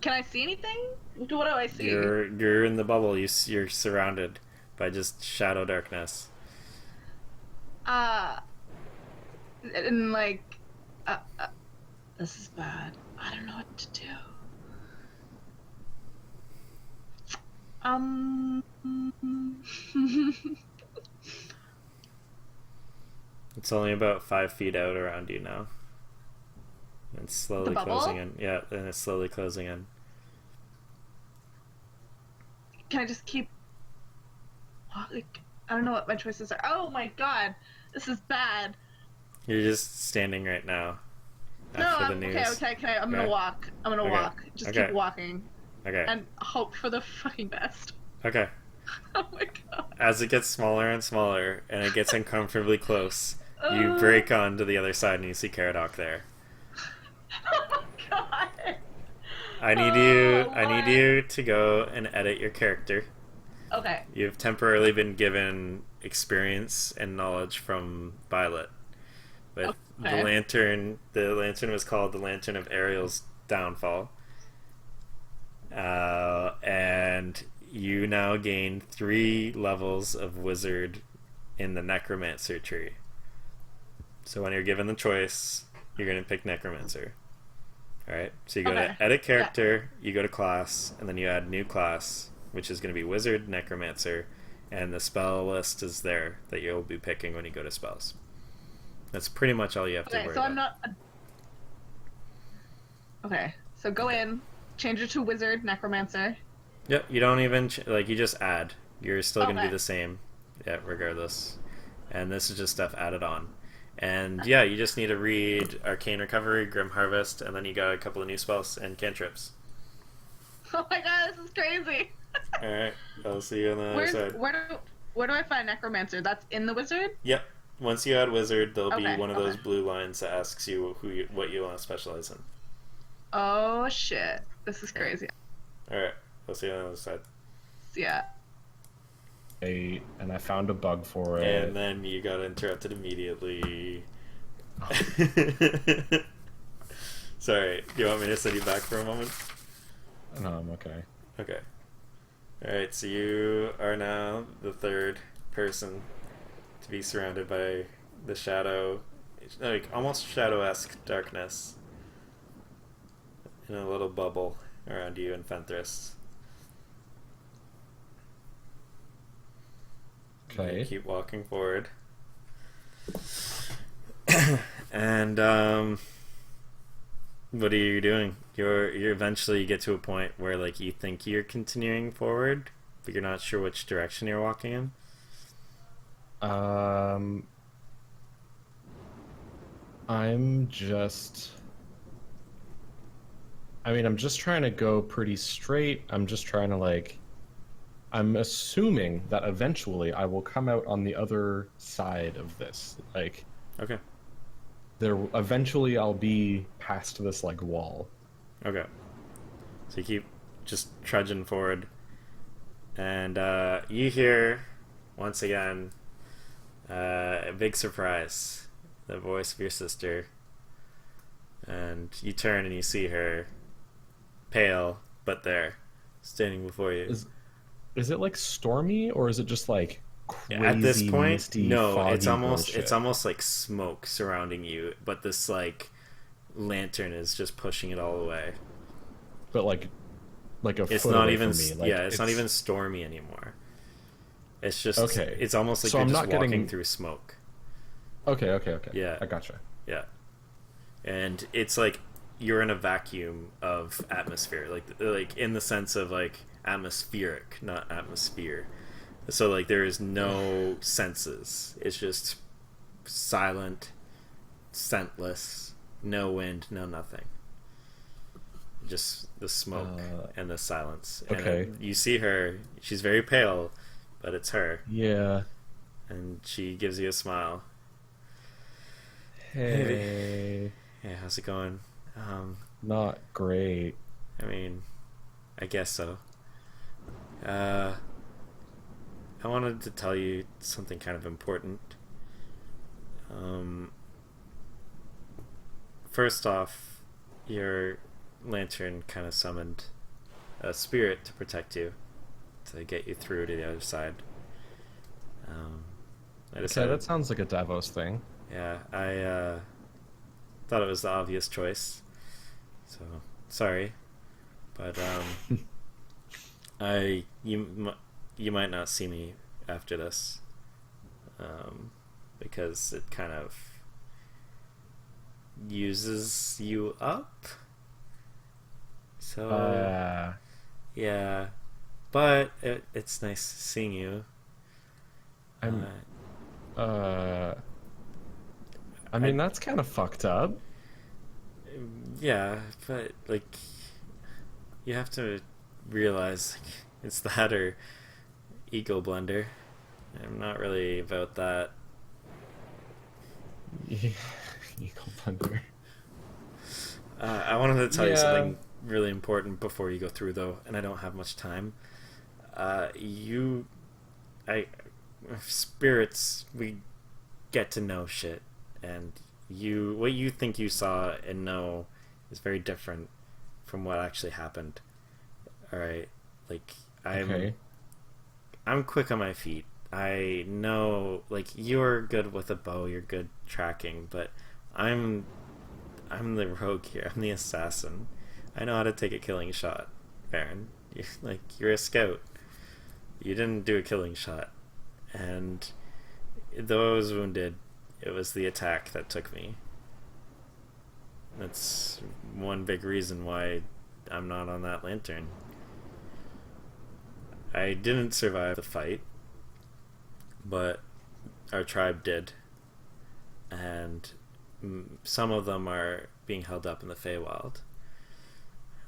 Can I see anything? What do I see? You're in the bubble. You're surrounded by just shadow darkness. And like... this is bad. I don't know what to do. It's only about 5 feet out around you now. And it's slowly closing in. Yeah, and it's slowly closing in. Can I just keep... Like, I don't know what my choices are. Oh my god! This is bad! You're just standing right now. No, After the news. okay, I'm gonna walk. I'm gonna walk. Just keep walking. Okay. And hope for the fucking best. Okay. Oh my god. As it gets smaller and smaller, and it gets uncomfortably close, you break onto the other side and you see Caradoc there. Oh my god. I need you to go and edit your character. Okay. You've temporarily been given experience and knowledge from Violet. But the lantern was called the Lantern of Ariel's Downfall. And you now gain 3 levels of wizard in the Necromancer tree. So when you're given the choice, you're going to pick Necromancer. Alright? So you go to edit character, you go to class, and then you add new class, which is going to be Wizard, Necromancer, and the spell list is there that you'll be picking when you go to spells. That's pretty much all you have to worry about. I'm not... Okay, so go in, change it to Wizard, Necromancer. Yep, you don't even... you just add. You're still going to be the same. Yeah, regardless. And this is just stuff added on. And yeah, you just need to read Arcane Recovery, Grim Harvest, and then you got a couple of new spells and cantrips. Oh my god, this is crazy! Alright, I'll see you on the other side. Where do I find Necromancer? That's in the Wizard? Yep. Once you add Wizard, there'll be one of those blue lines that asks you what you want to specialize in. Oh shit. This is crazy. Alright, I'll see you on the other side. Yeah. And I found a bug for it. And then you got interrupted immediately. Sorry, do you want me to send you back for a moment? No, I'm okay. Okay. Alright, so you are now the 3rd person to be surrounded by the shadow, like almost shadow-esque darkness in a little bubble around you and Fenthris. Okay. You keep walking forward. And what are you doing? You eventually get to a point where like you think you're continuing forward, but you're not sure which direction you're walking in. I'm just trying to go pretty straight. I'm just trying to I'm assuming that eventually I will come out on the other side of this. Okay. Eventually I'll be past this wall. Okay. So you keep just trudging forward, and you hear once again a big surprise, the voice of your sister, and you turn and you see her, pale but there, standing before you. Is it like stormy, or is it just like crazy, At this point, misty, no, foggy it's bullshit? almost like smoke surrounding you, but this like lantern is just pushing it all away. But like a It's foot not away even from me. Like, it's not even stormy anymore. It's just Okay. It's almost like So you're I'm just not walking getting- through smoke. Okay. Yeah. I gotcha. Yeah, and it's like you're in a vacuum of atmosphere, like in the sense of like atmospheric, not atmosphere. So like there is no senses. It's just silent, scentless, no wind, no nothing. Just the smoke and the silence. Okay. And you see her. She's very pale, but it's her, Yeah. and she gives you a smile. Hey. Yeah, how's it going? Not great. I mean, I guess so. I wanted to tell you something kind of important. First off, your lantern kind of summoned a spirit to protect you, to get you through to the other side. I Okay, decided, that sounds like a Davos thing. yeah, I thought it was the obvious choice. So sorry, but you might not see me after this, because it kind of uses you up. So yeah, but it's nice seeing you. I mean, that's kind of fucked up. Yeah, but like you have to realize like, it's that or ego blender. I'm not really about that. Eagle Thunder. I wanted to tell you Yeah. something really important before you go through, though, and I don't have much time. Spirits, we get to know shit, and what you think you saw and know is very different from what actually happened. All right, like Okay. I'm quick on my feet. I know, like, you're good with a bow, you're good tracking, but I'm the rogue here. I'm the assassin. I know how to take a killing shot, Baron. You're a scout. You didn't do a killing shot, and though I was wounded, it was the attack that took me. That's one big reason why I'm not on that lantern. I didn't survive the fight, but our tribe did, and some of them are being held up in the Feywild.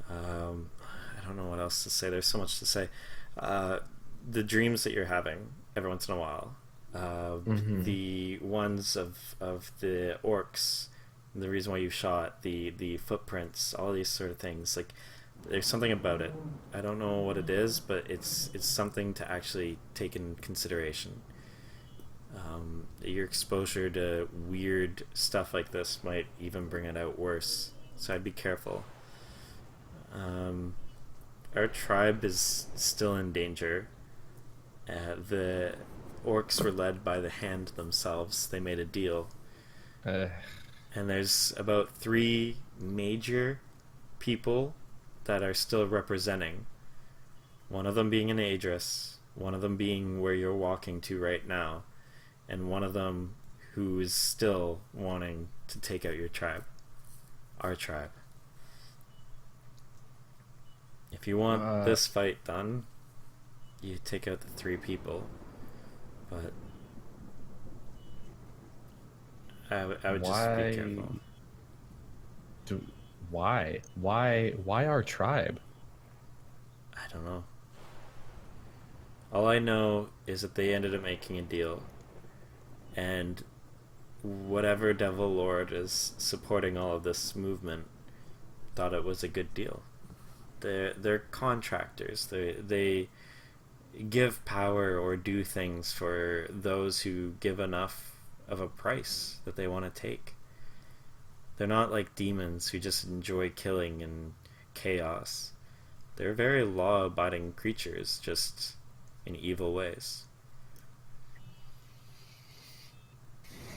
I don't know what else to say. There's so much to say. The dreams that you're having every once in a while, the ones of the orcs, the reason why you shot, the footprints, all these sort of things, like there's something about it. I don't know what it is, but it's something to actually take in consideration. Your exposure to weird stuff like this might even bring it out worse, so I'd be careful. Our tribe is still in danger. The orcs were led by the Hand themselves. They made a deal. And there's about 3 major people that are still representing. One of them being an Aedris, one of them being where you're walking to right now, and one of them who is still wanting to take out your tribe. Our tribe. If you want this fight done, you take out the 3 people. But I would just be careful. Why our tribe? I don't know. All I know is that they ended up making a deal, and whatever devil lord is supporting all of this movement thought it was a good deal. They're contractors. They give power or do things for those who give enough of a price that they want to take. They're not like demons who just enjoy killing and chaos. They're very law-abiding creatures, just in evil ways.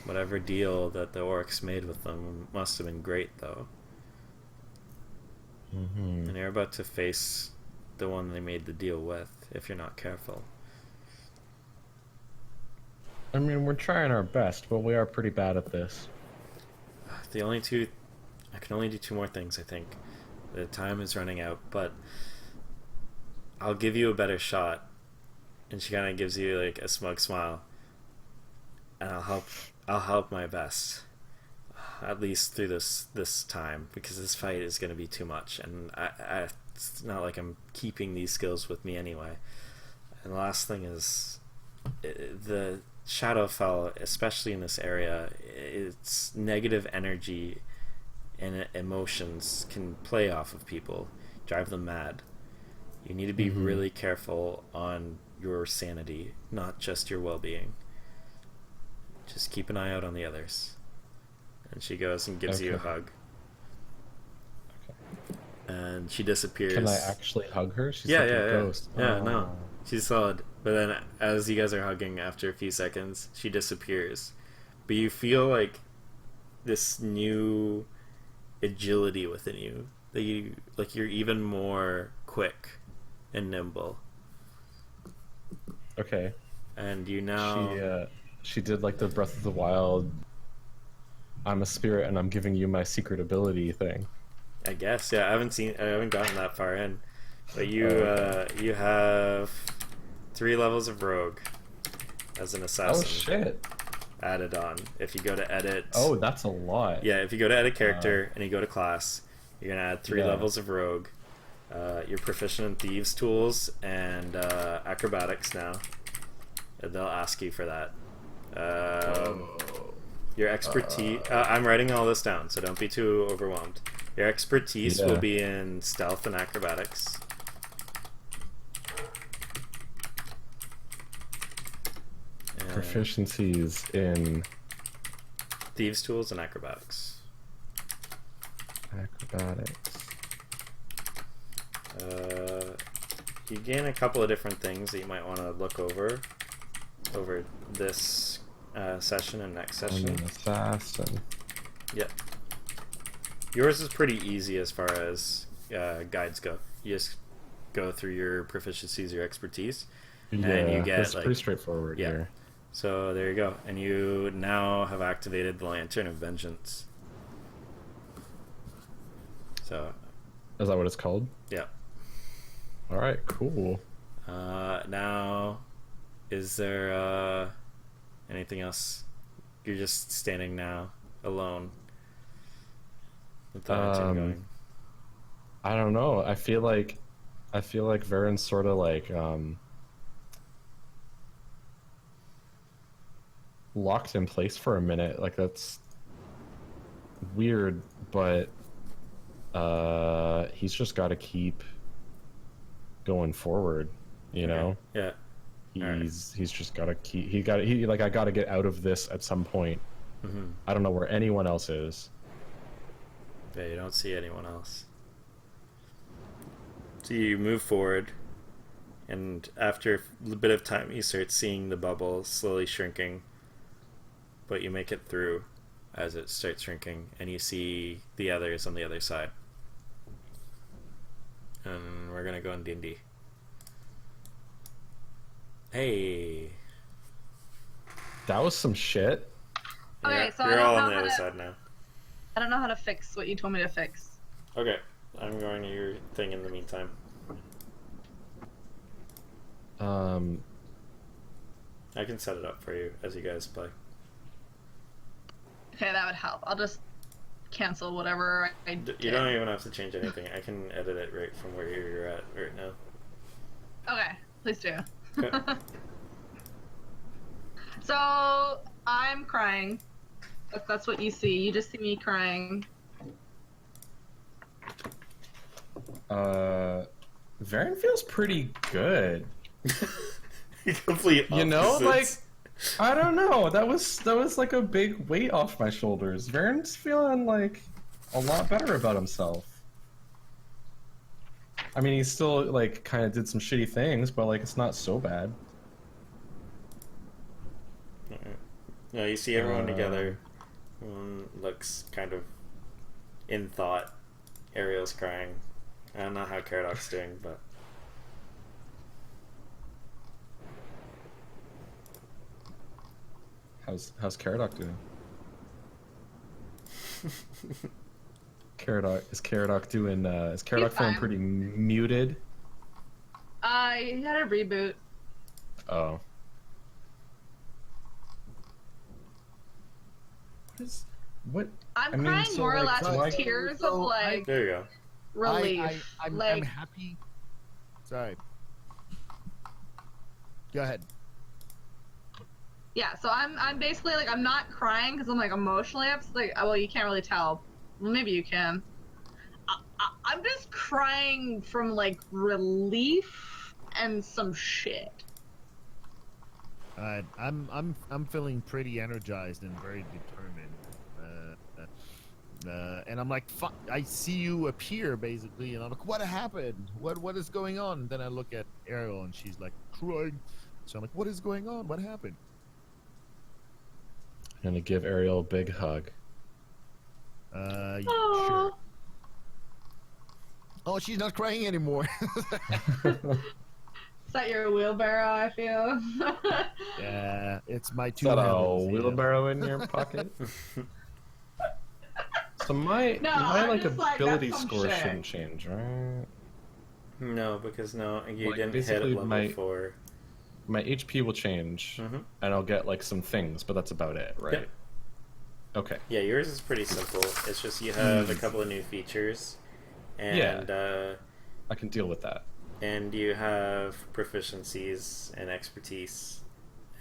Whatever deal that the orcs made with them must have been great, though. Mm-hmm. And you're about to face the one they made the deal with, if you're not careful. I mean, we're trying our best, but we are pretty bad at this. I can only do 2 more things, I think. The time is running out, but I'll give you a better shot. And she kind of gives you like a smug smile. And I'll help my best. At least through this time, because this fight is going to be too much, and it's not like I'm keeping these skills with me anyway. And the last thing is, the Shadowfell, especially in this area, its negative energy and emotions can play off of people, drive them mad. You need to be really careful on your sanity, not just your well-being. Just keep an eye out on the others. And she goes and gives you a hug. Okay. And she disappears. Can I actually hug her? She's yeah, like yeah, a yeah. ghost. Yeah, Oh. no. She's solid. But then as you guys are hugging, after a few seconds, she disappears. But you feel like this new agility within you. That you're even more quick and nimble. Okay. And you now... She did like the Breath of the Wild, I'm a spirit and I'm giving you my secret ability thing. I guess, yeah. I haven't gotten that far in. But you you have 3 levels of rogue as an assassin. Oh shit. Added on. If you go to edit... Oh, that's a lot. Yeah, if you go to edit character and you go to class, you're going to add 3 Yeah. levels of rogue. You're proficient in thieves tools and acrobatics now. And they'll ask you for that. Your expertise... I'm writing all this down, so don't be too overwhelmed. Your expertise will be in stealth and acrobatics. Proficiencies in thieves tools and acrobatics. You gain a couple of different things that you might want to look over this session and next session. I'm an assassin. Yep. Yours is pretty easy as far as guides go. You just go through your proficiencies, your expertise, and you get it's pretty straightforward here. So there you go, and you now have activated the Lantern of Vengeance. So, is that what it's called? Yeah. All right, cool. Now, is there anything else? You're just standing now, alone, with the lantern going. I don't know. I feel like Varen's sort of like locked in place for a minute. Like that's weird, but he's just got to keep going forward, you know? Yeah. He's just got to keep. I got to get out of this at some point. Mm-hmm. I don't know where anyone else is. Yeah, you don't see anyone else. So you move forward, and after a bit of time, you start seeing the bubble slowly shrinking. But you make it through as it starts shrinking, and you see the others on the other side. And we're gonna go in D&D. Hey. That was some shit. Okay, so you're I all don't on know the other how to, side now. I don't know how to fix what you told me to fix. Okay, I'm going to your thing in the meantime. I can set it up for you as you guys play. Okay, that would help. I'll just cancel whatever I did. You don't even have to change anything. I can edit it right from where you're at right now. Okay, please do. Okay. So, I'm crying. That's what you see. You just see me crying. Varen feels pretty good. Complete You know, like opposites. I don't know. That was like a big weight off my shoulders. Varen's feeling like a lot better about himself. I mean, he still like kind of did some shitty things, but like it's not so bad. No, you see everyone together. Everyone looks kind of in thought. Ariel's crying. I don't know how Caradoc's doing, but How's Caradoc doing? Caradoc is Caradoc doing? Is Caradoc He's feeling fine. pretty muted? He had a reboot. Oh. What? I'm I mean, crying so, more or like, less why- with tears so of like there you go. relief. I'm like happy. Sorry. Go ahead. yeah, so I'm basically like I'm not crying because I'm like emotionally upset. Like well, you can't really tell. Well, maybe you can. I'm just crying from like relief and some shit. I'm feeling pretty energized and very determined. And I'm like, fuck! I see you appear basically, and I'm like, what happened? What is going on? And then I look at Ariel, and she's like crying. So I'm like, what is going on? What happened? I'm gonna give Ariel a big hug. Aw. Sure. Oh, she's not crying anymore. Is that your wheelbarrow? I feel. Yeah, it's my Is two that a handles, wheelbarrow in your pocket? So my No, my I'm like just like, ability that's some score shit. shouldn't change, right? No, because no, you Like, didn't hit basically level my- 4. My HP will change, Mhm. and I'll get like some things, but that's about it, right? Yep. Okay. Yeah, yours is pretty simple. It's just you have a couple of new features, and I can deal with that. and you have proficiencies and expertise,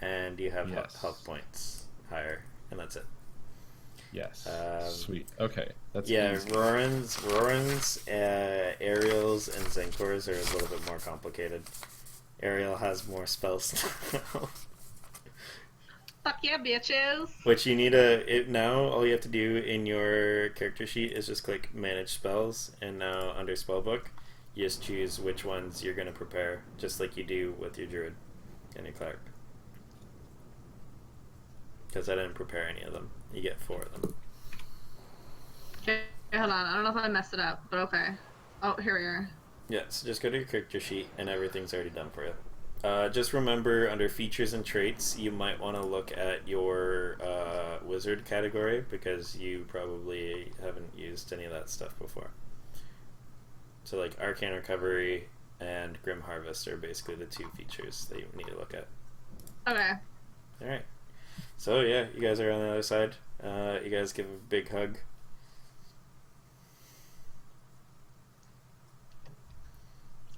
and you have Yes. health points higher, and that's it. Yes. Sweet. Okay. That's Yeah, easy. Roran's, Ariel's, and Zenkor's are a little bit more complicated. Ariel has more spells now. Fuck yeah, bitches. Which you need to... Now, all you have to do in your character sheet is just click Manage Spells, and now under Spellbook, you just choose which ones you're going to prepare, just like you do with your Druid and your Cleric. Because I didn't prepare any of them. You get 4 of them. Okay, hold on. I don't know if I messed it up, but okay. Oh, here we are. Yeah, so just go to your character sheet, and everything's already done for you. Just remember, under features and traits, you might want to look at your wizard category, because you probably haven't used any of that stuff before. So like Arcane Recovery and Grim Harvest are basically the 2 features that you need to look at. Okay. Alright. So yeah, you guys are on the other side. You guys give a big hug.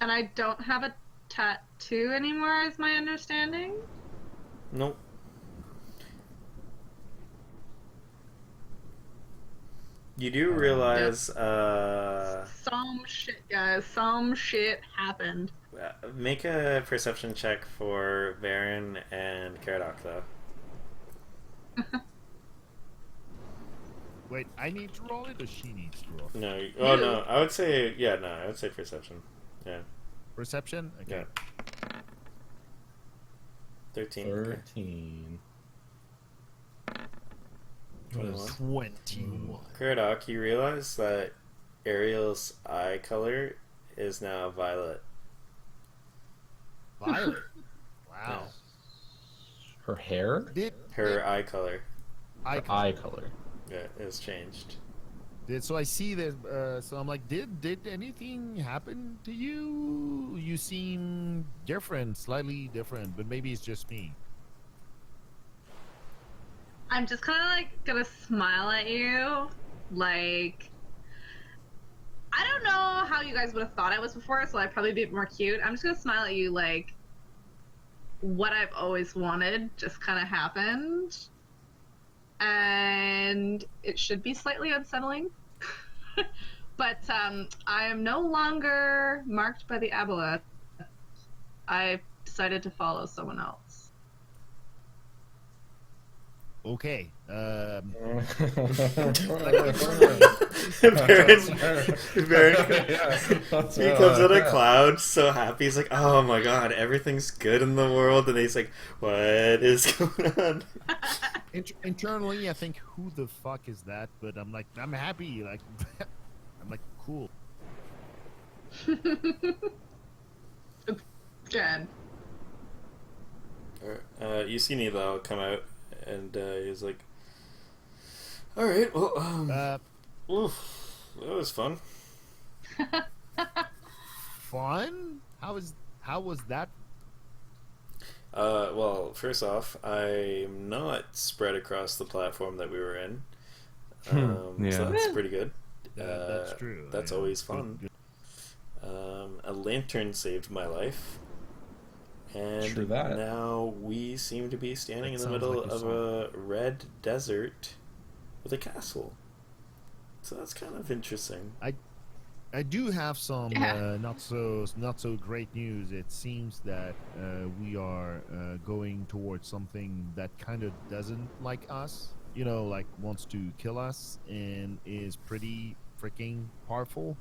And I don't have a tattoo anymore, is my understanding. Nope. You do realize, Some shit, guys. Some shit happened. make a perception check for Varen and Caradoc, though. Wait, I need to roll it, or she needs to roll? No, You. no, I would say, yeah, no, I would say perception. Yeah, Perception. Okay. yeah. 13. Okay. 13. 21. 21. Caradoc, you realize that Ariel's eye color is now violet. Violet. Wow. Her hair? Did Her eye color, Eye color. yeah, is changed. so I see that. So I'm like, did anything happen to you? You seem different, slightly different, but maybe it's just me. I'm just kind of like gonna smile at you, like I don't know how you guys would have thought I was before, so I'd probably be more cute. I'm just gonna smile at you, like what I've always wanted just kind of happened, and it should be slightly unsettling. But I am no longer marked by the aboleth. I decided to follow someone else. Okay. Baron, he comes out of cloud so happy. He's like, oh my god, everything's good in the world. And he's like, what is going on? Internally, I think, who the fuck is that? But I'm like, I'm happy. Like, I'm like, cool. Jen. You see Nilo come out, and he's like, all right, well, oof, that was fun. Fun? How was that? Well, first off, I'm not spread across the platform that we were in. Yeah. So that's pretty good. That's true. That's yeah. always fun. A lantern saved my life. And True that. now we seem to be standing That in the sounds middle like a of a red desert with a castle. So that's kind of interesting. I do have some Yeah. not so great news. It seems that we are going towards something that kind of doesn't like us. You know, like wants to kill us and is pretty freaking powerful.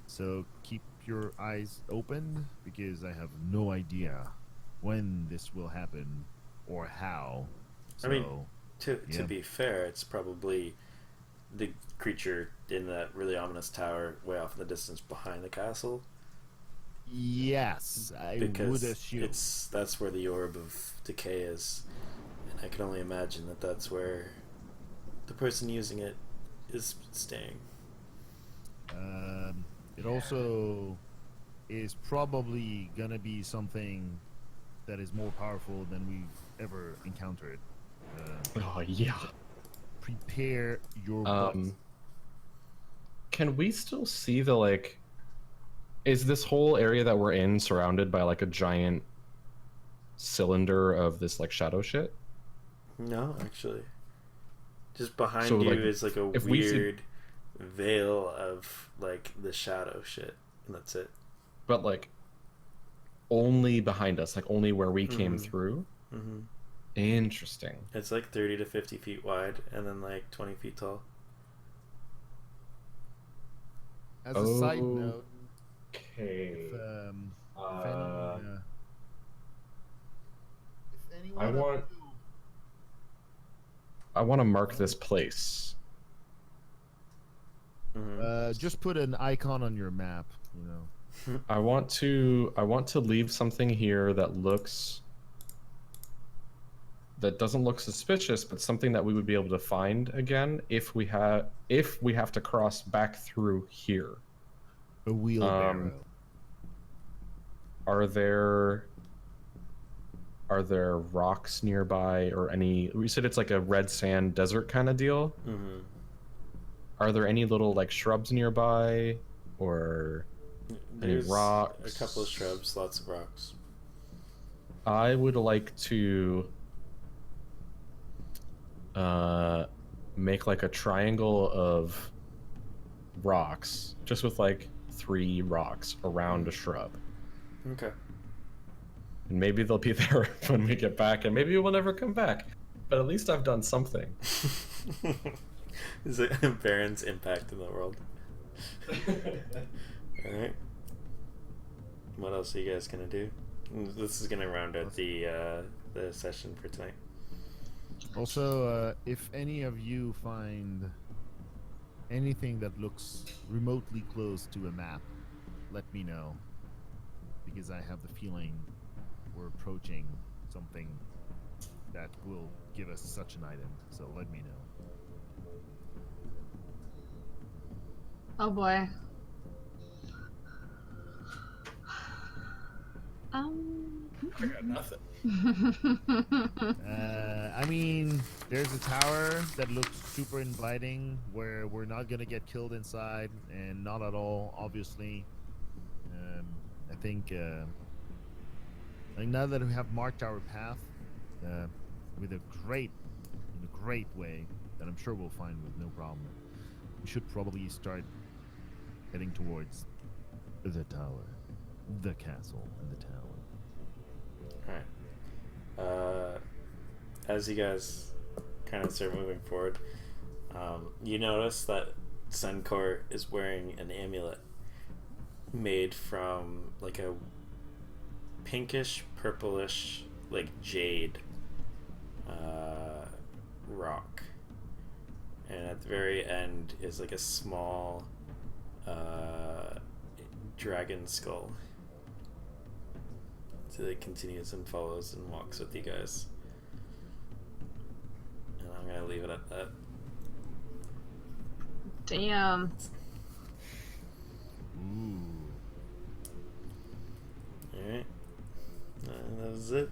So keep your eyes open because I have no idea when this will happen or how. So, I mean, to yeah. be fair, it's probably the creature in that really ominous tower way off in the distance behind the castle. yes, I would Because assume. that's where the orb of decay is. And I can only imagine that that's where the person using it is staying. It also is probably gonna be something that is more powerful than we've ever encountered. Oh yeah. Prepare your butt. Can we still see the like? Is this whole area that we're in surrounded by like a giant cylinder of this like shadow shit? No, actually. Just behind So, you like, is like a if we see- weird veil of like the shadow shit. And that's it. But like, only behind us, like only where we came Mhm. through. Mm-hmm. Interesting. It's like 30 to 50 feet wide and then like 20 feet tall. As a side note, Okay. if anyone I of want- you- I want to mark this place. Mm-hmm. just put an icon on your map. You know. I want to leave something here that doesn't look suspicious, but something that we would be able to find again if we have to cross back through here. A wheelbarrow. Are there rocks nearby or any? We said it's like a red sand desert kind of deal. Mm-hmm. Are there any little like shrubs nearby or There's rocks? a couple of shrubs, lots of rocks. I would like to make like a triangle of rocks, just with like 3 rocks around a shrub. Okay. And maybe they'll be there when we get back, and maybe we'll never come back. But at least I've done something. Is it Baron's impact in the world? Alright. What else are you guys gonna do? This is gonna round out the session for tonight. Also, if any of you find anything that looks remotely close to a map, let me know. Because I have the feeling we're approaching something that will give us such an item. So let me know. Oh boy. I got nothing. I mean, there's a tower that looks super inviting where we're not gonna get killed inside, and not at all, obviously. I think like now that we have marked our path with in a great way that I'm sure we'll find with no problem, we should probably start heading towards the tower, the castle, and the tower. Alright. As you guys kind of start moving forward. You notice that Suncor is wearing an amulet made from like a pinkish, purplish, like jade rock. And at the very end is like a small dragon skull. So it continues and follows and walks with you guys. And I'm gonna leave it at that. Damn. Ooh. Alright. That was it.